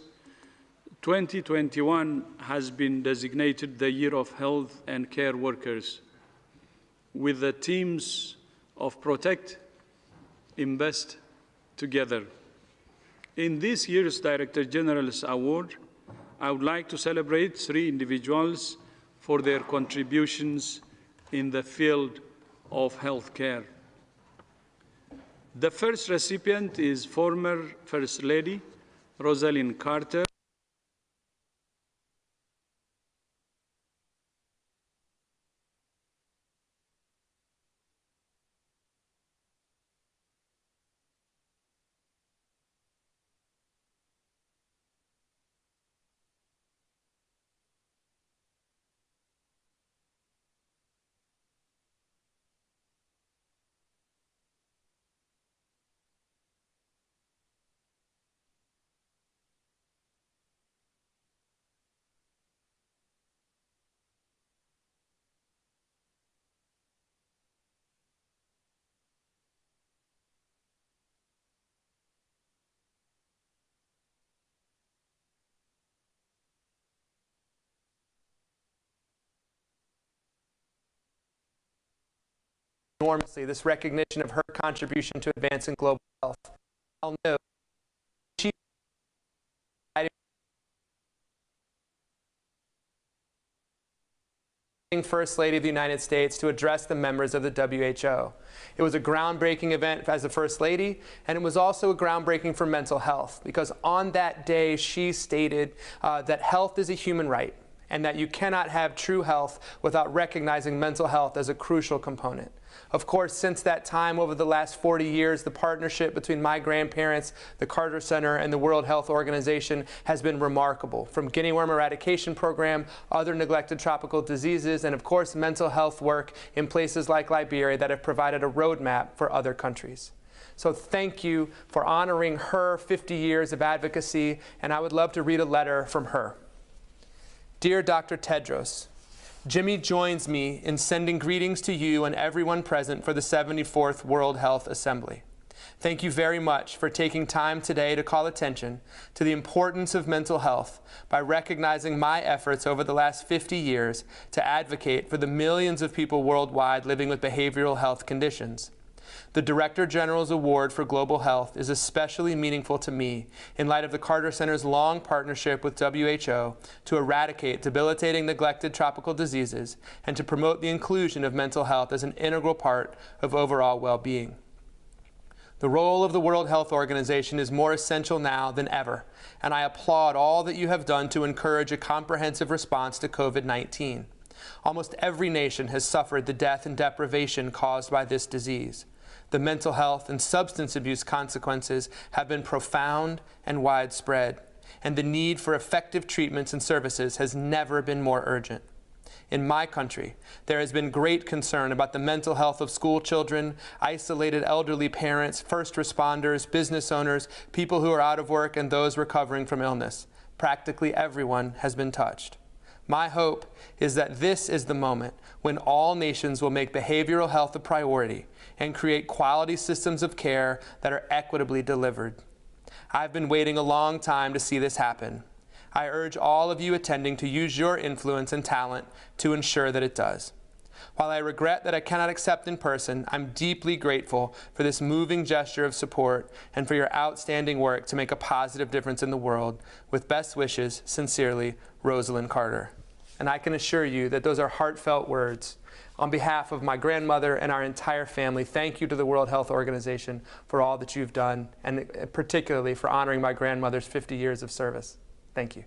2021 has been designated the Year of Health and Care Workers, with the themes of Protect, Invest, Together. In this year's Director General's Award, I would like to celebrate 3 individuals for their contributions in the field of healthcare. The first recipient is former First Lady Rosalind Carter, enormously, this recognition of her contribution to advancing global health. I'll note, she First Lady of the United States to address the members of the WHO. It was a groundbreaking event as the First Lady, and it was also a groundbreaking for mental health, because on that day she stated that health is a human right, and that you cannot have true health without recognizing mental health as a crucial component. Of course, since that time, over the last 40 years, the partnership between my grandparents, the Carter Center, and the World Health Organization has been remarkable. From guinea worm eradication program, other neglected tropical diseases, and of course, mental health work in places like Liberia that have provided a roadmap for other countries. So thank you for honoring her 50 years of advocacy, and I would love to read a letter from her. Dear Dr. Tedros, Jimmy joins me in sending greetings to you and everyone present for the 74th World Health Assembly. Thank you very much for taking time today to call attention to the importance of mental health by recognizing my efforts over the last 50 years to advocate for the millions of people worldwide living with behavioral health conditions. The Director General's Award for Global Health is especially meaningful to me in light of the Carter Center's long partnership with WHO to eradicate debilitating neglected tropical diseases and to promote the inclusion of mental health as an integral part of overall well-being. The role of the World Health Organization is more essential now than ever, and I applaud all that you have done to encourage a comprehensive response to COVID-19. Almost every nation has suffered the death and deprivation caused by this disease. The mental health and substance abuse consequences have been profound and widespread, and the need for effective treatments and services has never been more urgent. In my country, there has been great concern about the mental health of school children, isolated elderly parents, first responders, business owners, people who are out of work, and those recovering from illness. Practically everyone has been touched. My hope is that this is the moment when all nations will make behavioral health a priority and create quality systems of care that are equitably delivered. I've been waiting a long time to see this happen. I urge all of you attending to use your influence and talent to ensure that it does. While I regret that I cannot accept in person, I'm deeply grateful for this moving gesture of support and for your outstanding work to make a positive difference in the world. With best wishes, sincerely, Rosalind Carter. And I can assure you that those are heartfelt words. On behalf of my grandmother and our entire family, thank you to the World Health Organization for all that you've done, and particularly for honoring my grandmother's 50 years of service. Thank you.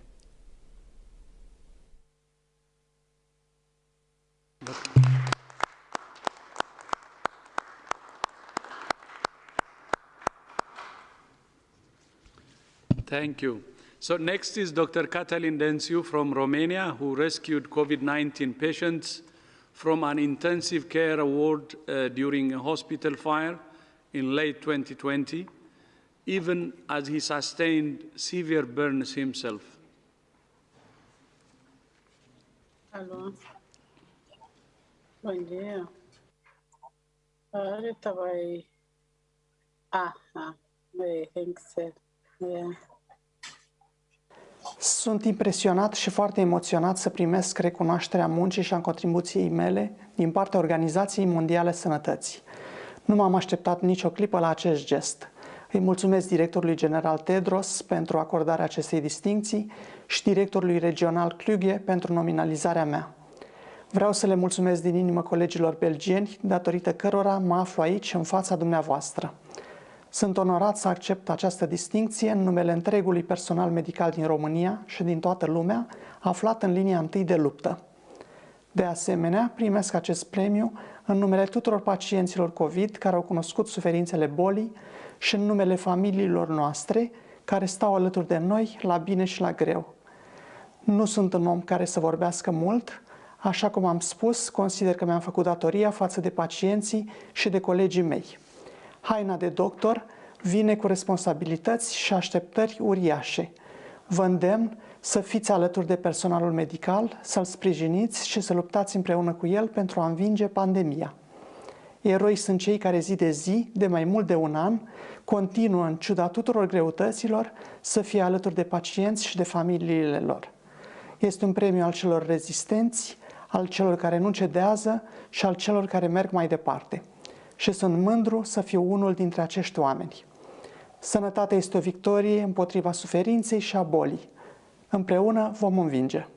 Thank you. So next is Dr. Catalin Densiu from Romania, who rescued COVID-19 patients from an intensive care ward during a hospital fire in late 2020, even as he sustained severe burns himself. Hello. Bom dia. Ele estava aí. Thanks. Yeah. Sunt impresionat și foarte emoționat să primesc recunoașterea muncii și a contribuției mele din partea Organizației Mondiale a Sănătății. Nu m-am așteptat nicio clipă la acest gest. Îi mulțumesc directorului general Tedros pentru acordarea acestei distincții și directorului regional Kluge pentru nominalizarea mea. Vreau să le mulțumesc din inimă colegilor belgieni, datorită cărora mă aflu aici în fața dumneavoastră. Sunt onorat să accept această distincție în numele întregului personal medical din România și din toată lumea, aflat în linia întâi de luptă. De asemenea, primesc acest premiu în numele tuturor pacienților COVID care au cunoscut suferințele bolii și în numele familiilor noastre care stau alături de noi la bine și la greu. Nu sunt un om care să vorbească mult, așa cum am spus, consider că mi-am făcut datoria față de pacienții și de colegii mei. Haina de doctor vine cu responsabilități și așteptări uriașe. Vă îndemn să fiți alături de personalul medical, să-l sprijiniți și să luptați împreună cu el pentru a învinge pandemia. Eroi sunt cei care zi de zi, de mai mult de un an, continuă în ciuda tuturor greutăților să fie alături de pacienți și de familiile lor. Este un premiu al celor rezistenți, al celor care nu cedează și al celor care merg mai departe. și sunt mândru să fiu unul dintre acești oameni. Sănătatea este o victorie împotriva suferinței și a bolii. Împreună vom învinge.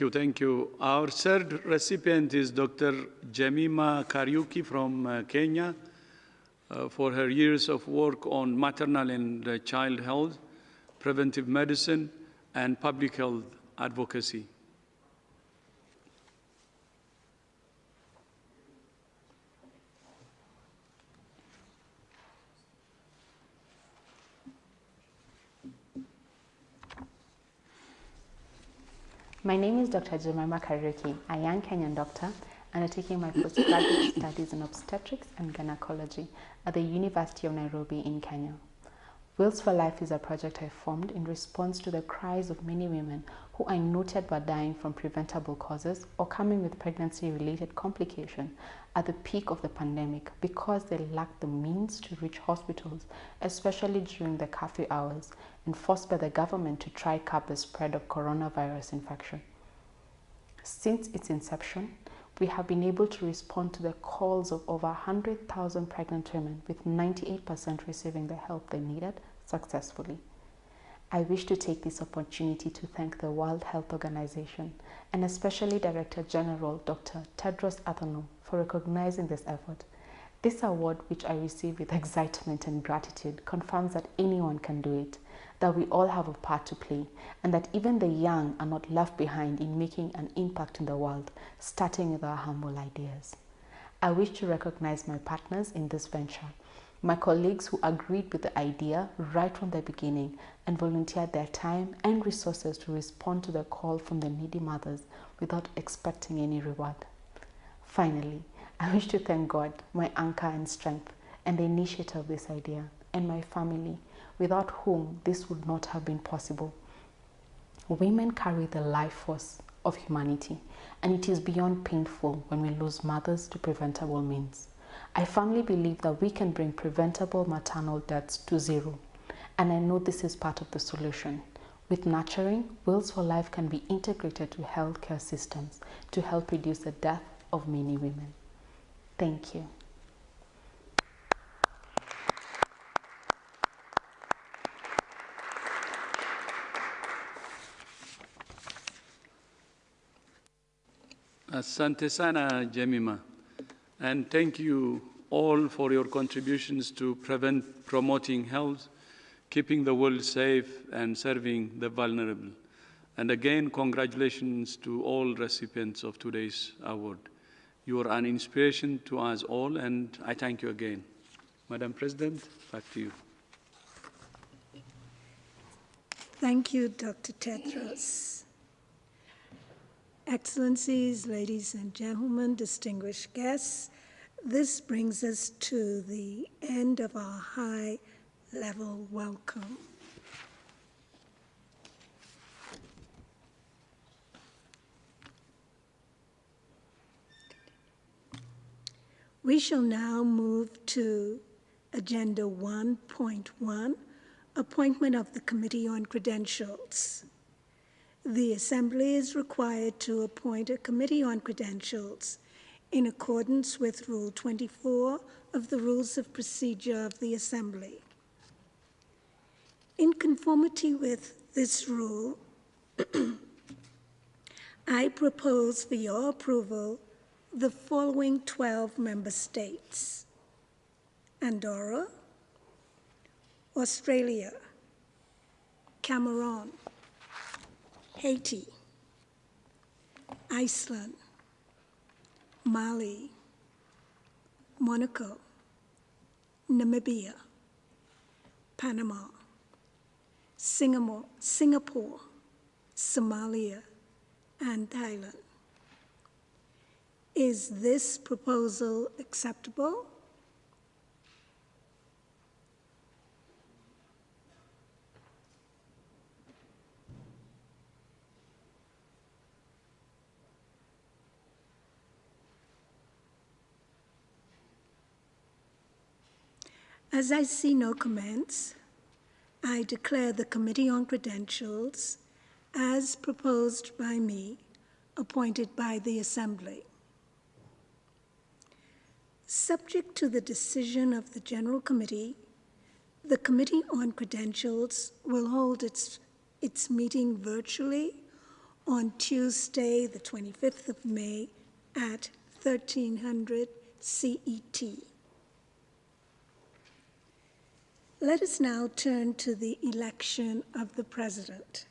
Thank you. Our third recipient is Dr. Jemima Kariuki from Kenya for her years of work on maternal and child health, preventive medicine, and public health advocacy. My name is Dr. Jemima Kariuki, a young Kenyan doctor undertaking my postgraduate studies in obstetrics and gynecology at the University of Nairobi in Kenya. Wheels for Life is a project I formed in response to the cries of many women who I noted were dying from preventable causes or coming with pregnancy-related complications at the peak of the pandemic because they lacked the means to reach hospitals, especially during the curfew hours, and forced by the government to try curb the spread of coronavirus infection. Since its inception, we have been able to respond to the calls of over 100,000 pregnant women, with 98% receiving the help they needed successfully. I wish to take this opportunity to thank the World Health Organization and especially Director General Dr. Tedros Adhanom for recognizing this effort. This award, which I receive with excitement and gratitude, confirms that anyone can do it, that we all have a part to play, and that even the young are not left behind in making an impact in the world, starting with our humble ideas. I wish to recognize my partners in this venture, my colleagues who agreed with the idea right from the beginning and volunteered their time and resources to respond to the call from the needy mothers without expecting any reward. Finally, I wish to thank God, my anchor and strength, and the initiator of this idea, and my family, without whom this would not have been possible. Women carry the life force of humanity, and it is beyond painful when we lose mothers to preventable means. I firmly believe that we can bring preventable maternal deaths to zero, and I know this is part of the solution. With nurturing, Wheels for Life can be integrated to healthcare systems to help reduce the death of many women. Thank you. Asante sana, Jemima, and thank you all for your contributions to promoting health, keeping the world safe, and serving the vulnerable. And again, congratulations to all recipients of today's award. You are an inspiration to us all, and I thank you again. Madam President, back to you. Thank you, Dr. Tedros. Excellencies, ladies and gentlemen, distinguished guests, this brings us to the end of our high-level welcome. We shall now move to Agenda 1.1, Appointment of the Committee on Credentials. The Assembly is required to appoint a Committee on Credentials in accordance with Rule 24 of the Rules of Procedure of the Assembly. In conformity with this rule, I propose for your approval the following 12 member states: Andorra, Australia, Cameroon, Haiti, Iceland, Mali, Monaco, Namibia, Panama, Singapore, Somalia, and Thailand. Is this proposal acceptable? As I see no comments, I declare the Committee on Credentials, as proposed by me, appointed by the Assembly. Subject to the decision of the General Committee, the Committee on Credentials will hold its meeting virtually on Tuesday, the 25th of May at 1300 CET. Let us now turn to the election of the President.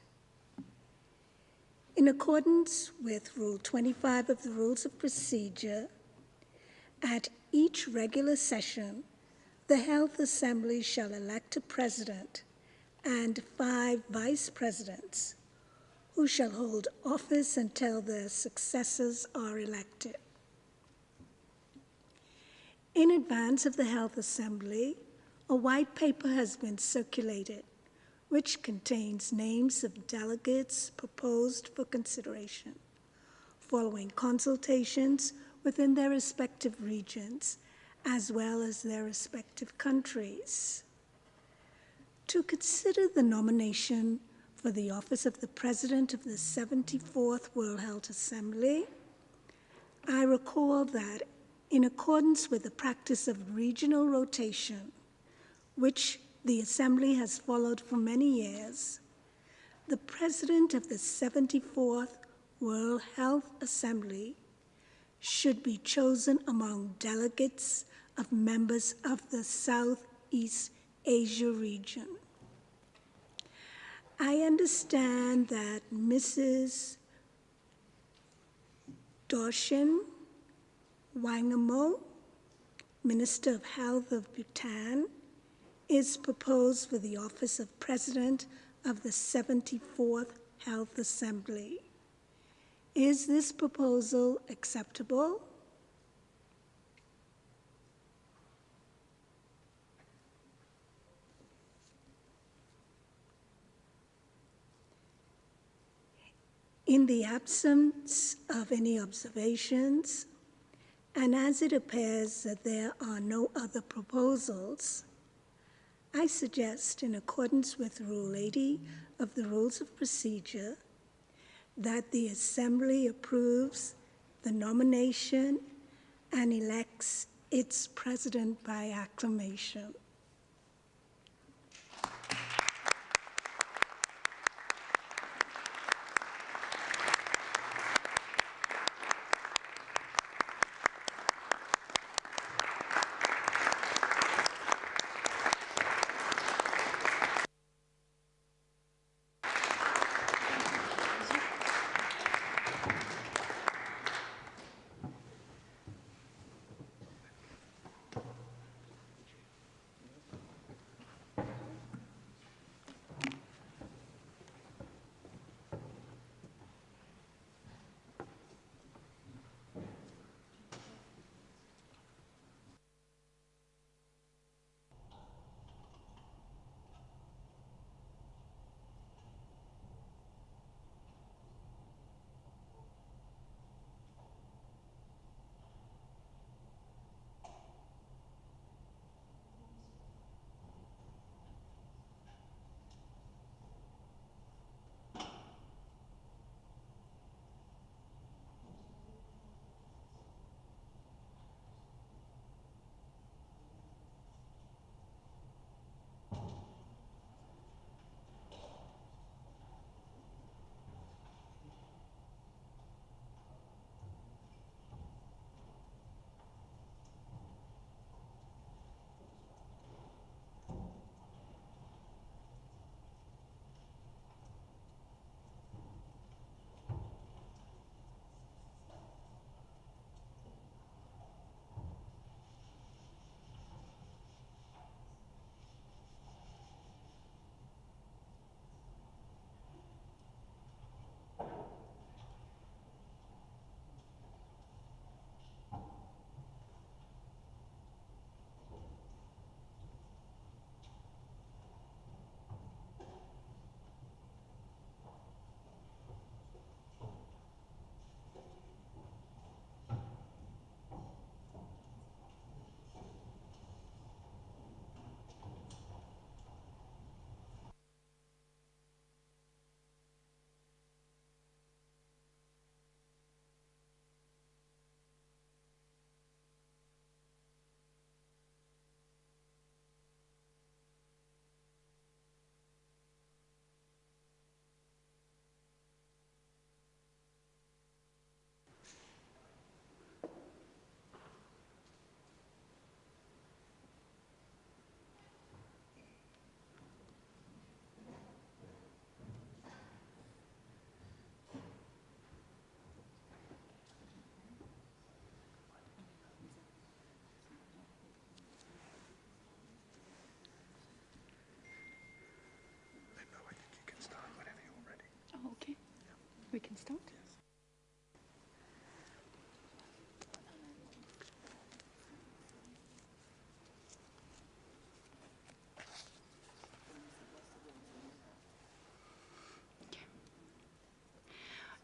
In accordance with Rule 25 of the Rules of Procedure, at each regular session, the Health Assembly shall elect a President and 5 Vice Presidents, who shall hold office until their successors are elected. In advance of the Health Assembly, a white paper has been circulated which contains names of delegates proposed for consideration, following consultations within their respective regions, as well as their respective countries. To consider the nomination for the office of the President of the 74th World Health Assembly, I recall that in accordance with the practice of regional rotation, which the Assembly has followed for many years, the President of the 74th World Health Assembly should be chosen among delegates of members of the Southeast Asia region. I understand that Mrs. Doshin Wangamo, Minister of Health of Bhutan, is proposed for the office of President of the 74th Health Assembly. Is this proposal acceptable? In the absence of any observations, and as it appears that there are no other proposals, I suggest, in accordance with Rule 80 of the Rules of Procedure, that the Assembly approves the nomination and elects its President by acclamation.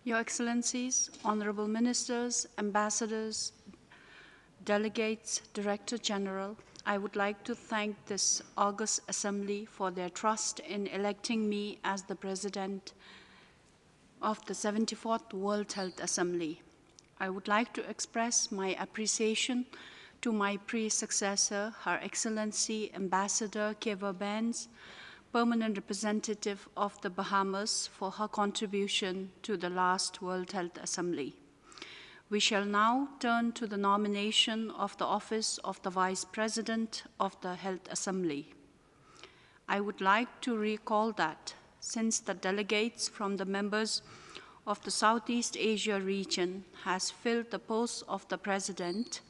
Your Excellencies, Honorable Ministers, Ambassadors, Delegates, Director General, I would like to thank this august assembly for their trust in electing me as the President of the 74th World Health Assembly. I would like to express my appreciation to my predecessor, Her Excellency Ambassador Ghebreyesus, Permanent Representative of the Bahamas, for her contribution to the last World Health Assembly. We shall now turn to the nomination of the office of the Vice President of the Health Assembly. I would like to recall that since the delegates from the members of the Southeast Asia region has filled the post of the President,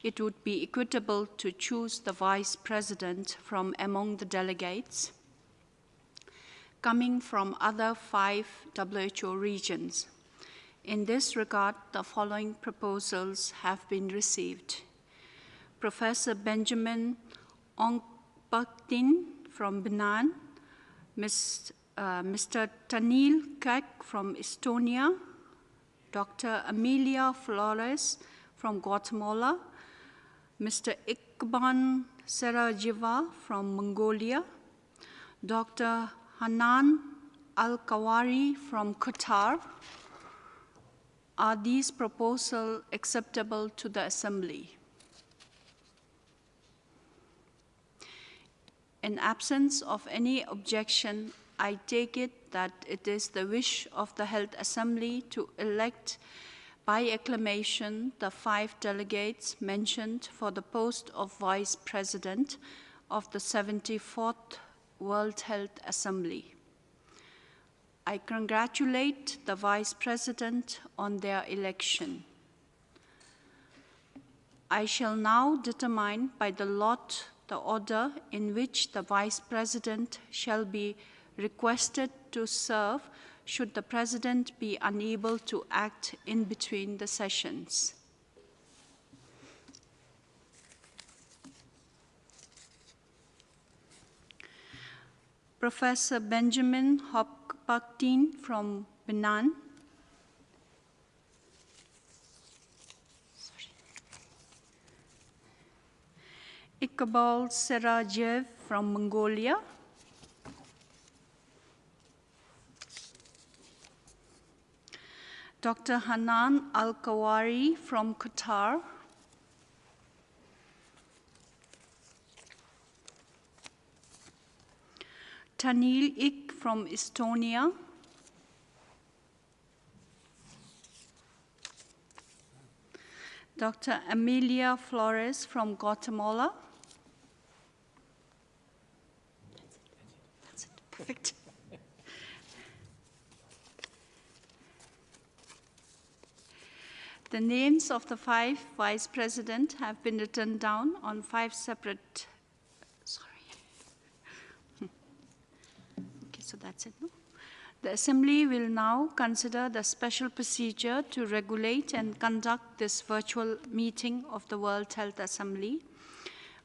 it would be equitable to choose the Vice President from among the delegates coming from other 5 WHO regions. In this regard, the following proposals have been received. Professor Benjamin Ongpaktin from Benin, Mr. Tanil Kek from Estonia, Dr. Amelia Flores from Guatemala, Mr. Ikban Serajiva from Mongolia, Dr. Hanan Al-Kawari from Qatar. Are these proposals acceptable to the Assembly? In absence of any objection, I take it that it is the wish of the Health Assembly to elect by acclamation the 5 delegates mentioned for the post of Vice President of the 74th World Health Assembly. I congratulate the Vice President on their election. I shall now determine by the lot the order in which the Vice President shall be requested to serve should the President be unable to act in between the sessions. Professor Benjamin Ongpaktin from Benin, Iqbal Serajev from Mongolia, Dr. Hanan Al-Kawari from Qatar, Tanil Ik from Estonia, Dr. Amelia Flores from Guatemala. That's it. Perfect. The names of the 5 vice presidents have been written down on 5 separate. Okay, so that's it. No? The Assembly will now consider the special procedure to regulate and conduct this virtual meeting of the World Health Assembly,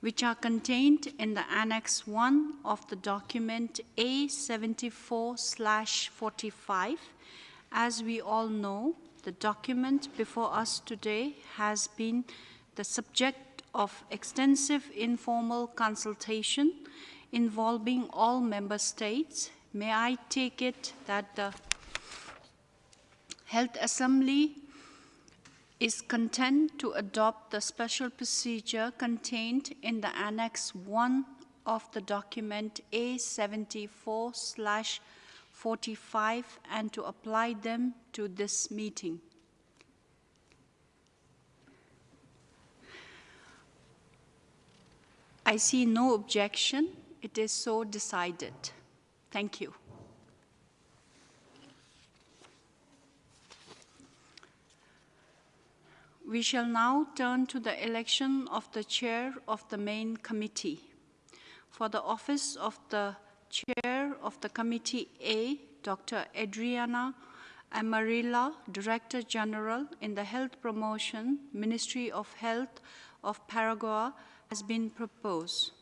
which are contained in the Annex 1 of the document A74/45. As we all know, the document before us today has been the subject of extensive informal consultation involving all member states. May I take it that the Health Assembly is content to adopt the special procedure contained in the Annex 1 of the document A74/45 and to apply them to this meeting? I see no objection. It is so decided. Thank you. We shall now turn to the election of the chair of the main committee. For the office of the chair of the Committee A, Dr. Adriana Amarilla, Director General in the Health Promotion, Ministry of Health of Paraguay, has been proposed.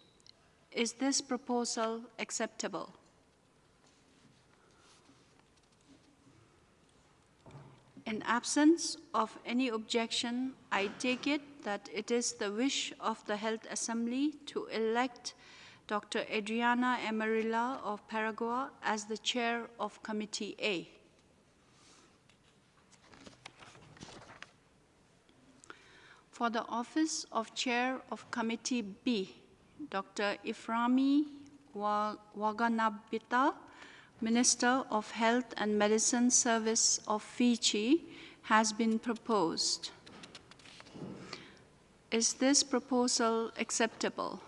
Is this proposal acceptable? In absence of any objection, I take it that it is the wish of the Health Assembly to elect Dr. Adriana Emerilla of Paraguay as the chair of Committee A. For the office of chair of Committee B, Dr. Iframi Waganabita, Minister of Health and Medicine Service of Fiji, has been proposed. Is this proposal acceptable?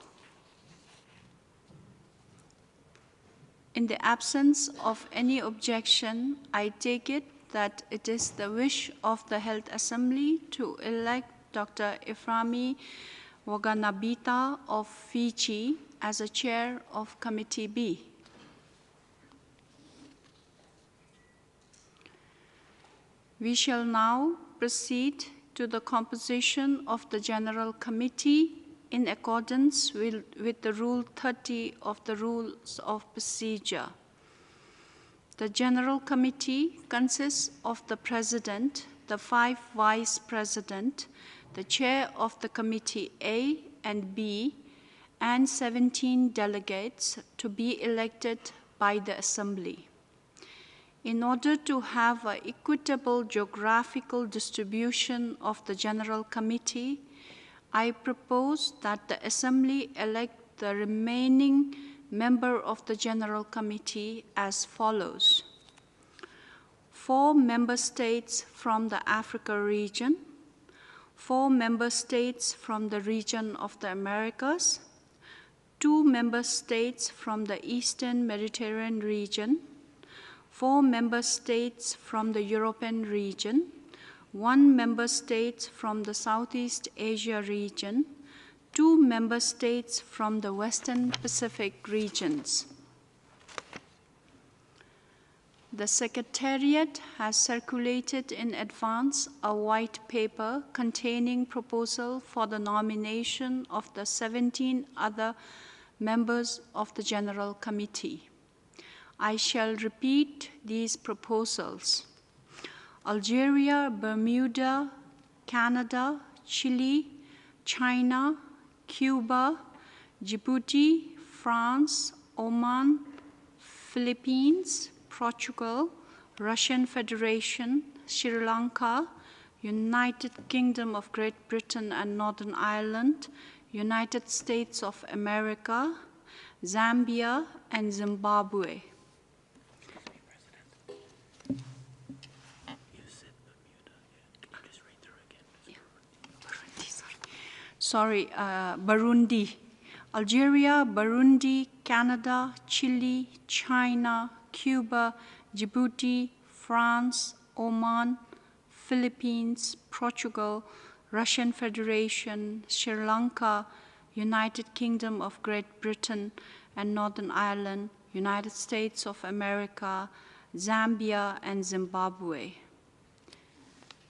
In the absence of any objection, I take it that it is the wish of the Health Assembly to elect Dr. Iframi Waganabita of Fiji as a chair of Committee B. We shall now proceed to the composition of the General Committee in accordance with the Rule 30 of the Rules of Procedure. The General Committee consists of the President, the 5 Vice President, the Chair of the Committee A and B, and 17 delegates to be elected by the Assembly. In order to have an equitable geographical distribution of the General Committee, I propose that the Assembly elect the remaining member of the General Committee as follows: 4 member states from the Africa region, 4 member states from the region of the Americas, 2 member states from the Eastern Mediterranean region, 4 member states from the European region, 1 member state from the Southeast Asia region, 2 member states from the Western Pacific regions. The Secretariat has circulated in advance a white paper containing proposal for the nomination of the 17 other members of the General Committee. I shall repeat these proposals: Algeria, Bermuda, Canada, Chile, China, Cuba, Djibouti, France, Oman, Philippines, Portugal, Russian Federation, Sri Lanka, United Kingdom of Great Britain and Northern Ireland, United States of America, Zambia, and Zimbabwe. Burundi, Algeria, Burundi, Canada, Chile, China, Cuba, Djibouti, France, Oman, Philippines, Portugal, Russian Federation, Sri Lanka, United Kingdom of Great Britain and Northern Ireland, United States of America, Zambia, and Zimbabwe.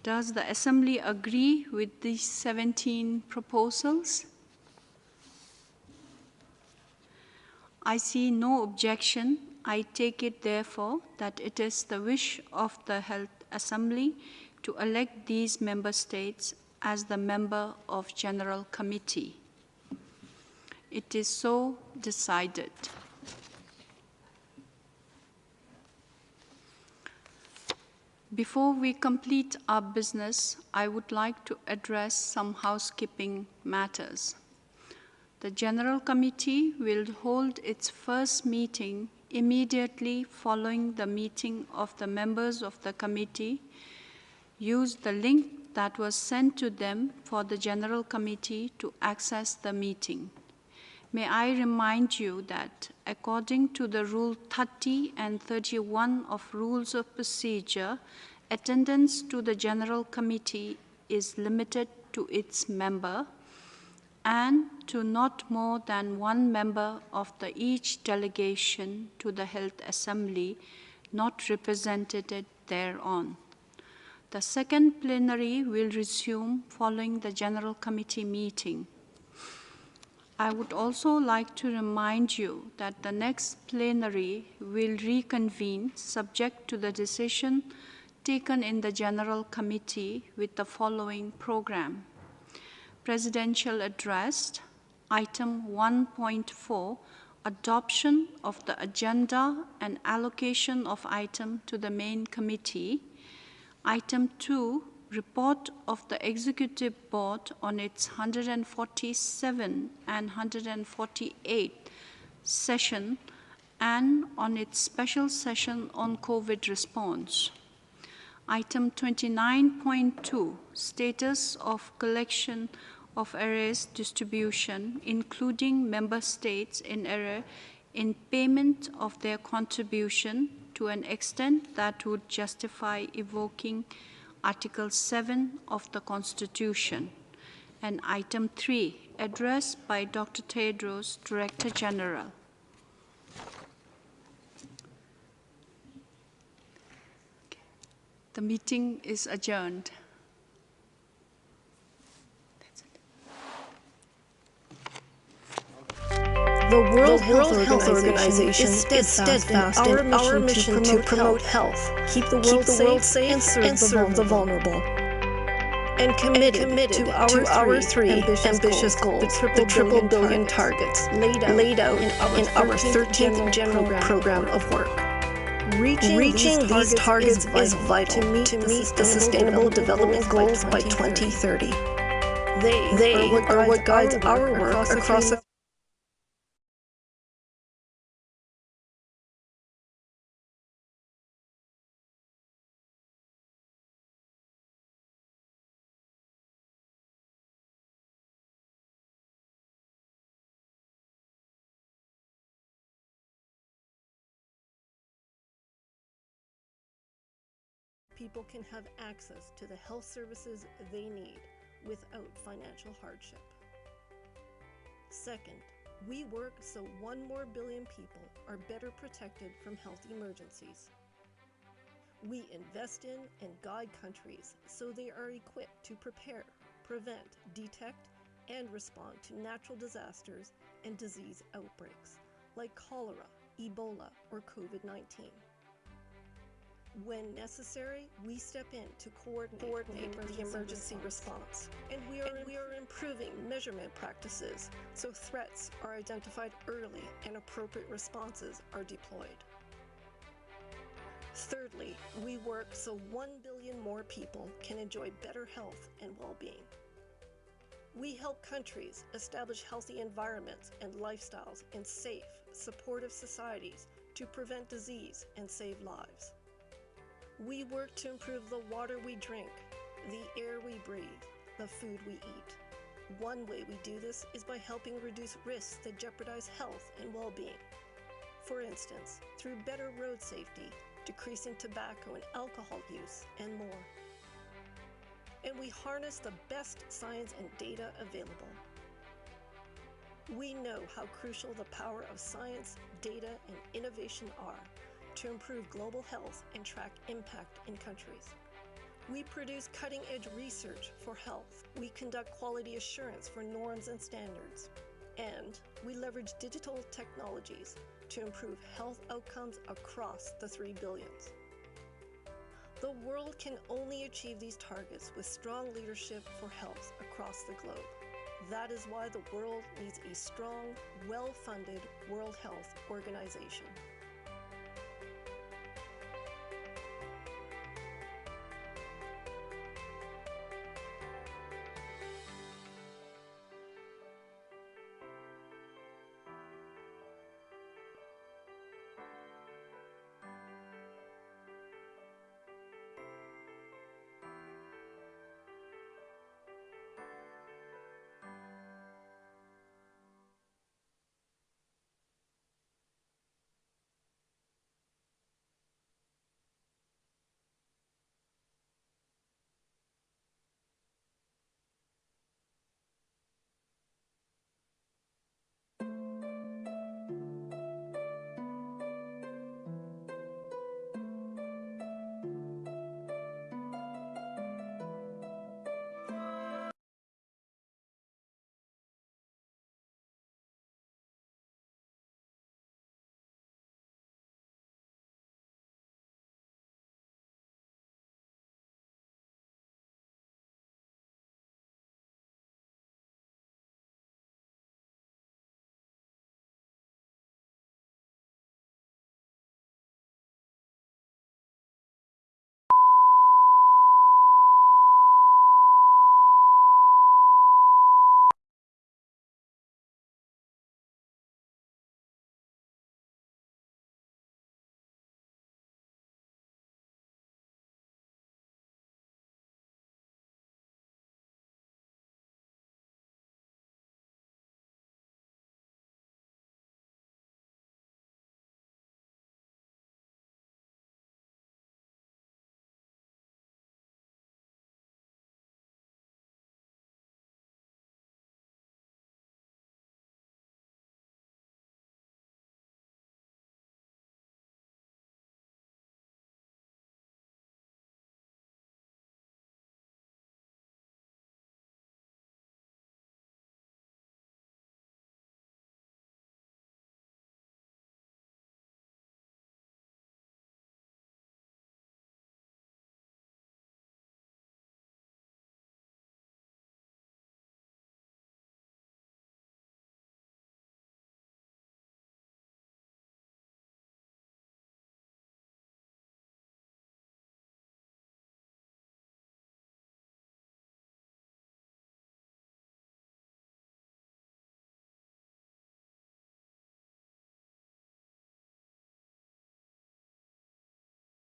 Does the Assembly agree with these 17 proposals? I see no objection. I take it, therefore, that it is the wish of the Health Assembly to elect these member states as the member of General Committee. It is so decided. Before we complete our business, I would like to address some housekeeping matters. The General Committee will hold its first meeting immediately following the meeting of the members of the committee. Use the link that was sent to them for the General Committee to access the meeting. May I remind you that according to the Rule 30 and 31 of Rules of Procedure, attendance to the General Committee is limited to its member and to not more than 1 member of each delegation to the Health Assembly not represented thereon. The second plenary will resume following the General Committee meeting. I would also like to remind you that the next plenary will reconvene subject to the decision taken in the General Committee with the following program. Presidential Address, Item 1.4, Adoption of the Agenda and Allocation of Item to the Main Committee. Item 2, Report of the Executive Board on its 147 and 148 session and on its special session on COVID response. Item 29.2, Status of Collection of Arrears Distribution, including Member States in error in payment of their contribution to an extent that would justify evoking Article 7 of the Constitution. And Item 3, Address by Dr. Tedros, Director General. The meeting is adjourned. The World Health Organization is steadfast in our mission to promote health, keep the world safe, and serve the vulnerable. And committed to our three ambitious goals, the triple billion targets laid out in our 13th General Program of Work. Reaching these targets is vital to meet the Sustainable Development Goals by 2030. They are what guides our work across the people can have access to the health services they need without financial hardship. Second, we work so 1 more billion people are better protected from health emergencies. We invest in and guide countries so they are equipped to prepare, prevent, detect, and respond to natural disasters and disease outbreaks like cholera, Ebola, or COVID-19. When necessary, we step in to coordinate the emergency response. And we are improving measurement practices so threats are identified early and appropriate responses are deployed. Thirdly, we work so 1 billion more people can enjoy better health and well-being. We help countries establish healthy environments and lifestyles in safe, supportive societies to prevent disease and save lives. We work to improve the water we drink, the air we breathe, the food we eat. One way we do this is by helping reduce risks that jeopardize health and well-being. For instance, through better road safety, decreasing tobacco and alcohol use, and more. And we harness the best science and data available. We know how crucial the power of science, data, and innovation are to improve global health and track impact in countries. We produce cutting-edge research for health. We conduct quality assurance for norms and standards. And we leverage digital technologies to improve health outcomes across the 3 billions. The world can only achieve these targets with strong leadership for health across the globe. That is why the world needs a strong, well-funded World Health Organization.